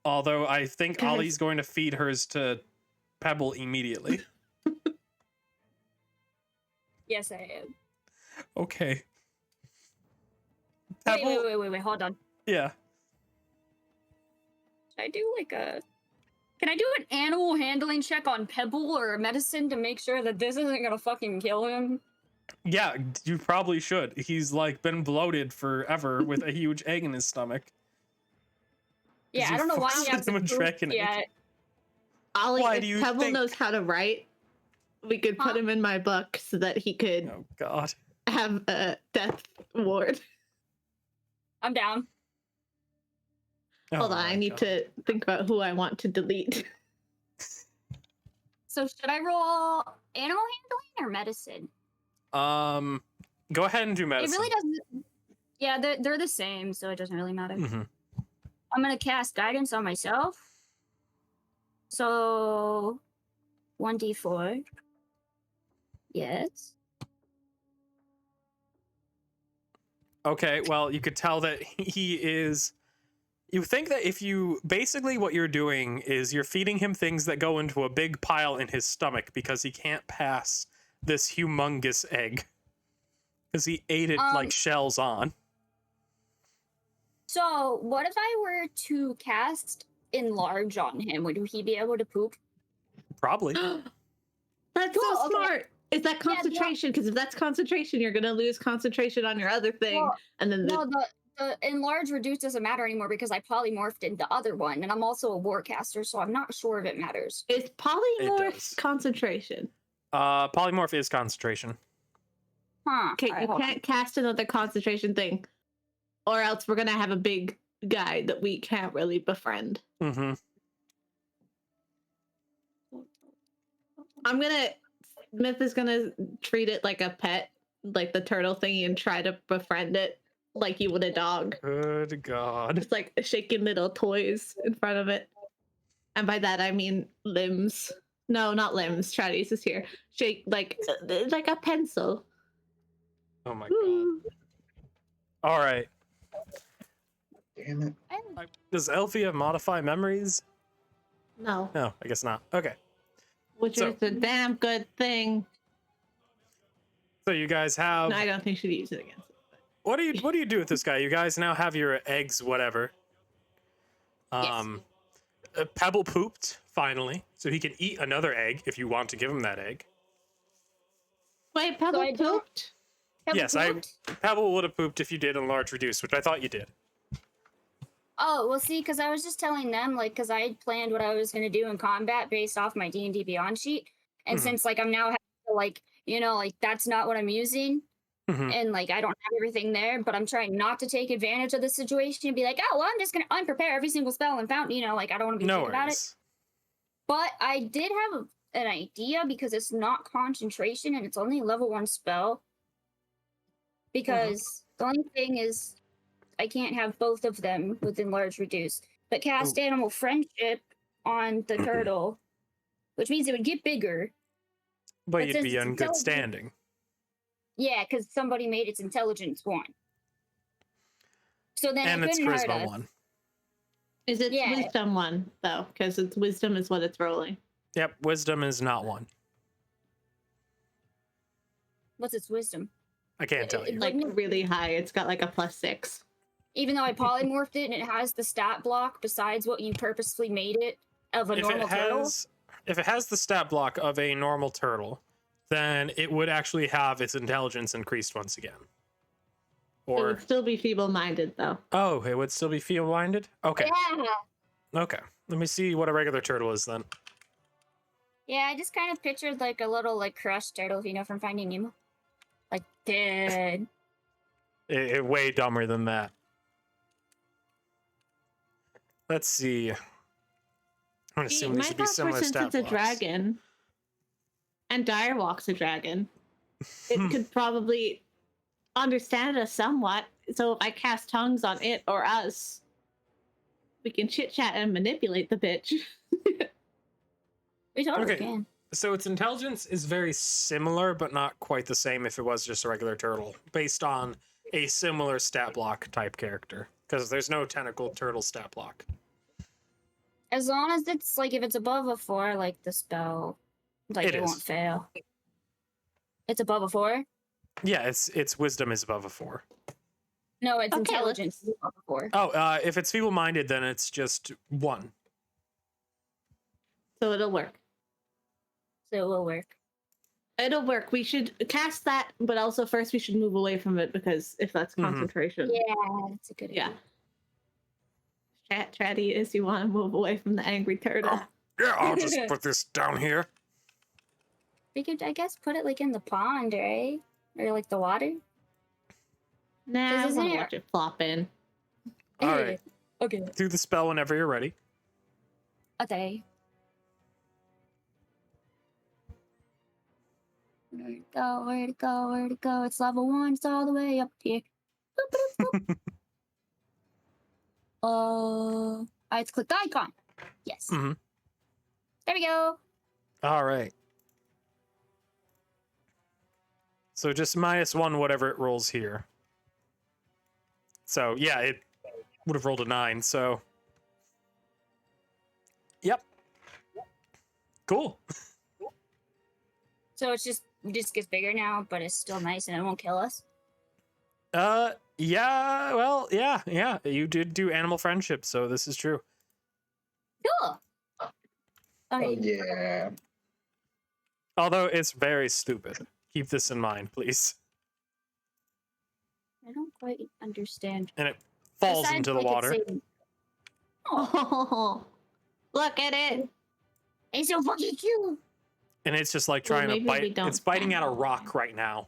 Although I think Guys. Ollie's going to feed hers to Pebble immediately. Yes, I am. Okay. Wait, Pebble. wait, hold on. Yeah. Should I do like a? Can I do an animal handling check on Pebble or medicine to make sure that this isn't gonna fucking kill him? Yeah, you probably should. He's like been bloated forever with a huge egg in his stomach. Yeah, you I don't know why he forced hasn't him a pooped dragon egg. yet. Ollie, Why do if you Pebble think- knows how to write, we could put Huh? him in my book so that he could Oh God. have a death ward. I'm down. Hold on, I need to think about who I want to delete. So should I roll animal handling or medicine? Go ahead and do medicine. It really doesn't. Yeah, they're the same, so it doesn't really matter. Mm-hmm. I'm gonna cast guidance on myself. So 1d4. Yes. Okay, well, you could tell that he is. You think that if you basically what you're doing is you're feeding him things that go into a big pile in his stomach because he can't pass this humongous egg because he ate it like shells on. So what if I were to cast enlarge on him? Would he be able to poop? Probably. That's so smart. Is that concentration? Because if that's concentration, you're gonna lose concentration on your other thing, and then the enlarge reduce doesn't matter anymore because I polymorphed into the other one, and I'm also a warcaster, so I'm not sure if it matters. Is polymorph concentration? Polymorph is concentration. Huh. Okay, you can't cast another concentration thing, or else we're gonna have a big guy that we can't really befriend. Mm-hmm. Myth is gonna treat it like a pet, like the turtle thingy, and try to befriend it like you would a dog. Good God. It's like shaking little toys in front of it. And by that I mean limbs. No, not limbs. Tradis is here. Shake like a pencil. Oh my God. All right. Damn it. Does Elfia modify memories? No. No, I guess not. Okay. Which is a damn good thing. So you guys have. No, I don't think she'd use it against it. What do you do with this guy? You guys now have your eggs, whatever. Yes. Pebble pooped finally, so he can eat another egg if you want to give him that egg. Wait, Pebble pooped? Yes, Pebble would have pooped if you did enlarge reduce, which I thought you did. Oh, well, see, because I was just telling them, like, because I had planned what I was going to do in combat based off my D&D Beyond sheet. And since, like, I'm now having to, like, you know, like, that's not what I'm using. And, like, I don't have everything there, but I'm trying not to take advantage of the situation and be like, oh, well, I'm just going to unprepare every single spell and fountain, you know, like, I don't want to be thinking about it. But I did have an idea because it's not concentration and it's only a level 1 spell. Because the only thing is, I can't have both of them with enlarge reduce, but cast animal friendship on the turtle, which means it would get bigger. But you'd be in good standing. Yeah, because somebody made its intelligence 1. So then it couldn't hurt us. 1. Is it wisdom 1 though? Because it's wisdom is what it's rolling. Yep, wisdom is not 1. What's its wisdom? I can't tell you. Like really high. It's got like a +6. Even though I polymorphed it and it has the stat block besides what you purposely made it of a normal turtle? If it has the stat block of a normal turtle, then it would actually have its intelligence increased once again. Or it would still be feeble-minded though. Oh, it would still be feeble-minded? Okay. Yeah. Okay. Let me see what a regular turtle is then. Yeah, I just kind of pictured like a little like crushed turtle, you know, from Finding Nemo. Like dead. It way dumber than that. Let's see. I'm gonna assume these would be similar stat blocks. Since it's a dragon, and Direwalk's a dragon, it could probably understand us somewhat. So if I cast tongues on it or us, we can chit chat and manipulate the bitch. We totally can. So its intelligence is very similar, but not quite the same if it was just a regular turtle, based on a similar stat block type character. Because there's no tentacle turtle stat block. As long as it's like if it's above a 4, like the spell, like it won't fail. It's above a 4? Yeah, its wisdom is above a 4. No, it's intelligence is above a 4. Oh, if it's feeble-minded, then it's just 1. So it'll work. So it will work. It'll work. We should cast that, but also first we should move away from it because if that's concentration. Yeah, that's a good idea. Chatty is you want to move away from the angry turtle. Yeah, I'll just put this down here. We could, I guess, put it like in the pond, right? Or like the water. Nah, I want to watch it flop in. All right. Okay. Do the spell whenever you're ready. Okay. Where'd it go? Where'd it go? Where'd it go? It's level 1. It's all the way up here. I have to click the icon. Yes. Mm-hmm. There we go. All right. So just -1 whatever it rolls here. So yeah, it would have rolled a 9. So yep. Cool. So it just gets bigger now, but it's still nice and it won't kill us. Yeah. Well, yeah. You did do animal friendship, so this is true. Cool. Oh Okay. yeah. Although it's very stupid. Keep this in mind, please. I don't quite understand. And it falls Besides, into the like, it's water. saying- Oh, Oh, look at it. it's so fucking cute. And it's just like Well, trying to maybe we bite. don't It's biting stand at a on rock that. right now.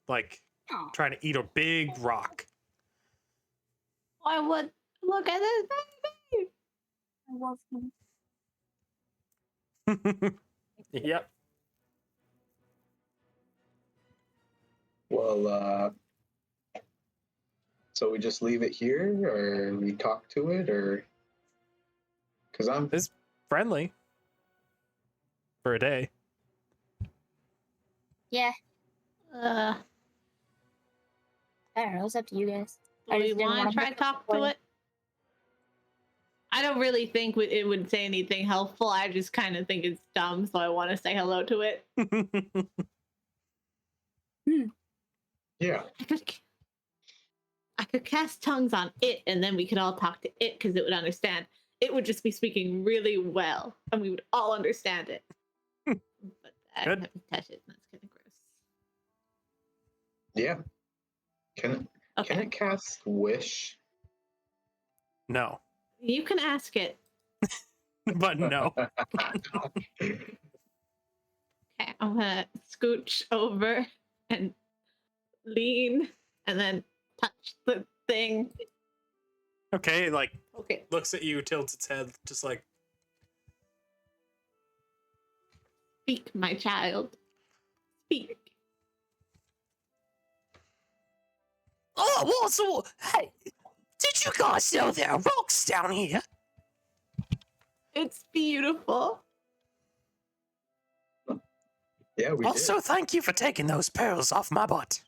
Like Oh. trying to eat a big rock. I would look at this baby. I love him. Yep. Well, so we just leave it here, or we talk to it, or because I'm It's friendly. For a day. Yeah. Uh, I don't know. It's up to you guys. do I we just didn't want wanna to try make to talk to one. it? I don't really think it would say anything helpful. I just kind of think it's dumb, so I want to say hello to it. yeah. I could cast tongues on it, and then we could all talk to it because it would understand. It would just be speaking really well, and we would all understand it. But I Good. have to touch it. That's kind of gross. Yeah. Can Okay, it cast wish? No. you can ask it. But no. Okay, I'm gonna scooch over and lean, and then touch the thing. Okay, like Okay. looks at you, tilts its head, just like Speak, my child. Speak. oh, well, so hey, did you guys know there are rocks down here? It's beautiful. Yeah, we Also, thank you for taking those pearls off my butt.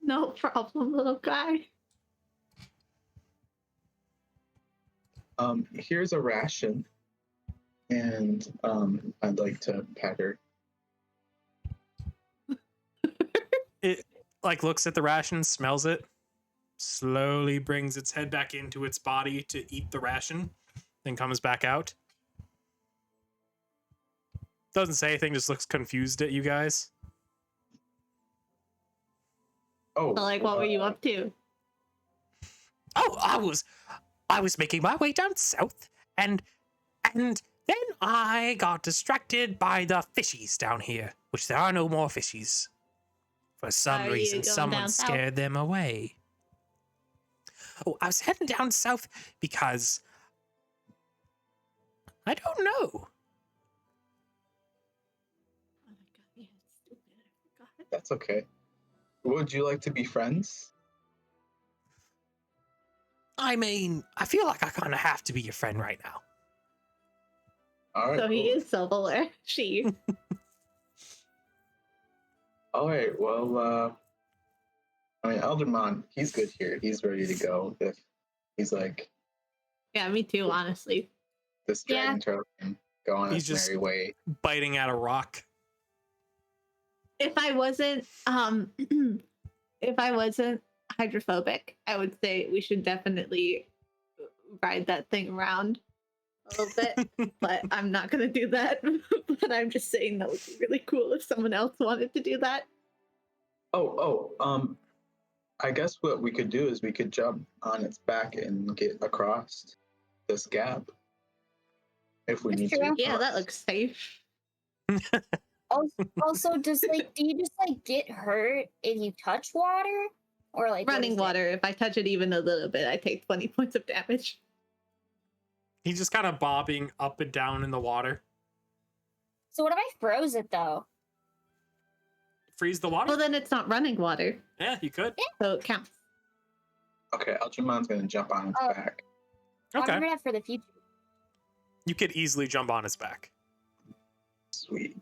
No problem, little guy. did. Here's a ration, and I'd like to pet her. It like looks at the ration, smells it, slowly brings its head back into its body to eat the ration, then comes back out. Doesn't say anything, just looks confused at you guys. Oh, So, like, what were you up to? Oh, I was making my way down south, and then I got distracted by the fishies down here, which there are no more fishies. For some Are you reason, going someone down south? scared them away. Oh, I was heading down south because I don't know. Oh my god, yeah, it's stupid. I forgot. That's okay. Would you like to be friends? I mean, I feel like I kind of have to be your friend right now. All right. So he cool. is self-aware. She. All right. Well, I mean, Alderman, he's good here. He's ready to go. If he's like Yeah, me too, honestly. this Yeah. dragon turtle can go on He's its just- merry way. Biting at a rock. If I wasn't if I wasn't hydrophobic, I would say we should definitely ride that thing around a little bit. But I'm not gonna do that. But I'm just saying that would be really cool if someone else wanted to do that. I guess what we could do is we could jump on its back and get across this gap if we That's need true. to. Yeah, that looks safe. Also, do you just like get hurt if you touch water, Or like running water. If I touch it even a little bit, I take 20 points of damage. He's just kind of bobbing up and down in the water. So what if I froze it though? Freeze the water? Well, then it's not running water. Yeah, you could. So it counts. Okay, Algermon's gonna jump on its back. Okay. I'm gonna for the future. You could easily jump on his back. Sweet.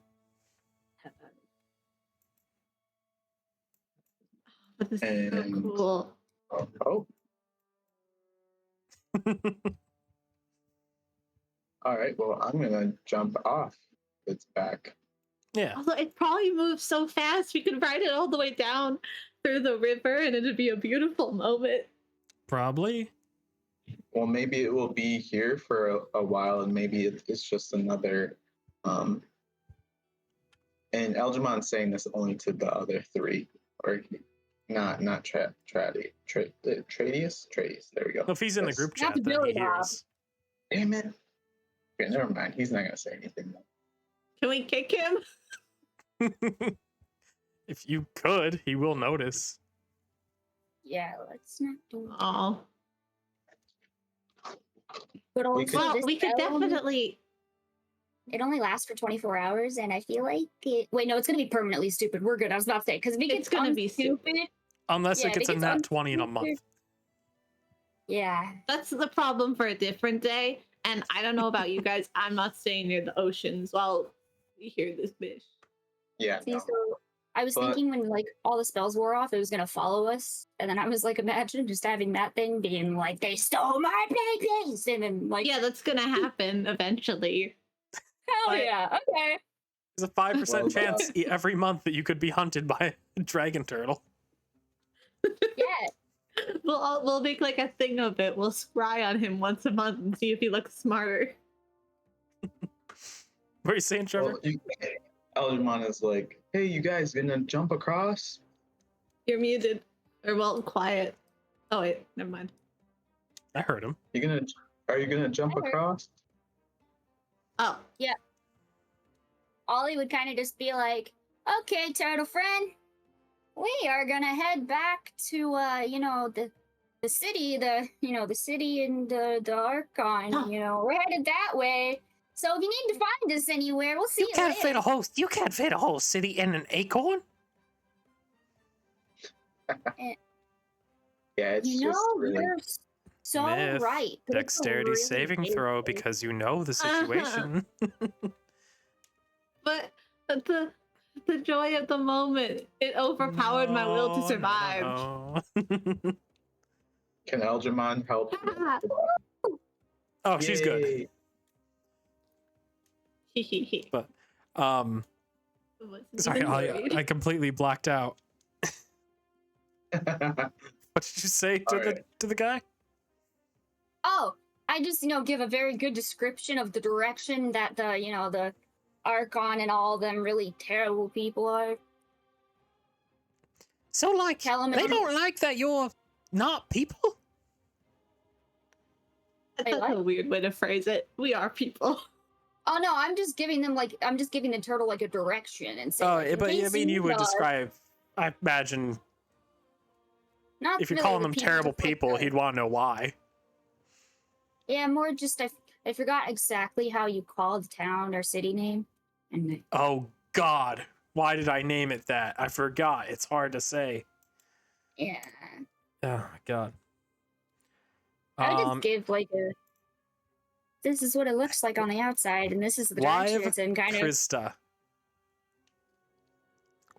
But this is so And- cool. Oh. All right. Well, I'm gonna jump off its back. Yeah. Although it probably moves so fast, we could ride it all the way down through the river, and it'd be a beautiful moment. Probably. Well, maybe it will be here for a while, and maybe it's just another. And Algemon's saying this only to the other three, or not Tradius. There we go. If he's in the Yes. group Not chat, the then he Billy Bob. hears. Damn it. Okay, never mind. He's not gonna say anything. Can we kick him? If you could, he will notice. Yeah, let's not do that. Oh. But also, Well, this we could spell, definitely. it only lasts for 24 hours, and I feel like it. Wait, no, it's gonna be permanently stupid. We're good. I was about to say because if it It's gets gonna be stupid. Unless Yeah, it gets a because nat 20 in a month. Yeah. That's the problem for a different day. And I don't know about you guys. I'm not staying near the oceans while we hear this bitch. Yeah. See, No. so I was But- thinking when like all the spells wore off, it was gonna follow us, and then I was like, imagine just having that thing being like, they stole my babies, and then like, Yeah, that's gonna happen eventually. hell but- yeah, okay. There's a 5% Well, chance every month that you could be hunted by a dragon turtle. Yeah. We'll make like a thing of it. We'll scry on him once a month and see if he looks smarter. What are you saying, Trevor? Well, Algermon is like, hey, you guys gonna jump across? You're muted. Or well, quiet. Oh wait, never mind. I heard him. Are you gonna jump I heard. across? Oh, Ollie would kind of just be like, okay, turtle friend, we are gonna head back to the city, the city and the Archon, we're headed that way. So if you need to find us anywhere, we'll see you later. You can't fit a whole city in an acorn. Yeah, it's You just know, really. you're so Myth. right. That's a Dexterity really saving big throw thing. because you know the situation. but the joy of the moment, it overpowered my will to survive. No. Can Algermon help? Oh, she's good. Yay. But sorry, I completely blacked out. What did you say to the guy? Oh, I just give a very good description of the direction that the Archon and all them really terrible people are. So like, Tell 'em they it's- don't like that you're not people. That's a weird way to phrase it. We are people. Oh no, I'm just giving the turtle like a direction and saying. Oh, like, in but I case mean, you would know, describe. I imagine not if you're really calling the them terrible just, like, people, the- he'd want to know why. Yeah, more just I forgot exactly how you called the town or city name, and Oh God, why did I name it that? I forgot. It's hard to say. yeah, Oh my God. I would just give like a. This is what it looks like on the outside, and this is the direction Live it's in, kind of. Krista.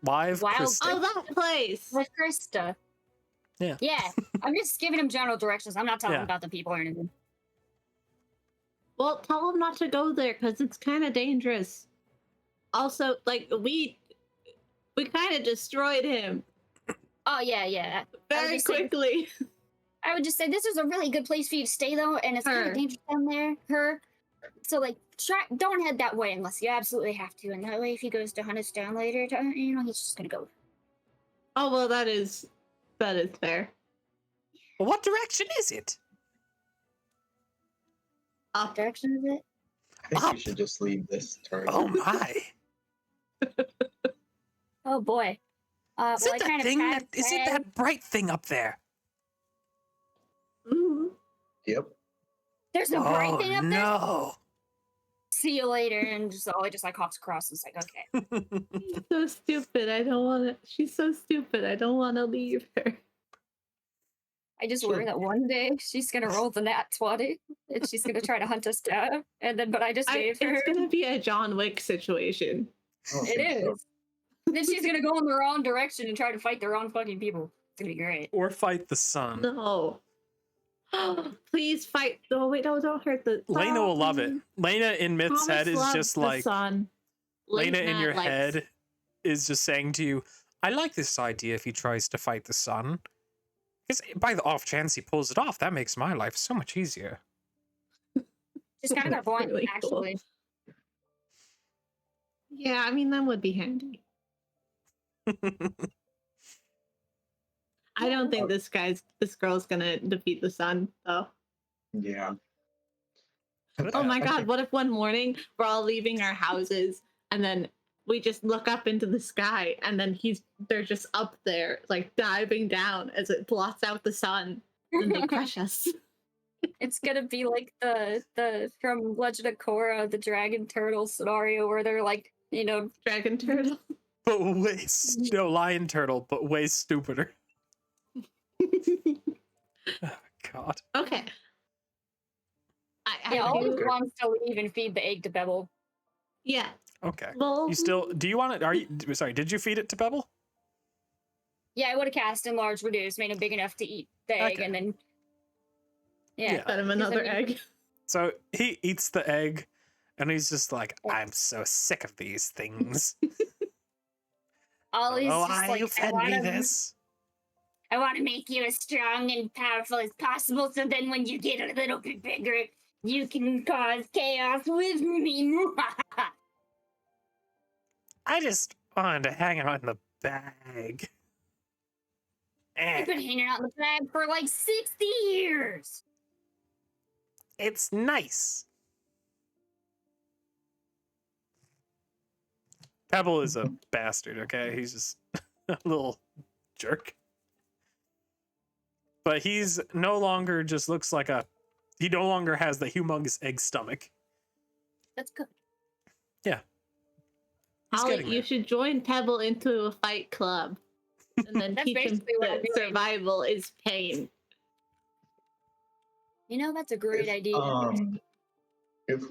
Live Wild- Krista. Oh, that place. With Krista. Yeah. Yeah, I'm just giving him general directions. I'm not telling Yeah. him about the people or anything. Well, tell him not to go there because it's kind of dangerous. Also, like we kind of destroyed him Oh yeah. very just say- quickly. I would just say this is a really good place for you to stay though, and it's kind Her. of dangerous down there. So like, don't head that way unless you absolutely have to, and that way if he goes to hunt us down later, he's just gonna go. Oh well, that is fair. What direction is it? What direction is it? I think Up. we should just leave this turtle. Oh my. Oh boy. Is it that thing is it that bright thing up there? Mhm. Yep. There's a bright thing up there. No. See you later, and just Ollie just like hops across and is like, okay. She's so stupid. I don't want to. She's so stupid. I don't want to leave her. I just worry that one day she's gonna roll the nat 20 and she's gonna try to hunt us down. And then, but I just gave her. It's gonna be a John Wick situation. It is. Then she's gonna go in the wrong direction and try to fight the wrong fucking people. It's gonna be great. Or fight the sun. No. Please fight. Oh wait, no, don't hurt the. Lena will love it. Lena in Myth's Thomas head is loves just the like sun. Lena in your likes- head is just saying to you, I like this idea if he tries to fight the sun. Because by the off chance he pulls it off, that makes my life so much easier. She's kind of got a point, Really cool. actually. Yeah, I mean that would be handy. I don't think this girl's gonna defeat the sun though. Yeah. Oh my god, what if one morning we're all leaving our houses and then we just look up into the sky and then they're just up there like diving down as it blots out the sun and they crush us. It's gonna be like the from Legend of Korra, the dragon turtle scenario where they're like, you know, Dragon turtle. But way no lion turtle, but way stupider. Oh, God. Okay. yeah, I Ollie do- wants to leave and feed the egg to Bebel. yeah. Okay. Well, You still do you want it? Are you sorry, did you feed it to Pebble? Yeah, I would have cast enlarge reduce, made him big enough to eat the egg, Okay. and then Yeah. fed him another egg. So he eats the egg and he's just like, I'm so sick of these things. Ollie's Oh, just why like, you fed me this? I want to make you as strong and powerful as possible, so then when you get a little bit bigger, you can cause chaos with me. I just wanted to hang out in the bag. I've been hanging out in the bag for like 60 years. It's nice. Pebble is a bastard, okay? He's just a little jerk. But he's no longer just looks like he no longer has the humongous egg stomach. That's good. Yeah. He's Ollie, getting you there. should join Pebble into a fight club. And then That's teach him basically what I'm that doing. survival is pain. You know, that's a great idea. If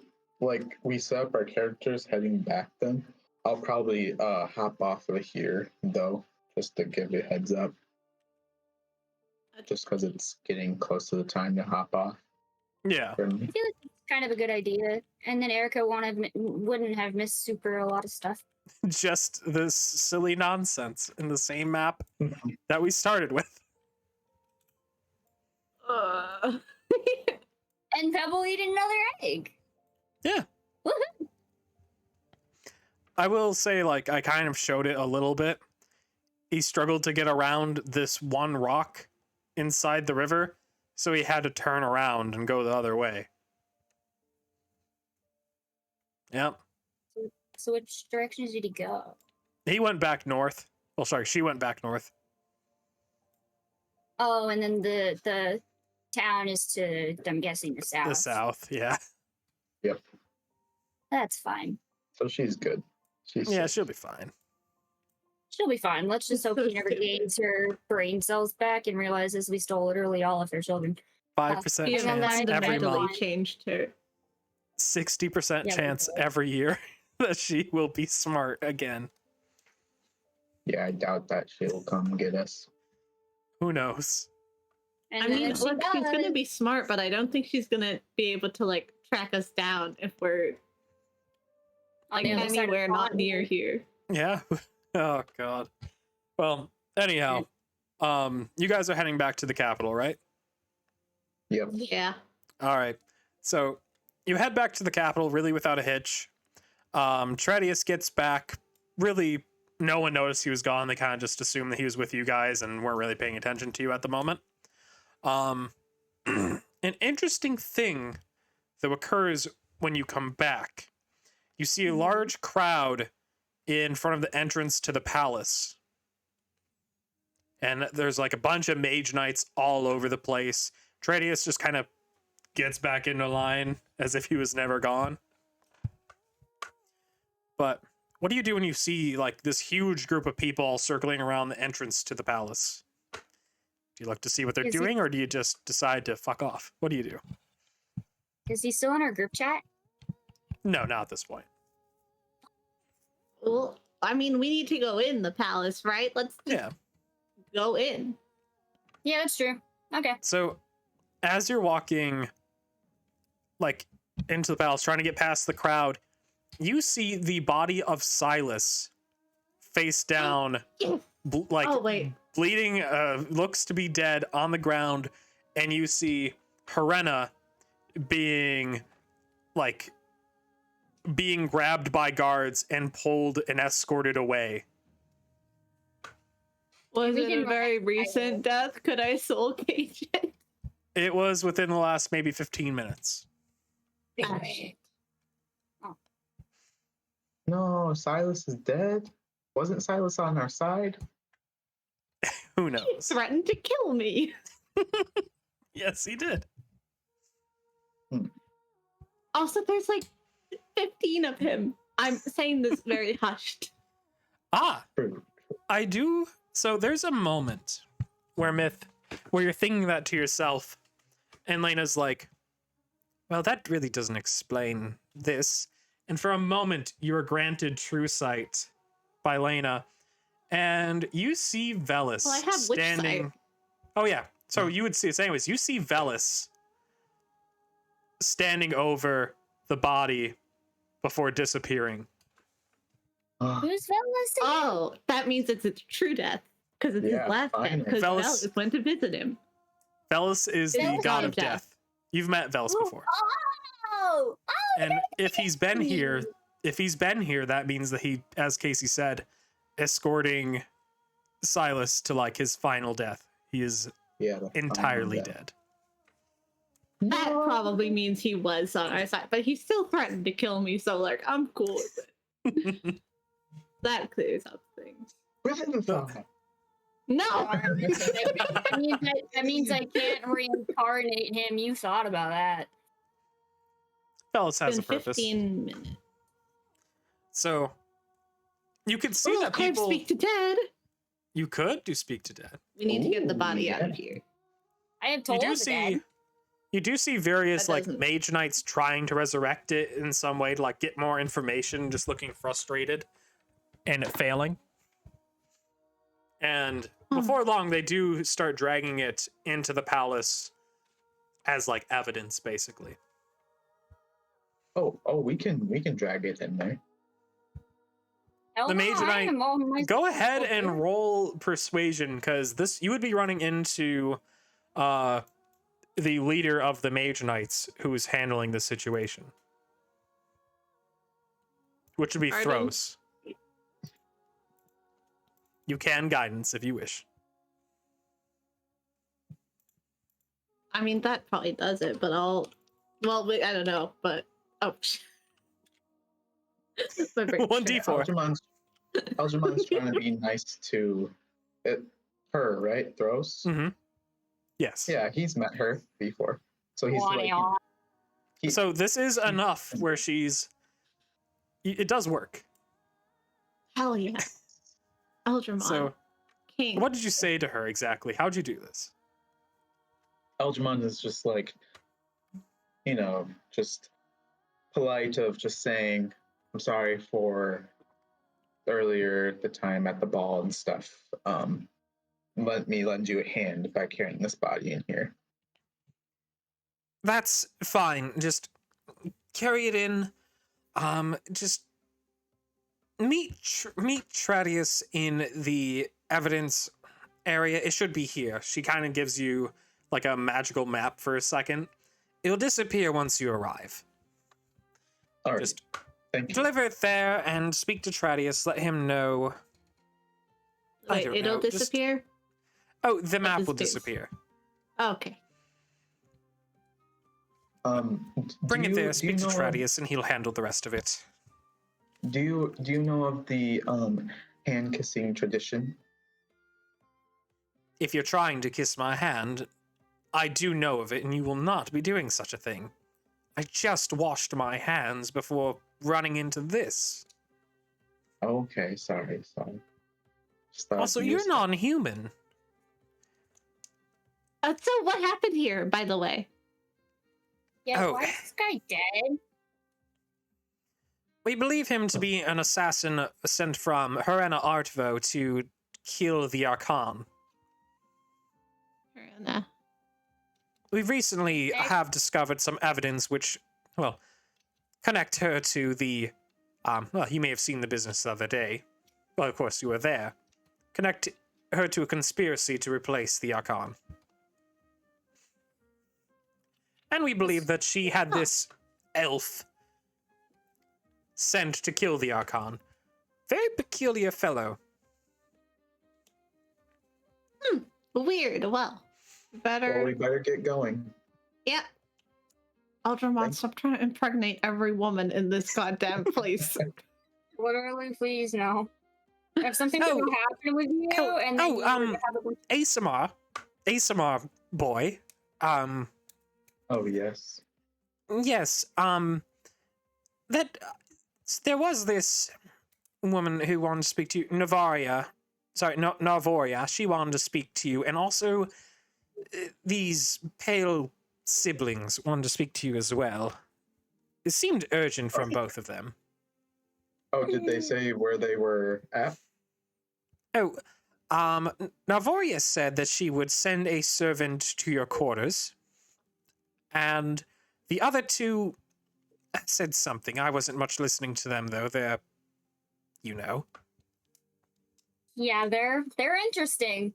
like we set up our characters heading back, then I'll probably hop off of here though, just to give it a heads up. Just because it's getting close to the time to hop off. Yeah. For me. I feel like it's kind of a good idea. And then Erica wouldn't have missed super a lot of stuff. Just this silly nonsense in the same map that we started with. And Pebble eating another egg. Yeah. Woohoo! I will say, like, I kind of showed it a little bit. He struggled to get around this one rock inside the river, so he had to turn around and go the other way. Yep. So which direction did he go? He went back north. Oh, sorry, she went back north. Oh, and then the town is to, I'm guessing, the south. The south, yeah. Yep. That's fine. So she's good. She's Yeah, safe. she'll be fine. She'll be fine. Let's just hope So she never stupid. gains her brain cells back and realizes we stole literally all of her children. 5% Yeah, chance that's every fundamentally month. changed her. 60% Yeah, chance we will. every year that she will be smart again. Yeah, I doubt that she'll come get us. Who knows? And I then mean, if she look, she's gonna does- be smart, but I don't think she's gonna be able to like track us down if we're on like the other side of anywhere the not pond. near here. Yeah. Oh god. Well, anyhow, you guys are heading back to the capital, right? Yep. Yeah. All right. So you head back to the capital really without a hitch. Tredius gets back. Really, no one noticed he was gone. They kind of just assumed that he was with you guys and weren't really paying attention to you at the moment. An interesting thing that occurs when you come back. You see a large crowd in front of the entrance to the palace. and there's like a bunch of mage knights all over the place. Tradius just kind of gets back into line as if he was never gone. But what do you do when you see like this huge group of people circling around the entrance to the palace? Do you look to see what they're doing, or do you just decide to fuck off? What do you do? Is he still in our group chat? No, not at this point. Well, I mean, we need to go in the palace, right? Let's just go in. Yeah, that's true. Okay. So, as you're walking, like, into the palace, trying to get past the crowd, you see the body of Silas face down, bleeding, looks to be dead on the ground, and you see Helena being grabbed by guards and pulled and escorted away. Was it a very recent death? Could I soul cage it? It was within the last maybe 15 minutes. Oh, shit. No, Silas is dead. Wasn't Silas on our side? Who knows? He threatened to kill me. Yes, he did. Also, there's like 15 of him. I'm saying this very hushed. I do. So there's a moment where you're thinking that to yourself, and Lena's like, well, that really doesn't explain this. And for a moment, you are granted true sight by Lena, and you see Velis standing. Oh yeah. So you would see it anyways. You see Velis standing over the body before disappearing. Who's Velis? Oh, that means it's a true death because it's his last death. Because Velis went to visit him. Velis is the god of death. You've met Velis before. And if he's been here, that means that he, as Casey said, escorting Silas to like his final death. He is entirely dead. That probably means he was on our side, but he still threatened to kill me, so like I'm cool with it. That clears up things. No. That means I can't reincarnate him. You thought about that. Velis has a purpose. 15 minutes. So you could see that people speak to dead. You could do speak to dead. We need to get the body out of here. I have told you do see various like mage knights trying to resurrect it in some way to like get more information, just looking frustrated and it failing. And before long, they do start dragging it into the palace as like evidence, basically. Oh, we can drag it in there. The mage knight, go ahead and roll persuasion, because you would be running into the leader of the mage knights who is handling the situation, which would be Thros. You can guidance if you wish. I mean, that probably does it, but I don't know, but 1d4. Algermon's trying to be nice to her, right? Thros? Mm-hmm. Yes. Yeah, he's met her before. So he's so this is enough where it does work. Hell yeah. Algermon. So King. What did you say to her exactly? How'd you do this? Algermon is just like, just polite of just saying, I'm sorry for earlier the time at the ball and stuff. Let me lend you a hand by carrying this body in here. That's fine. Just carry it in. Just meet Tradius in the evidence area. It should be here. She kind of gives you like a magical map for a second. It'll disappear once you arrive. All right. Just thank you. Deliver it there and speak to Tradius. Let him know. Wait, it'll disappear? The map will disappear. Okay. Bring it there, speak to Tradius, and he'll handle the rest of it. Do you know of the hand kissing tradition? if you're trying to kiss my hand, I do know of it, and you will not be doing such a thing. I just washed my hands before running into this. Okay, sorry. Also, you're non-human. So what happened here, by the way? Yeah, why is this guy dead? We believe him to be an assassin sent from Helena Artvo to kill the Archon. Helena. We recently have discovered some evidence which, well, connect her to the, well, you may have seen the business the other day. Well, of course, you were there. Connect her to a conspiracy to replace the Archon. And we believe that she had this elf sent to kill the Archon. Very peculiar fellow. Weird. Well, Well, better. we better get going. Yep. Ultramon, stop trying to impregnate every woman in this goddamn place. Literally, please, no. If something could happen with you, and then you would have ASMR boy. Oh, yes. Yes, that there was this woman who wanted to speak to you, Navaria. Sorry, Navoria. She wanted to speak to you, and also these pale siblings wanted to speak to you as well. It seemed urgent from both of them. Oh, did they say where they were at? Oh, Navoria said that she would send a servant to your quarters, and the other two said something. I wasn't much listening to them, though. They're, you know. Yeah, they're interesting.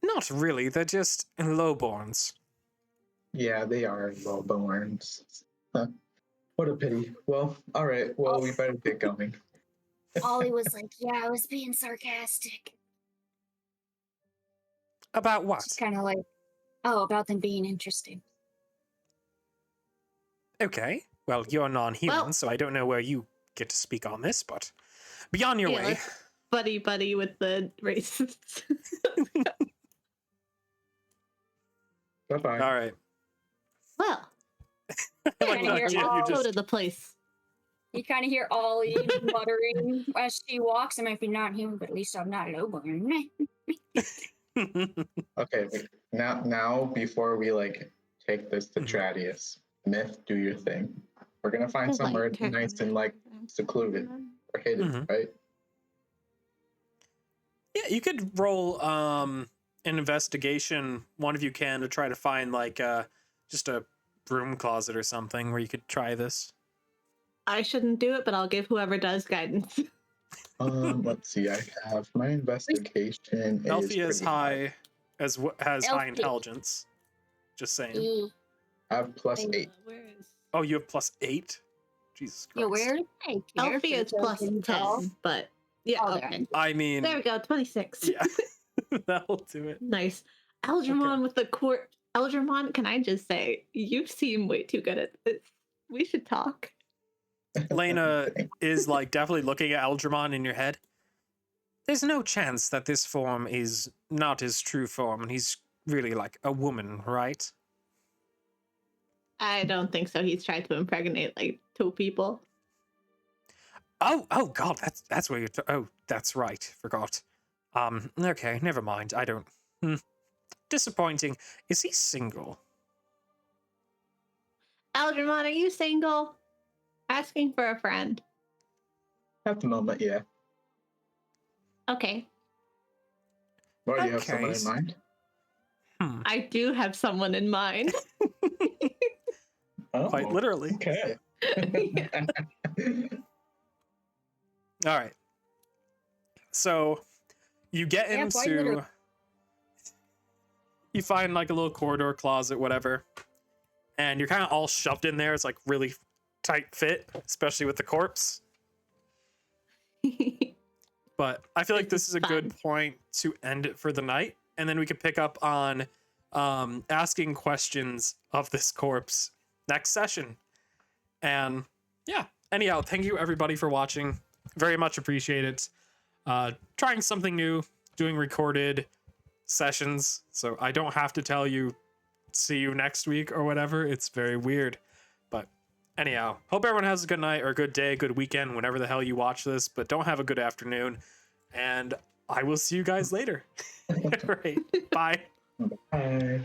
Not really. They're just lowborns. Yeah, they are lowborns. Huh. What a pity. Well, all right. Well, we better get going. Ollie was like, yeah, I was being sarcastic. About what? Just kind of like, about them being interesting. Okay. Well, you're non-human, so I don't know where you get to speak on this, but be on your way. Buddy with the racists. Bye-bye. All right. Well, Go to the place. You kind of hear Ollie muttering as she walks. I might be not human, but at least I'm not lowborn. Okay, wait. Now, before we take this to Tradius, Myth, do your thing. We're gonna find somewhere nice and secluded or hidden, right? Yeah, you could roll an investigation. One of you can to try to find just a broom closet or something where you could try this. I shouldn't do it, but I'll give whoever does guidance. Let's see. I have my investigation. Elfie is high, has high intelligence. Just saying. I have +8. Oh, you have +8? Jesus Christ. Yeah, where? Elfie is +10, but yeah. Okay. I mean, there we go. 26. Yeah, that'll do it. Nice. Algernon with the court. Algernon, can I just say, you seem way too good at this. We should talk. Lena is definitely looking at Algernon in your head. There's no chance that this form is not his true form, and he's really a woman, right? I don't think so. He's tried to impregnate 2 people. Oh God, that's where you're. Oh, that's right. Forgot. Okay, never mind. I don't. Disappointing. Is he single? Algernon, are you single? Asking for a friend. At the moment, yeah. Okay. Well, do you have someone in mind? I do have someone in mind. Quite literally. Okay. All right. So you get into. You find a little corridor closet, whatever, and you're kind of all shoved in there. It's really tight fit, especially with the corpse. But I feel like this is a good point to end it for the night, and then we could pick up on asking questions of this corpse next session. And yeah, anyhow, thank you everybody for watching. Very much appreciate it. Trying something new, doing recorded sessions, so I don't have to tell you see you next week or whatever. It's very weird. But anyhow, hope everyone has a good night or a good day, good weekend, whenever the hell you watch this, but don't have a good afternoon. And I will see you guys later. All right. Bye. Bye.